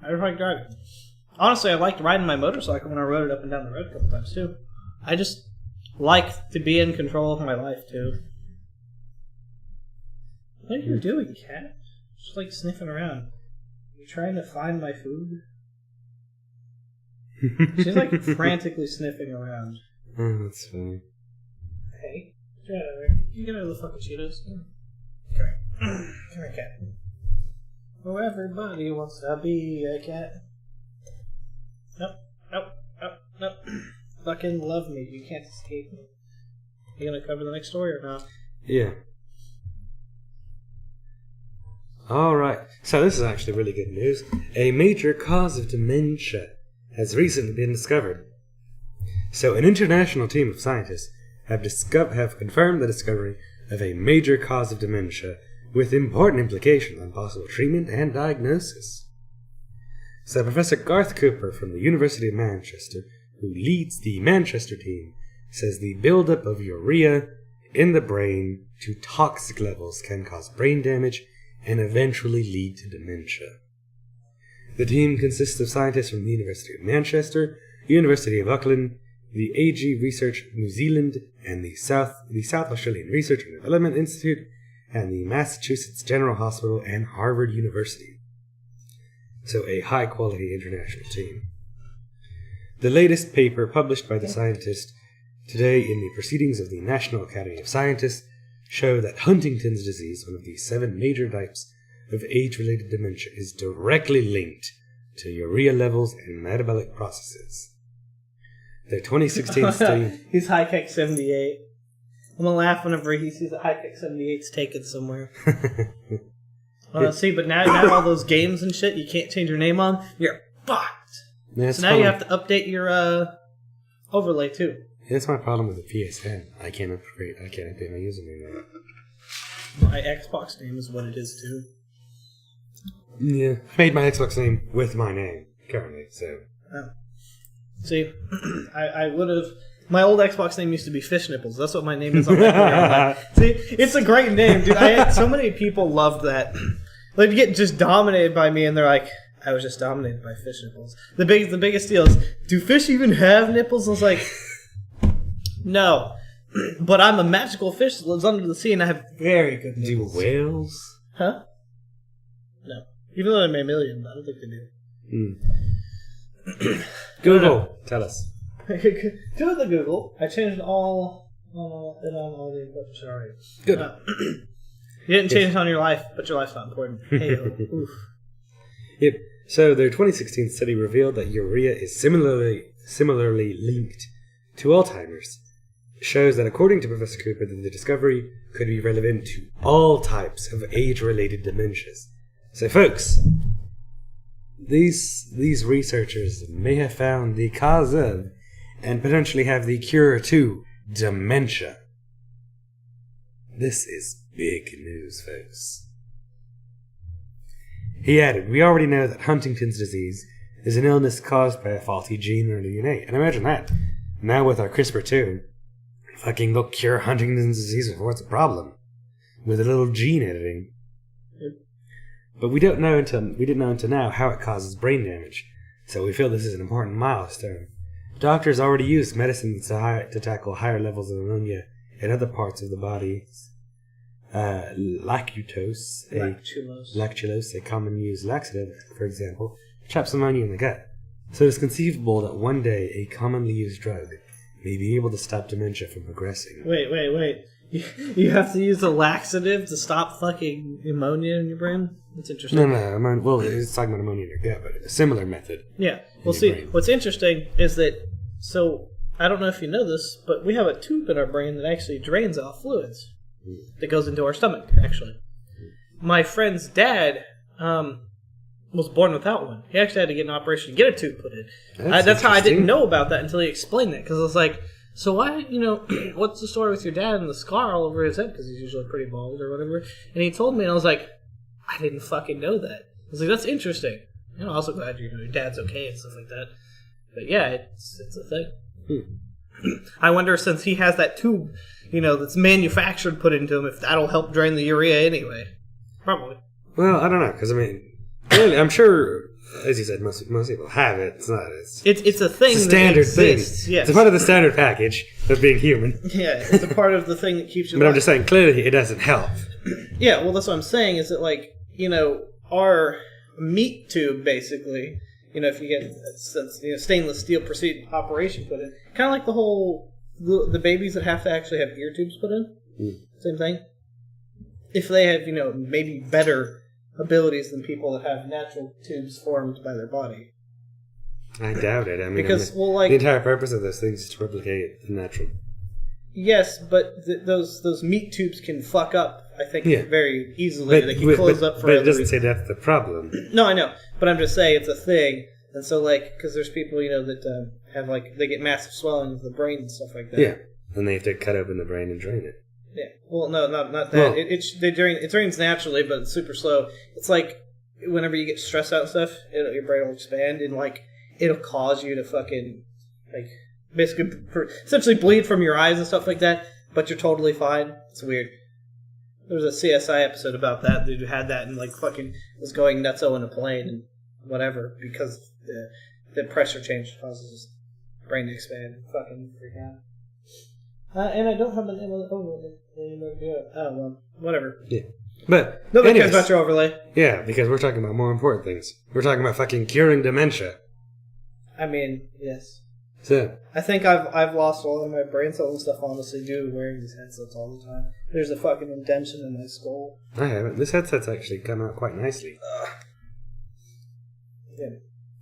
I like driving. Honestly, I liked riding my motorcycle when I rode it up and down the road a couple times, too. I just like to be in control of my life, too. What are you doing, cat? Just, sniffing around. You trying to find my food? She's, frantically sniffing around. Oh, that's funny. Hey, get out of there. You get out of the fucking Cheetos. Come here. Come here, cat. Oh, everybody wants to be a cat. Nope. Fucking love me. You can't escape me. You gonna cover the next story or not? Yeah. Alright, so this is actually really good news. A major cause of dementia has recently been discovered. So an international team of scientists have confirmed the discovery of a major cause of dementia with important implications on possible treatment and diagnosis. So Professor Garth Cooper from the University of Manchester, who leads the Manchester team, says the buildup of urea in the brain to toxic levels can cause brain damage and eventually lead to dementia. The team consists of scientists from the University of Manchester, University of Auckland, the AG Research New Zealand, and the South Australian Research and Development Institute, and the Massachusetts General Hospital and Harvard University. So a high-quality international team. The latest paper published by the scientists today in the Proceedings of the National Academy of Sciences show that Huntington's disease, one of the 7 major types of age-related dementia, is directly linked to urea levels and metabolic processes. Their 2016 study... He's High Kick 78. I'm gonna laugh whenever he sees that High Kick 78's taken somewhere. See, but now all those games and shit you can't change your name on, you're fucked. Yeah, so now you have to update your overlay too. That's my problem with the PSN. I can't update my username. My Xbox name is what it is too. Yeah, I made my Xbox name with my name currently, so. Oh. See, I would have. My old Xbox name used to be Fish Nipples. That's what my name is on my career. See, it's a great name, dude. I had so many people loved that. Like, get just dominated by me, and they're like, I was just dominated by fish nipples. The biggest deal is, do fish even have nipples? I was like, no. But I'm a magical fish that lives under the sea, and I have very good nipples. Do whales? Huh? No. Even though they're mammalian, I don't think they do. Google, tell us. To the Google, I changed all it on all the equipment already. Good. You didn't change it on your life, but your life's not important. Hey, oof. Yep. So their 2016 study revealed that urea is similarly linked to Alzheimer's. It shows that according to Professor Cooper, that the discovery could be relevant to all types of age-related dementias. So, folks, these researchers may have found the cause of and potentially have the cure to dementia. This is big news, folks. He added, we already know that Huntington's disease is an illness caused by a faulty gene or DNA. And imagine that. Now with our CRISPR-2, fucking go cure Huntington's disease before it's a problem. With a little gene editing. But we didn't know until now how it causes brain damage. So we feel this is an important milestone. Doctors already use medicines to tackle higher levels of ammonia in other parts of the body. Lactulose, a common used laxative, for example, traps ammonia in the gut. So it's conceivable that one day a commonly used drug may be able to stop dementia from progressing. Wait. You have to use a laxative to stop fucking ammonia in your brain? That's interesting. No. Well, it's talking about ammonia in your gut, but a similar method. Yeah. Well, see, what's interesting is that, so, I don't know if you know this, but we have a tube in our brain that actually drains out fluids. That goes into our stomach, actually. My friend's dad was born without one. He actually had to get an operation to get a tube put in. That's how I didn't know about that until he explained that. Because I was like, so why, what's the story with your dad and the scar all over his head? Because he's usually pretty bald or whatever. And he told me, and I was like, I didn't fucking know that. I was like, that's interesting. I'm also glad your dad's okay and stuff like that. But yeah, it's a thing. I wonder, since he has that tube, that's manufactured put into him, if that'll help drain the urea anyway. Probably. Well, I don't know, because clearly, I'm sure, as you said, most people have it. It's not. It's a thing. It's a standard thing. Yes. It's a part of the standard package of being human. Yeah, it's a part of the thing that keeps you. But I'm just saying, clearly, it doesn't help. Yeah, well, that's what I'm saying. Is that our meat tube, basically. If you get stainless steel operation put in, kind of like the whole the babies that have to actually have ear tubes put in. Same thing. If they have maybe better abilities than people that have natural tubes formed by their body. I doubt it. Because the entire purpose of those things is to replicate the natural. Yes, but those meat tubes can fuck up. I think very easily. They can close up for. But it doesn't say that's the problem. No, I know, but I'm just saying it's a thing, and so because there's people that have they get massive swelling of the brain and stuff like that. Yeah, and they have to cut open the brain and drain it. Yeah. Well, no, not that. Well, it drains naturally, but it's super slow. It's like whenever you get stressed out and stuff, your brain will expand and it'll cause you to fucking basically essentially bleed from your eyes and stuff like that. But you're totally fine. It's weird. There was a CSI episode about that. Dude who had that and fucking was going nutso in a plane and whatever because the pressure change causes his brain to expand. Fucking freak out. And I don't have an overlay. Oh, well, whatever. Yeah. But nobody cares about your overlay. Yeah, because we're talking about more important things. We're talking about fucking curing dementia. I mean, yes. So, I think I've lost all of my brain cells and stuff honestly due to wearing these headsets all the time. There's a fucking indentation in my skull. I haven't. This headset's actually come out quite nicely. Yeah.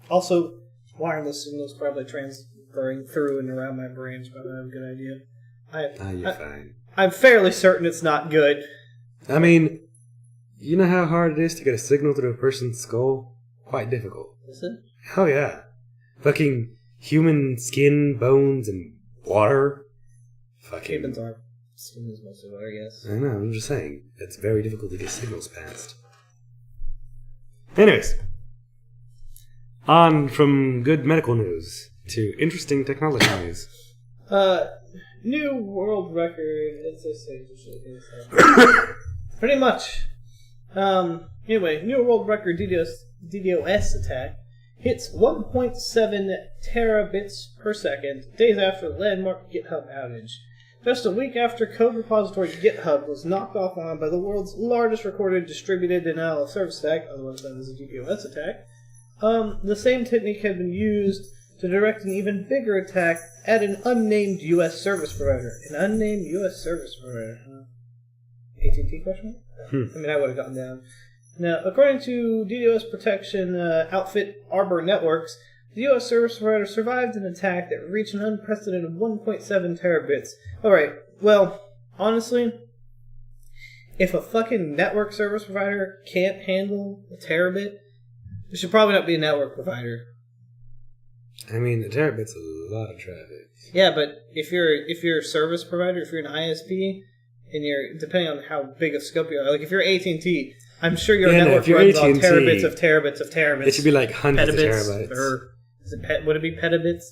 Also, wireless signals probably transferring through and around my brain is probably a good idea. You're fine. I'm fairly certain it's not good. I mean, you know how hard it is to get a signal through a person's skull? Quite difficult. Is it? Oh yeah. Fucking human skin, bones, and water. Fucking... Humans are. Skin is mostly water, yes. I know, I'm just saying. It's very difficult to get signals past. Anyways. On from good medical news to interesting technology news. New world record. It's a stage. Pretty much. Anyway, new world record DDoS attack hits 1.7 terabits per second days after the landmark GitHub outage. Just a week after code repository GitHub was knocked offline by the world's largest recorded distributed denial of service attack, otherwise known as a DDoS attack, the same technique had been used to direct an even bigger attack at an unnamed U.S. service provider. An unnamed U.S. service provider. AT&T question? I mean, I would have gotten down. Now, according to DDoS protection outfit Arbor Networks, the U.S. service provider survived an attack that reached an unprecedented 1.7 terabits. Alright, well, honestly, if a fucking network service provider can't handle a terabit, it should probably not be a network provider. I mean, a terabit's a lot of traffic. Yeah, but if you're a service provider, if you're an ISP, and you're, depending on how big of scope you are, like if you're AT&T, I'm sure your network runs on terabits of terabits of terabits. It should be like hundreds petabits, of terabytes. Or would it be petabits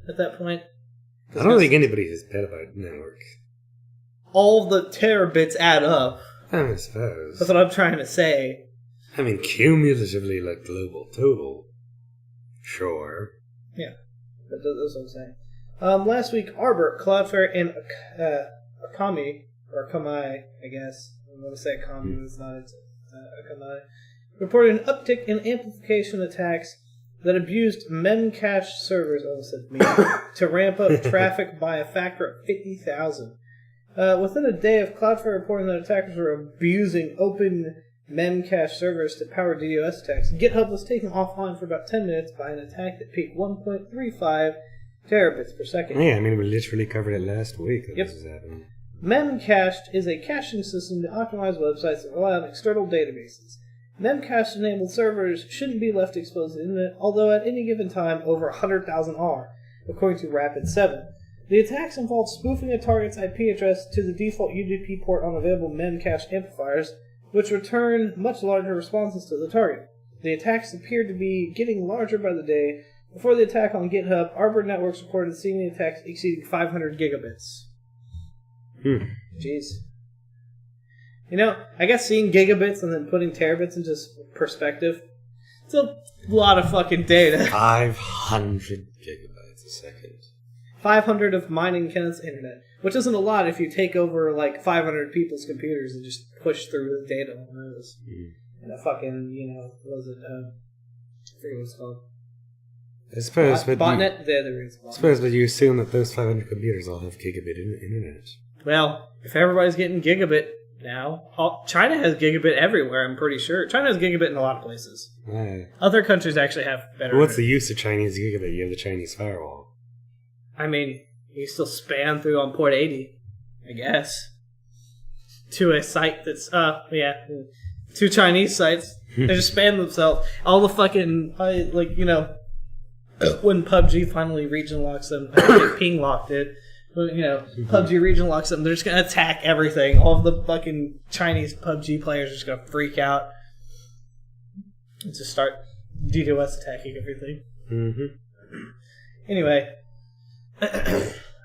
at that point? I don't think anybody has petabyte network. All the terabits add up. I suppose. That's what I'm trying to say. I mean, cumulatively, like global total. Sure. Yeah, that's what I'm saying. Last week, Arbor, Cloudflare, and Akamai, or Akamai, I guess. I'm going to say Akamai, but it's not. It's Akamai. Reported an uptick in amplification attacks that abused memcache servers, to ramp up traffic by a factor of 50,000. Within a day of Cloudflare reporting that attackers were abusing open memcache servers to power DDoS attacks, GitHub was taken offline for about 10 minutes by an attack that peaked 1.35 terabits per second. Yeah, I mean, we literally covered it last week that this is happening. Memcached is a caching system to optimize websites that rely on external databases. Memcache-enabled servers shouldn't be left exposed to the internet, although at any given time over 100,000 are, according to Rapid7. The attacks involved spoofing a target's IP address to the default UDP port on available memcache amplifiers, which return much larger responses to the target. The attacks appeared to be getting larger by the day. Before the attack on GitHub, Arbor Networks reported seeing the attacks exceeding 500 gigabits. Jeez. You know, I guess seeing gigabits and then putting terabits into perspective, it's a lot of fucking data. 500 gigabytes a second. 500 of mining Kenneth's internet, which isn't a lot if you take over like 500 people's computers and just push through the data on those. And a fucking, what was it? I forget what it's called. I suppose, botnet? But you assume that those 500 computers all have gigabit internet. Well, if everybody's getting gigabit now, China has gigabit everywhere, I'm pretty sure. China has gigabit in a lot of places. Other countries actually have better. What's the use of Chinese gigabit? You have the Chinese firewall. I mean, you still span through on port 80, I guess. To a site that's, two Chinese sites. They just span themselves. All the fucking, when PUBG finally region locks them, I think Ping locked it. But, PUBG region locks them, they're just going to attack everything. All of the fucking Chinese PUBG players are just going to freak out. And just start DDoS attacking everything. Anyway.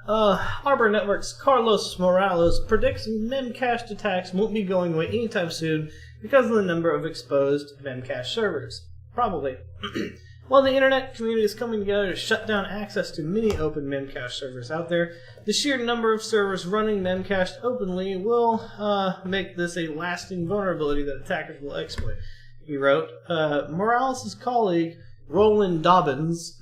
Arbor Networks' Carlos Morales predicts memcached attacks won't be going away anytime soon because of the number of exposed memcache servers. Probably. While the internet community is coming together to shut down access to many open memcache servers out there, the sheer number of servers running memcached openly will make this a lasting vulnerability that attackers will exploit. He wrote, Morales' colleague, Roland Dobbins,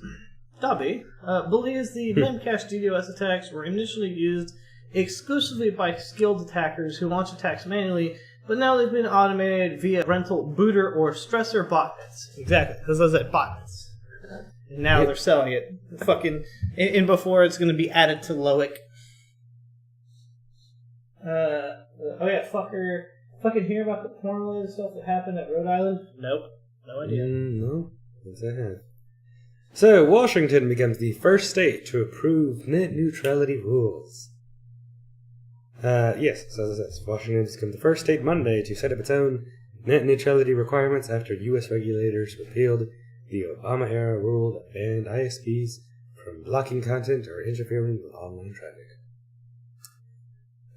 Dabi, believes the Memcache DDoS attacks were initially used exclusively by skilled attackers who launch attacks manually, but now they've been automated via rental booter or stressor botnets. Exactly, as I said, botnets. And now they're selling it. Fucking, and before it's going to be added to Loic. Oh yeah, fucking hear about the porn-related stuff that happened at Rhode Island? Nope, no idea. No, yes I have. So, Washington becomes the first state to approve net neutrality rules. Yes, so as I said, Washington has become the first state Monday to set up its own net neutrality requirements after U.S. regulators repealed the Obama-era rule that banned ISPs from blocking content or interfering with online traffic.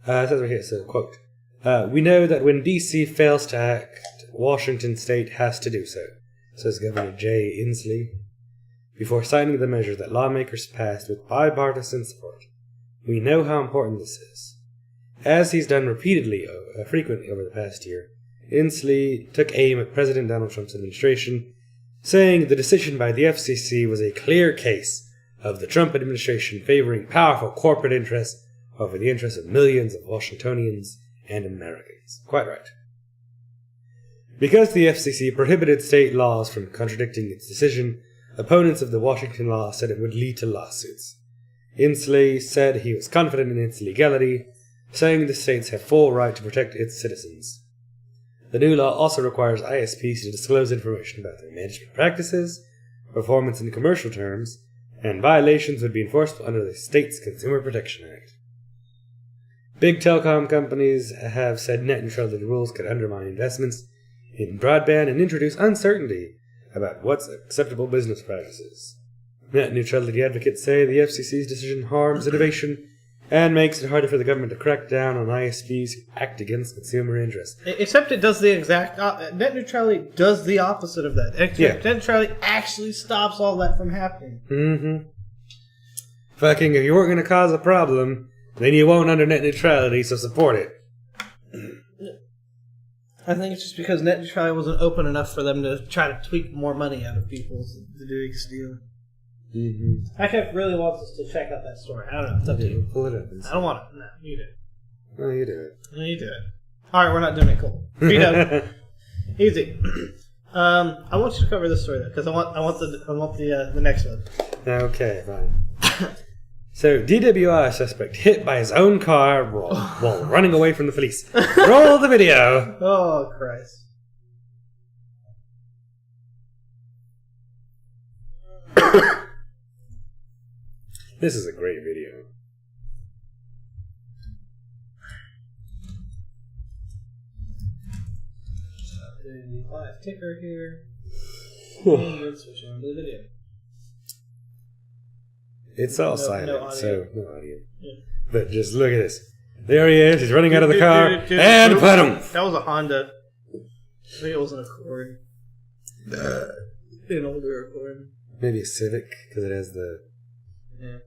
It says right here, so, quote, we know that when D.C. fails to act, Washington State has to do so, says Governor Jay Inslee, before signing the measure that lawmakers passed with bipartisan support. We know how important this is. As he's done frequently over the past year, Inslee took aim at President Donald Trump's administration, saying the decision by the FCC was a clear case of the Trump administration favoring powerful corporate interests over the interests of millions of Washingtonians and Americans. Quite right. Because the FCC prohibited state laws from contradicting its decision, opponents of the Washington law said it would lead to lawsuits. Inslee said he was confident in its legality, saying the states have full right to protect its citizens. The new law also requires ISPs to disclose information about their management practices, performance in commercial terms, and violations would be enforceable under the state's Consumer Protection Act. Big telecom companies have said net neutrality rules could undermine investments in broadband and introduce uncertainty about what's acceptable business practices. Net neutrality advocates say the FCC's decision harms innovation and makes it harder for the government to crack down on ISPs who act against consumer interests. Except it does the exact... net neutrality does the opposite of that. Net neutrality actually stops all that from happening. Mm-hmm. Fucking, if you weren't going to cause a problem, then you won't under net neutrality, so support it. I think it's just because net neutrality wasn't open enough for them to try to tweak more money out of people to do a steal. Mm-hmm. I kept really wants us to check out that story. I don't know. It's up to you. Pull it up. I don't want it. No, you do it. No, you do it. No, you do it. Alright, we're not doing it cool. Freedom. Easy. I want you to cover this story though, because I want the next one. Okay, fine. So, DWI suspect hit by his own car while running away from the police. Roll the video. Oh, Christ. This is a great video. The live ticker here. And switching on to the video. It's all silent, so no audio. Yeah. But just look at this. There he is. He's running out of the car. And boom! That was a Honda. I think it was an Accord. An older Accord. Maybe a Civic, because it has the... Yeah.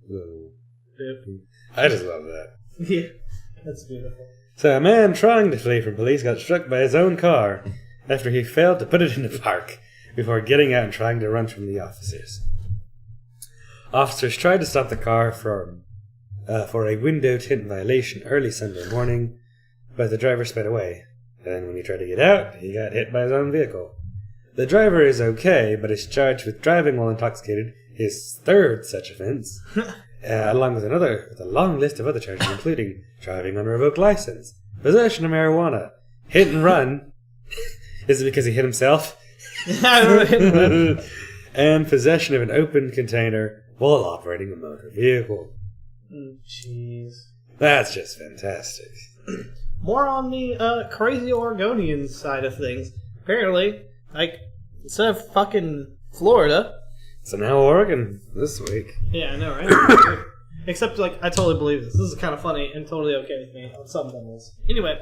Whoa. Yep. I just love that. Yeah, that's beautiful. So a man trying to flee from police got struck by his own car after he failed to put it in the park before getting out and trying to run from the officers. Officers tried to stop the car for a window tint violation early Sunday morning, but the driver sped away. And when he tried to get out, he got hit by his own vehicle. The driver is okay, but is charged with driving while intoxicated, his third such offense, along with a long list of other charges, including driving on a revoked license, possession of marijuana, hit and run. Is it because he hit himself? And possession of an open container while operating a motor vehicle. Jeez. That's just fantastic. More on the crazy Oregonian side of things. Apparently, instead of fucking Florida... So now Oregon this week. Yeah, I know, right? Except, I totally believe this. This is kind of funny and totally okay with me on some levels. Anyway.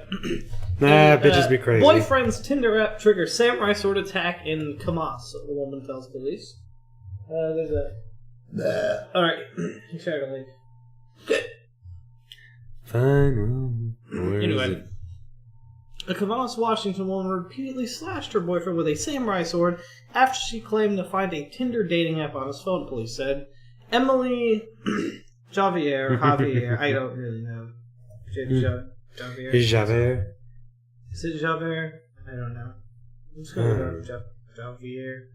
Bitches be crazy. Boyfriend's Tinder app triggers samurai sword attack in Kamas, the woman tells police. There's a... Alright. Share the link. Fine. Where anyway. is it? A Cavanaugh's, Washington woman repeatedly slashed her boyfriend with a samurai sword after she claimed to find a Tinder dating app on his phone, police said. Emily Javier, I don't really know. Javier? Javert. Is it Javert? I don't know. I'm just going to go Javier.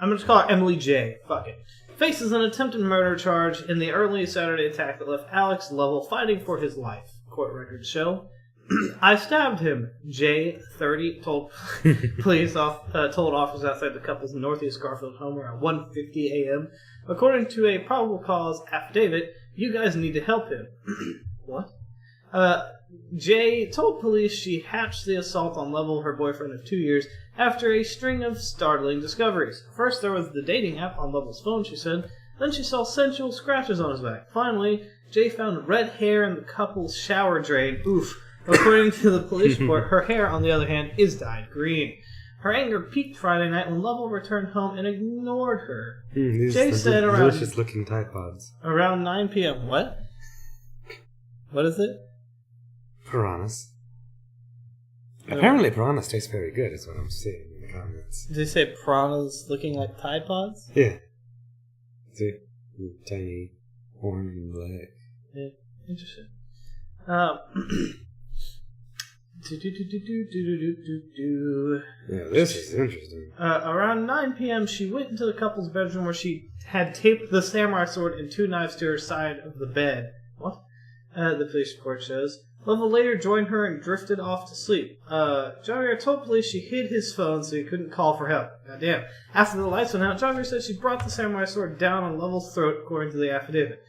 I'm going to call her Emily J. Fuck it. Faces an attempted murder charge in the early Saturday attack that left Alex Lovell fighting for his life, court records show. I stabbed him, J, 30, told police told officers outside the couple's Northeast Garfield home around 1:50 a.m. According to a probable cause affidavit, you guys need to help him. What? Jay told police she hatched the assault on Lovell, her boyfriend of 2 years, after a string of startling discoveries. First, there was the dating app on Lovell's phone, she said. Then she saw sensual scratches on his back. Finally, Jay found red hair in the couple's shower drain. Oof. According to the police report, her hair, on the other hand, is dyed green. Her anger peaked Friday night when Lovell returned home and ignored her. Jay said delicious-looking Tide Pods. Around 9 p.m. What? What is it? Piranhas. Apparently piranhas taste very good, is what I'm seeing in the comments. Did they say piranhas looking like Tide Pods? Yeah. See? Tiny, orange and black. Yeah, interesting. Yeah, this is interesting. Around 9 p.m., she went into the couple's bedroom where she had taped the samurai sword and 2 knives to her side of the bed. What? The police report shows. Lovell later joined her and drifted off to sleep. Javier told police she hid his phone so he couldn't call for help. Goddamn. After the lights went out, Javier said she brought the samurai sword down on Lovell's throat, according to the affidavit.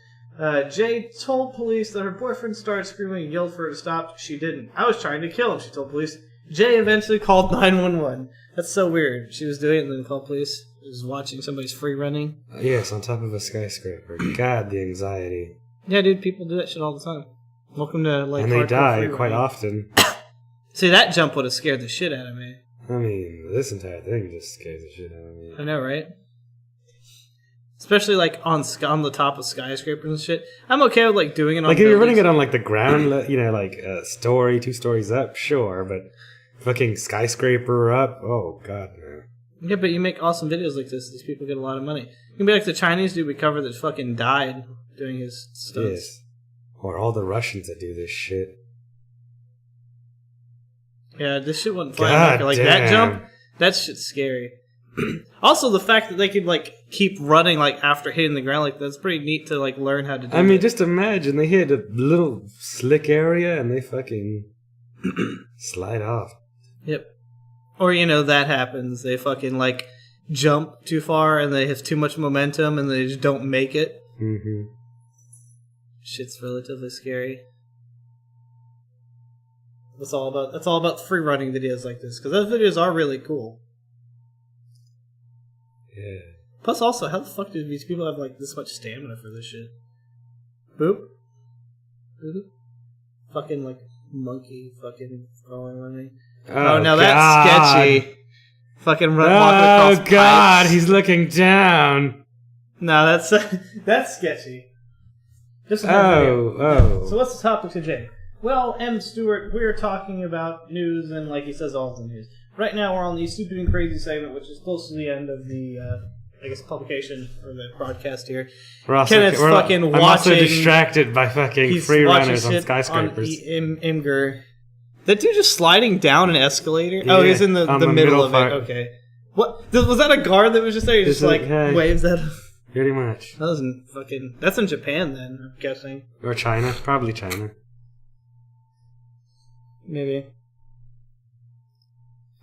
Jay told police that her boyfriend started screaming and yelled for her to stop. She didn't. I was trying to kill him, she told police. Jay eventually called 911. That's so weird. She was doing it and then called police. She was watching somebody's free running. Yes, on top of a skyscraper. God, the anxiety. Yeah, dude, people do that shit all the time. Welcome to, like, and they die free quite running. often. See, that jump would have scared the shit out of me. I mean, this entire thing just scares the shit out of me. I know, right? Especially, like, on the top of skyscrapers and shit. I'm okay with, like, doing it on like, if you're running buildings. it on, like, the ground, you know, like, a story, 2 stories up, sure, but fucking skyscraper up? Oh, God, no. Yeah, but you make awesome videos like this. These people get a lot of money. You can be like the Chinese dude we covered that fucking died doing his stunts. Yes. Or all the Russians that do this shit. Yeah, this shit wouldn't fly in God America. Like, damn. that jump, that shit's scary. Also, the fact that they could, like, keep running, like, after hitting the ground, like, that's pretty neat to, like, learn how to do. I mean, that. just imagine they hit a little slick area and they fucking slide off. Yep. Or, you know, that happens. They fucking, like, jump too far and they have too much momentum and they just don't make it. Mm-hmm. Shit's relatively scary. That's all about free running videos like this, because those videos are really cool. Yeah. Plus, also, how the fuck do these people have like this much stamina for this shit? Boop. Boop. Fucking like monkey, fucking running. Oh, now God. that's sketchy. Fucking walking across Oh God, pipes. he's looking down. No, that's sketchy. Just another video. Oh. So what's the topic today? Well, M. Stewart, we're talking about news, and like he says, all the news. Right now, we're on the Stupid and Crazy segment, which is close to the end of the, I guess, publication or the broadcast here. Kenneth's fucking I'm watching. also distracted by fucking He's free watching runners on shit skyscrapers. On Imgur. That dude just sliding down an escalator? Yeah, oh, he's in the on the middle of part. it. Okay. What? Was that a guard that was just there? He just like hey. waves at him? Pretty much. That's in Japan then, I'm guessing. Or China. Probably China. Maybe.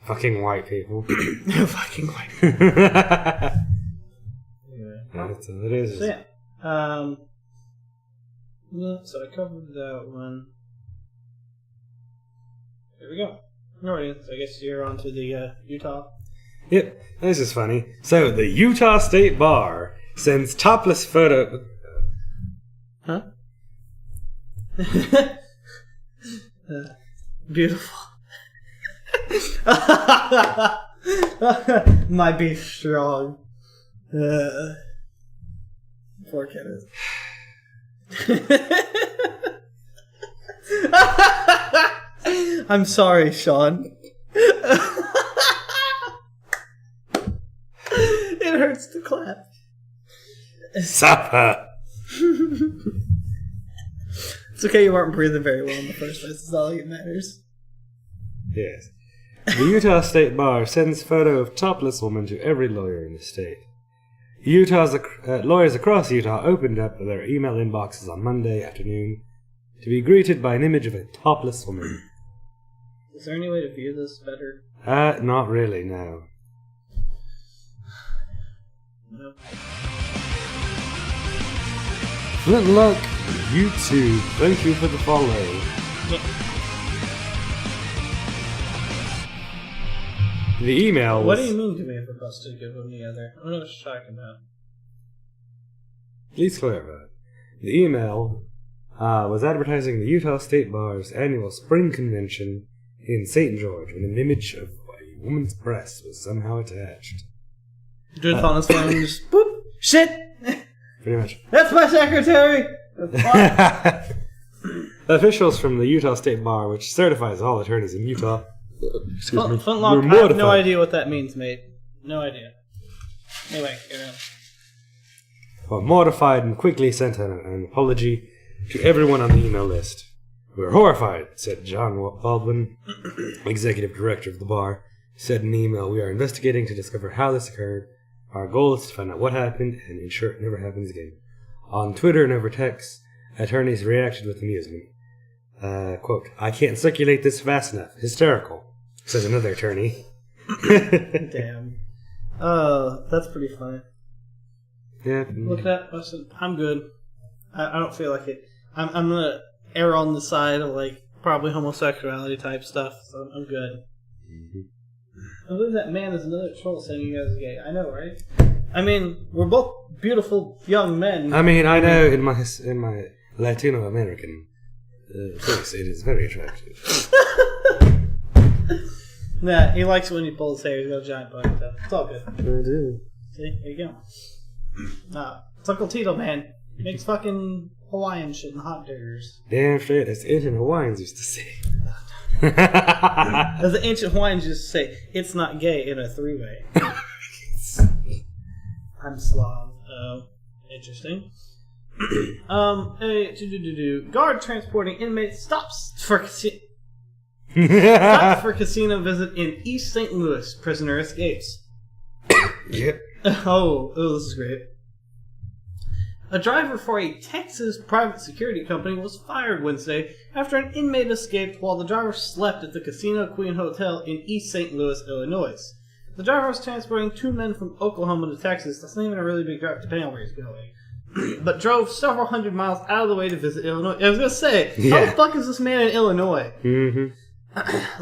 Fucking white people. Fucking white people. Anyway. That's what it is. So yeah. So I covered that one. There we go. Alright, so I guess you're on to the Utah. Yep, this is funny. So, the Utah State Bar sends topless photo... Huh? Beautiful. My beef strong. Poor Kenneth. I'm sorry, Sean. It hurts to clap. Supper. It's okay you weren't breathing very well in the first place. It's all that matters. Yes. The Utah State Bar sends photo of topless woman to every lawyer in the state. Utah's lawyers across Utah opened up their email inboxes on Monday afternoon to be greeted by an image of a topless woman. Is there any way to view this better? Not really, no. No. Flintlock YouTube, thank you for the follow. Yeah. The email What was... do you mean to me for us to give them together? I don't know what you're talking about. Please clarify. The email was advertising the Utah State Bar's annual spring convention in St. George when an image of a woman's breast was somehow attached. Dude on his phone and just boop! Shit! Pretty much. That's my secretary! Officials from the Utah State Bar, which certifies all attorneys in Utah, Flintlock, I have no idea what that means, mate. No idea. Anyway, carry on. Were mortified and quickly sent an apology to everyone on the email list. "We were horrified," said John Baldwin, executive director of the bar, said in an email, "We are investigating to discover how this occurred. Our goal is to find out what happened and ensure it never happens again." On Twitter and over text, attorneys reacted with amusement. Quote, "I can't circulate this fast enough. Hysterical," says another attorney. Damn. That's pretty funny. Yeah. Look at that. I'm good. I don't feel like it. I'm gonna err on the side of like probably homosexuality type stuff, so I'm good. I believe that man is another troll saying you guys are gay. I know, right? I mean, we're both beautiful young men. I mean, I know in my Latino American face, it is very attractive. Nah, he likes it when you pull his hair. He's got a giant ponytail. It's all good. I do. See, there you go. Nah, it's Uncle Tito, man. He makes fucking Hawaiian shit and hot diggers. Damn straight, that's ancient Hawaiians used to say. As the ancient Hawaiians used to say, it's not gay in a three-way. I'm Slav. Oh, interesting. Guard transporting inmates stops for casino visit in East St. Louis. Prisoner escapes. Yep. Oh, this is great. A driver for a Texas private security company was fired Wednesday after an inmate escaped while the driver slept at the Casino Queen Hotel in East St. Louis, Illinois. The driver was transporting two men from Oklahoma to Texas. That's not even a really big drive depending on where he's going. But drove several hundred miles out of the way to visit Illinois. I was going to say, how the fuck is this man in Illinois? Mm-hmm.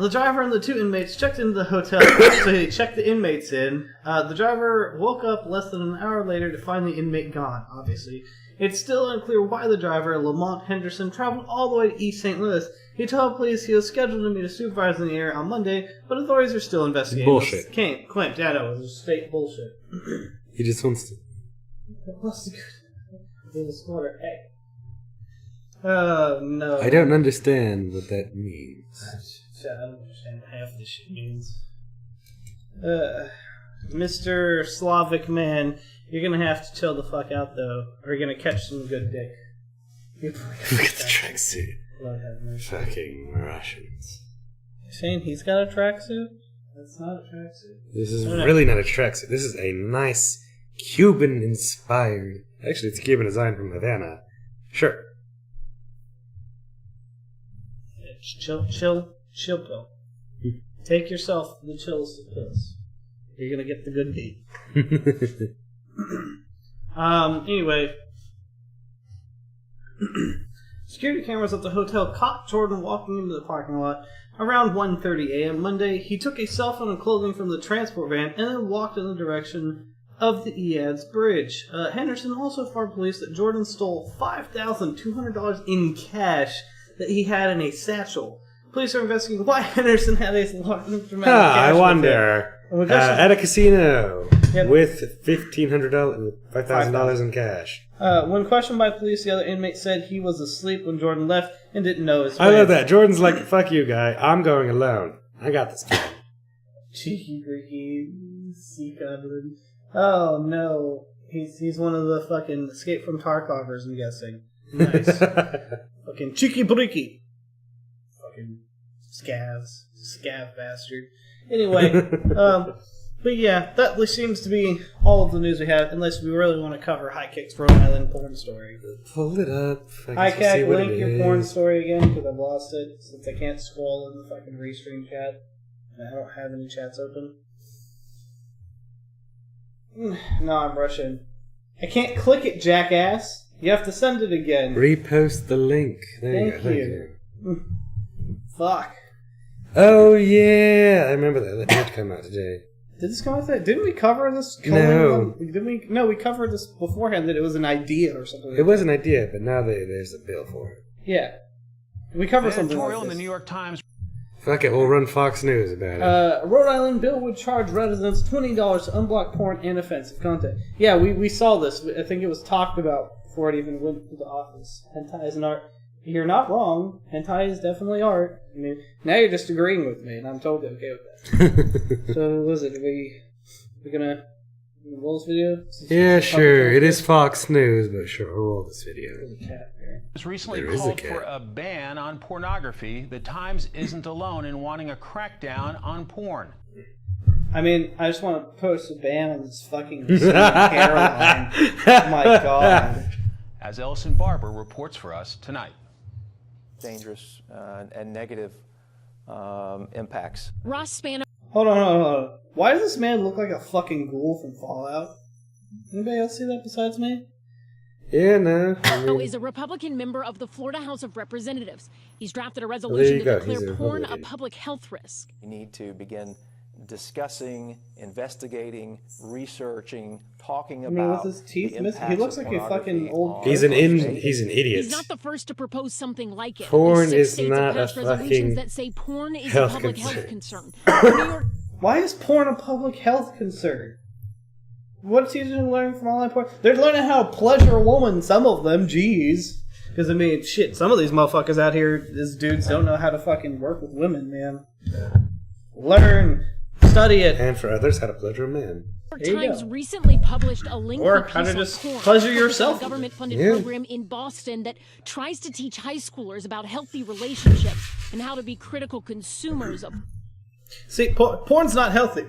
The driver and the two inmates checked into the hotel, so he checked the inmates in. The driver woke up less than an hour later to find the inmate gone, obviously. It's still unclear why the driver, Lamont Henderson, traveled all the way to East St. Louis. He told police he was scheduled to meet a supervisor in the area on Monday, but authorities are still investigating. Bullshit. Claims, yeah, no, it was fake bullshit. He just wants to... What's the good? Smarter egg. Oh, no. I don't understand what that means. I don't understand what half this shit means. Mr. Slavic man, you're gonna have to chill the fuck out though, or you're gonna catch some good dick. Look at the tracksuit. Fucking Russians. You're saying he's got a tracksuit? That's not a tracksuit. This is really not a tracksuit. This is a nice Cuban-inspired... Actually, it's a Cuban design from Havana. Sure. Chill pill. Take yourself the chills pills. You're gonna get the good beat. Anyway. Security cameras at the hotel caught Jordan walking into the parking lot around 1:30 a.m. Monday. He took a cell phone and clothing from the transport van and then walked in the direction of the EADS bridge. Henderson also informed police that Jordan stole $5,200 in cash that he had in a satchel. Police are investigating why Henderson had a large amount of cash. I wonder. At a casino Yep. with $5,000 in cash. When questioned by police, the other inmate said he was asleep when Jordan left and didn't know his way. I love that. Jordan's like, fuck you, guy. I'm going alone. I got this plan. Cheeky Ricky, sea cuddling. Oh no. He's one of the fucking Escape from Tarkovers, I'm guessing. Nice. Fucking cheeky bricky. Fucking scav bastard. Anyway, but yeah, that seems to be all of the news we have, unless we really want to cover High Kick's Rhode Island porn story. Pull it up. High Kick, link your porn story again, because I've lost it, since I can't scroll in the fucking restream chat. And I don't have any chats open. No, I'm rushing. I can't click it, jackass. You have to send it again. Repost the link. There Thank you. Fuck. Oh, yeah. I remember that. That did come out today. Did this come out today? Didn't we cover this? No. No, we covered this beforehand, that it was an idea or something. It was an idea, but now there's a bill for it. Yeah. We covered something like this. in the New York Times. Fuck it, we'll run Fox News about it. Rhode Island bill would charge residents $20 to unblock porn and offensive content. Yeah, we saw this. I think it was talked about before it even went to the office. Hentai is an art. You're not wrong. Hentai is definitely art. I mean, now you're just agreeing with me, and I'm totally okay with that. So, what was it? Are we gonna roll this video? Yeah, sure. It is Fox News, but sure, I'll roll this video. There's a cat here. Was recently called for a ban on pornography. The Times isn't alone in wanting a crackdown on porn. I mean, I just want to post a ban on this fucking hairline. Oh my god. As Ellison Barber reports for us tonight. Dangerous and negative impacts. Ross Spano. Hold on. Why does this man look like a fucking ghoul from Fallout? Anybody else see that besides me? Yeah, no. Is a Republican member of the Florida House of Representatives. He's drafted a resolution to declare porn a public health risk. You need to begin discussing, investigating, researching, talking about. With his teeth missing, he looks like a fucking old. He's an idiot. He's not the first to propose something like it. Porn There's 6 is states not have passed a resolutions fucking that say porn is health a public concern. health concern. New York. Why is porn a public health concern? What's he learning from online porn? They're learning how to pleasure a woman, some of them, jeez. Because, I mean, shit, some of these motherfuckers out here, these dudes don't know how to fucking work with women, man. Learn, study it. And for others, how to pleasure a man. New York Times recently published a link Or piece how to on just porn, pleasure yourself. a government-funded program in Boston that tries to teach high schoolers about healthy relationships and how to be critical consumers of. See, porn's not healthy.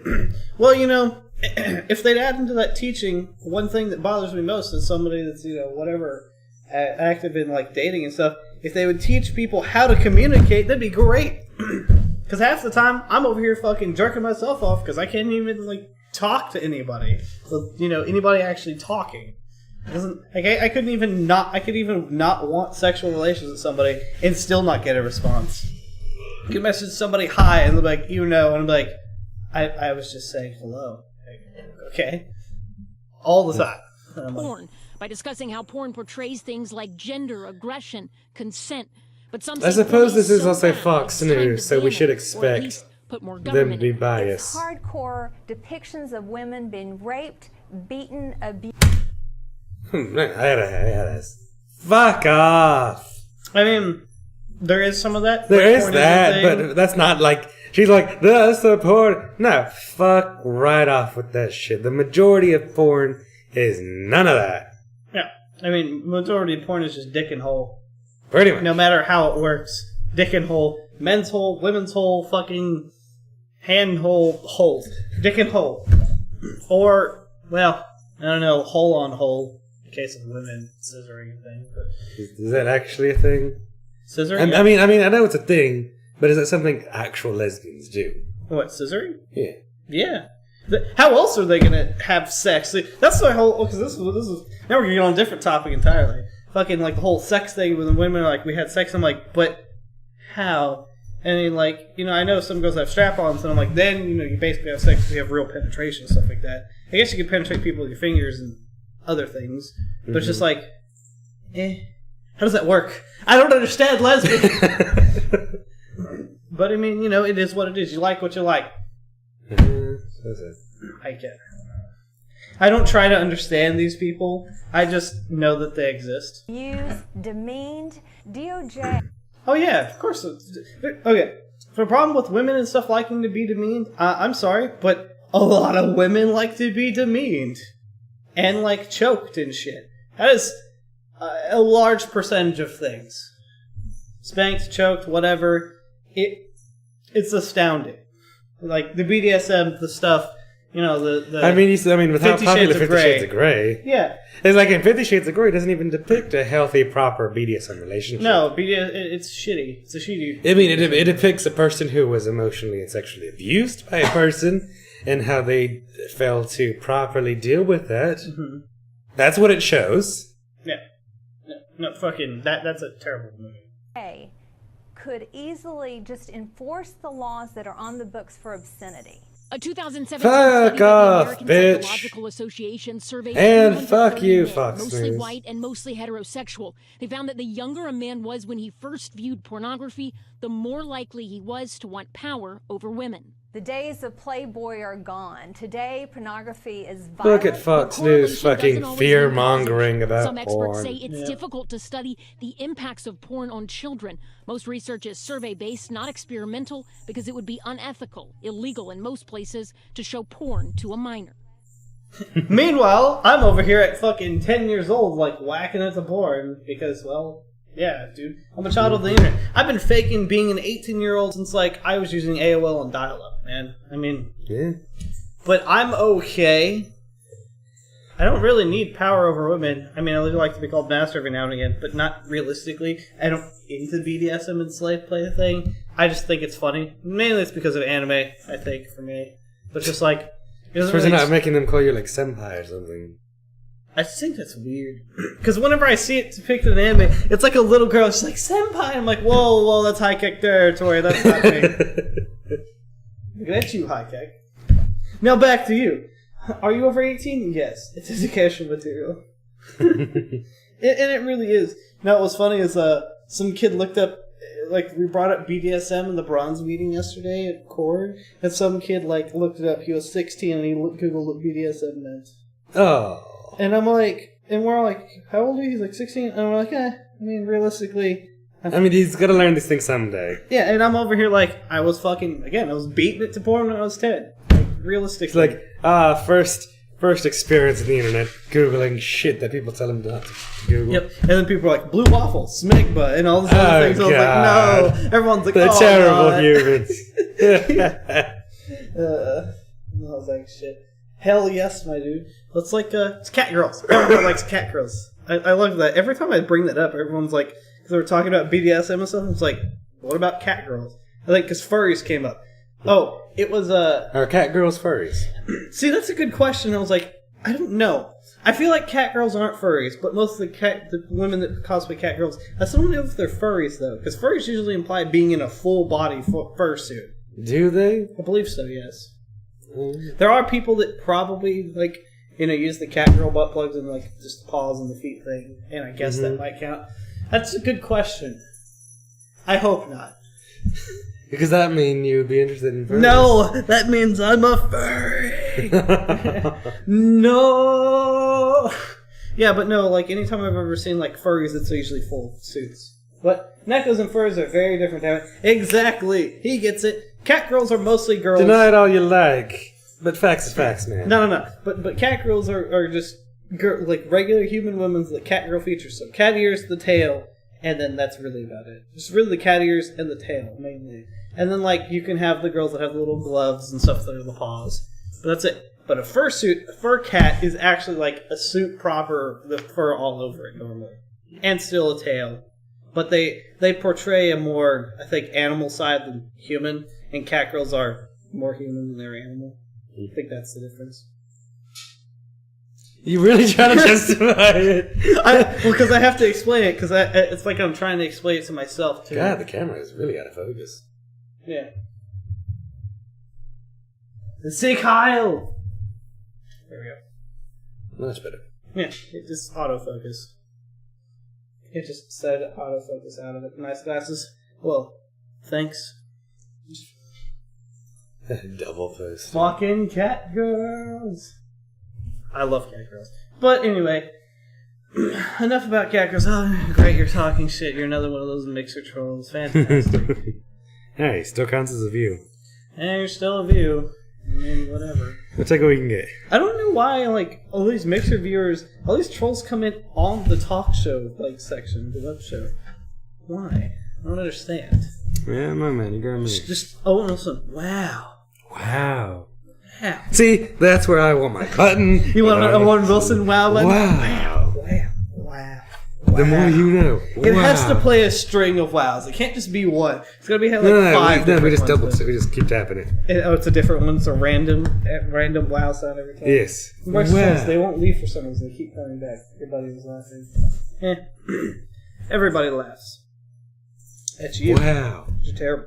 Well, you know, if they'd add into that teaching, one thing that bothers me most is somebody that's, you know, whatever, active in, like, dating and stuff, if they would teach people how to communicate, that'd be great. Because half the time, I'm over here fucking jerking myself off because I can't even, like, talk to anybody. So, you know, anybody actually talking. It doesn't, like, I could even not want sexual relations with somebody and still not get a response. You can message somebody hi and they're like, you know, and I'm like, I was just saying hello. Okay? All the time. Porn by discussing how porn portrays things like gender, aggression, consent. But some I suppose this is also Fox News, so we should expect them to be biased. It's hardcore depictions of women being raped, beaten, abused. Fuck off. I mean, there is some of that. There is that, but that's not like, she's like, that's the porn. No, fuck right off with that shit. The majority of porn is none of that. Yeah, I mean, majority of porn is just dick and hole. Pretty much. No matter how it works. Dick and hole. Men's hole, women's hole, fucking hand hole. Dick and hole. Or, well, I don't know, hole on hole. In case of women scissoring thing. But is that actually a thing? Scissoring? I mean, I know it's a thing, but is that something actual lesbians do? What, scissoring? Yeah. Yeah. How else are they gonna have sex? That's the whole. Because this is. Now we're gonna get on a different topic entirely. Fucking like the whole sex thing with the women. Like we had sex. I'm like, but how? And then, like, you know, I know some girls have strap-ons, and I'm like, then you know, you basically have sex. You have real penetration and stuff like that. I guess you could penetrate people with your fingers and other things, but it's just like, how does that work? I don't understand lesbian. But I mean, you know, it is what it is. You like what you like. What's that? I don't try to understand these people. I just know that they exist. Used, demeaned, DOJ. Oh yeah, of course. Okay, for the problem with women and stuff liking to be demeaned, I'm sorry, but a lot of women like to be demeaned. And like choked and shit. That is a large percentage of things. Spanked, choked, whatever. It's astounding. Like the BDSM, the stuff, you know, the I mean, with how popular 50 Shades of Grey. Yeah. It's like in 50 Shades of Grey, it doesn't even depict a healthy, proper BDSM relationship. No, it's shitty. It's a shitty. I mean, it depicts a person who was emotionally and sexually abused by a person and how they failed to properly deal with that. Mm-hmm. That's what it shows. Yeah. No, fucking, that's a terrible movie. Could easily just enforce the laws that are on the books for obscenity. A 2017 Fuck study off, by the American bitch. Psychological Association surveyed And 230 fuck you, men, Fox mostly News. white and mostly heterosexual. They found that the younger a man was when he first viewed pornography, the more likely he was to want power over women. The days of Playboy are gone. Today, pornography is violent. Look at Fox News fucking fear-mongering about Some experts porn. say it's difficult to study the impacts of porn on children. Most research is survey-based, not experimental, because it would be unethical, illegal in most places to show porn to a minor. Meanwhile, I'm over here at fucking 10 years old, like, whacking at the porn, because, well, yeah, dude. I'm a child of the internet. I've been faking being an 18-year-old since, like, I was using AOL and dial-up, man. I mean... Yeah. But I'm okay. I don't really need power over women. I mean, I would like to be called master every now and again, but not realistically. I don't into BDSM and slave play thing. I just think it's funny. Mainly it's because of anime, I think, for me. But just, like... It doesn't Especially really not making them call you, like, senpai or something. I just think that's weird. Because whenever I see it depicted in anime, it's like a little girl. She's like, senpai. I'm like, whoa, that's high kick territory. That's not me. Look at you, high kick. Now back to you. Are you over 18? Yes. It's educational material. And it really is. Now, what was funny is some kid looked up, like, we brought up BDSM in the bronze meeting yesterday at Cord, and some kid, like, looked it up. He was 16, and he Googled what BDSM meant. Oh. And I'm like, and we're like, how old are you? He's like 16. And we're like, I mean, realistically. I mean, he's got to learn this thing someday. Yeah, and I'm over here like, I was beating it to porn when I was 10. Like, realistically. It's like, first experience in the internet, Googling shit that people tell him not to Google. Yep, and then people are like, blue waffle, smegma, and all this other things. I was God. like, no. Everyone's like, They're oh, terrible God. humans. I was like, shit. Hell yes, my dude. It's like, it's cat girls. Everyone likes cat girls. I love that. Every time I bring that up, everyone's like, because they were talking about BDSM and stuff, it's like, what about cat girls? I think because furries came up. Oh, it was, Are cat girls furries? See, that's a good question. I was like, I don't know. I feel like cat girls aren't furries, but most of the women that cosplay cat girls, I still don't know if they're furries, though, because furries usually imply being in a full-body fursuit. Do they? I believe so, yes. There are people that probably, like, use the cat girl butt plugs and, like, just paws and the feet thing, and I guess that might count. That's a good question. I hope not. Because that mean you would be interested in furries? No, that means I'm a furry. No. Yeah, but no, like, anytime I've ever seen, like, furries, it's usually full suits. But neckos and furs are very different. Exactly. He gets it. Cat girls are mostly girls. Deny it all you like, but facts is facts, man. No. But cat girls are just like regular human women's like cat girl features. So cat ears, the tail, and then that's really about it. Just really the cat ears and the tail mainly. And then like you can have the girls that have the little gloves and stuff that are the paws. But that's it. But a fursuit, a fur cat is actually like a suit proper, the fur all over it normally, and still a tail. But they portray a more, I think, animal side than human, and cat girls are more human than they're animal. I think that's the difference. You really trying to justify it? Because I have to explain it, because it's like I'm trying to explain it to myself, too. God, the camera is really out of focus. Yeah. See, Kyle! There we go. Much better. Yeah, it just autofocus. It just said autofocus out of it. Nice glasses. Well, thanks. Double post. Fucking cat girls. I love cat girls. But anyway, enough about cat girls. Oh, great, you're talking shit. You're another one of those mixer trolls. Fantastic. Hey, still counts as a view. And you're still a view. I mean, whatever. We'll take what we can get. I don't know why, like, all these mixer viewers, all these trolls come in on the talk show, like, section, the web show. Why? I don't understand. Yeah, my man, you got me. Just Owen Wilson. Wow. Wow. Wow. See, that's where I want my button. You want an Owen Wilson wow button? Wow. Wow. Wow. The more you know. It has to play a string of wows. It can't just be one. It's got to be like five. We just keep tapping it. It's a different one. It's a random wow sound every time. Yes. Makes sense. They won't leave for some reason. They keep coming back. Everybody was laughing. Everybody laughs. At you. Wow. You're terrible.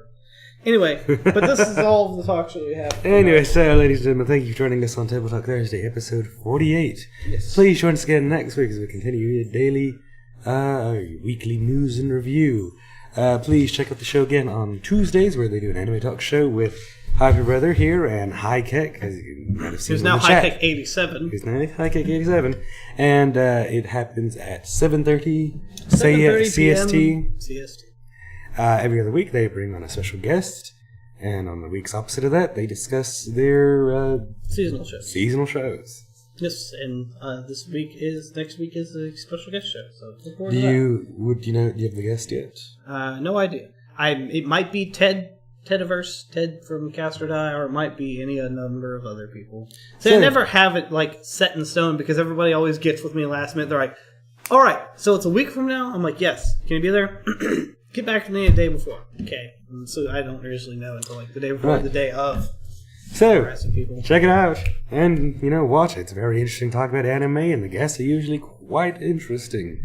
Anyway, but this is all the talk show we have. Anyway, so ladies and gentlemen, thank you for joining us on Table Talk Thursday, episode 48. Yes. Please join us again next week as we continue your daily, weekly news and review. Please check out the show again on Tuesdays, where they do an anime talk show with Hyper Brother here and High Keck, as you might have seen. Who's now High Keck 87. Who's now High Keck 87, and it happens at 7:30 CST. CST. Every other week they bring on a special guest, and on the weeks opposite of that they discuss their seasonal shows. Yes, and next week is a special guest show. So look forward Do to that. you have the guest yet? No idea. It might be Tediverse, Ted from Cast or Die, or it might be any number of other people. So I never have it like set in stone because everybody always gets with me last minute. They're like, "All right, so it's a week from now." I'm like, "Yes, can you be there?" Get back to me the day before. Okay. And so I don't usually know until like the day before, the day of. So, check it out. And, watch it. It's very interesting talk about anime, and the guests are usually quite interesting.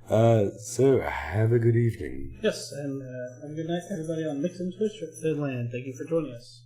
So, have a good evening. Yes, and have a good night, everybody on Mix and Twitch Land. Thank you for joining us.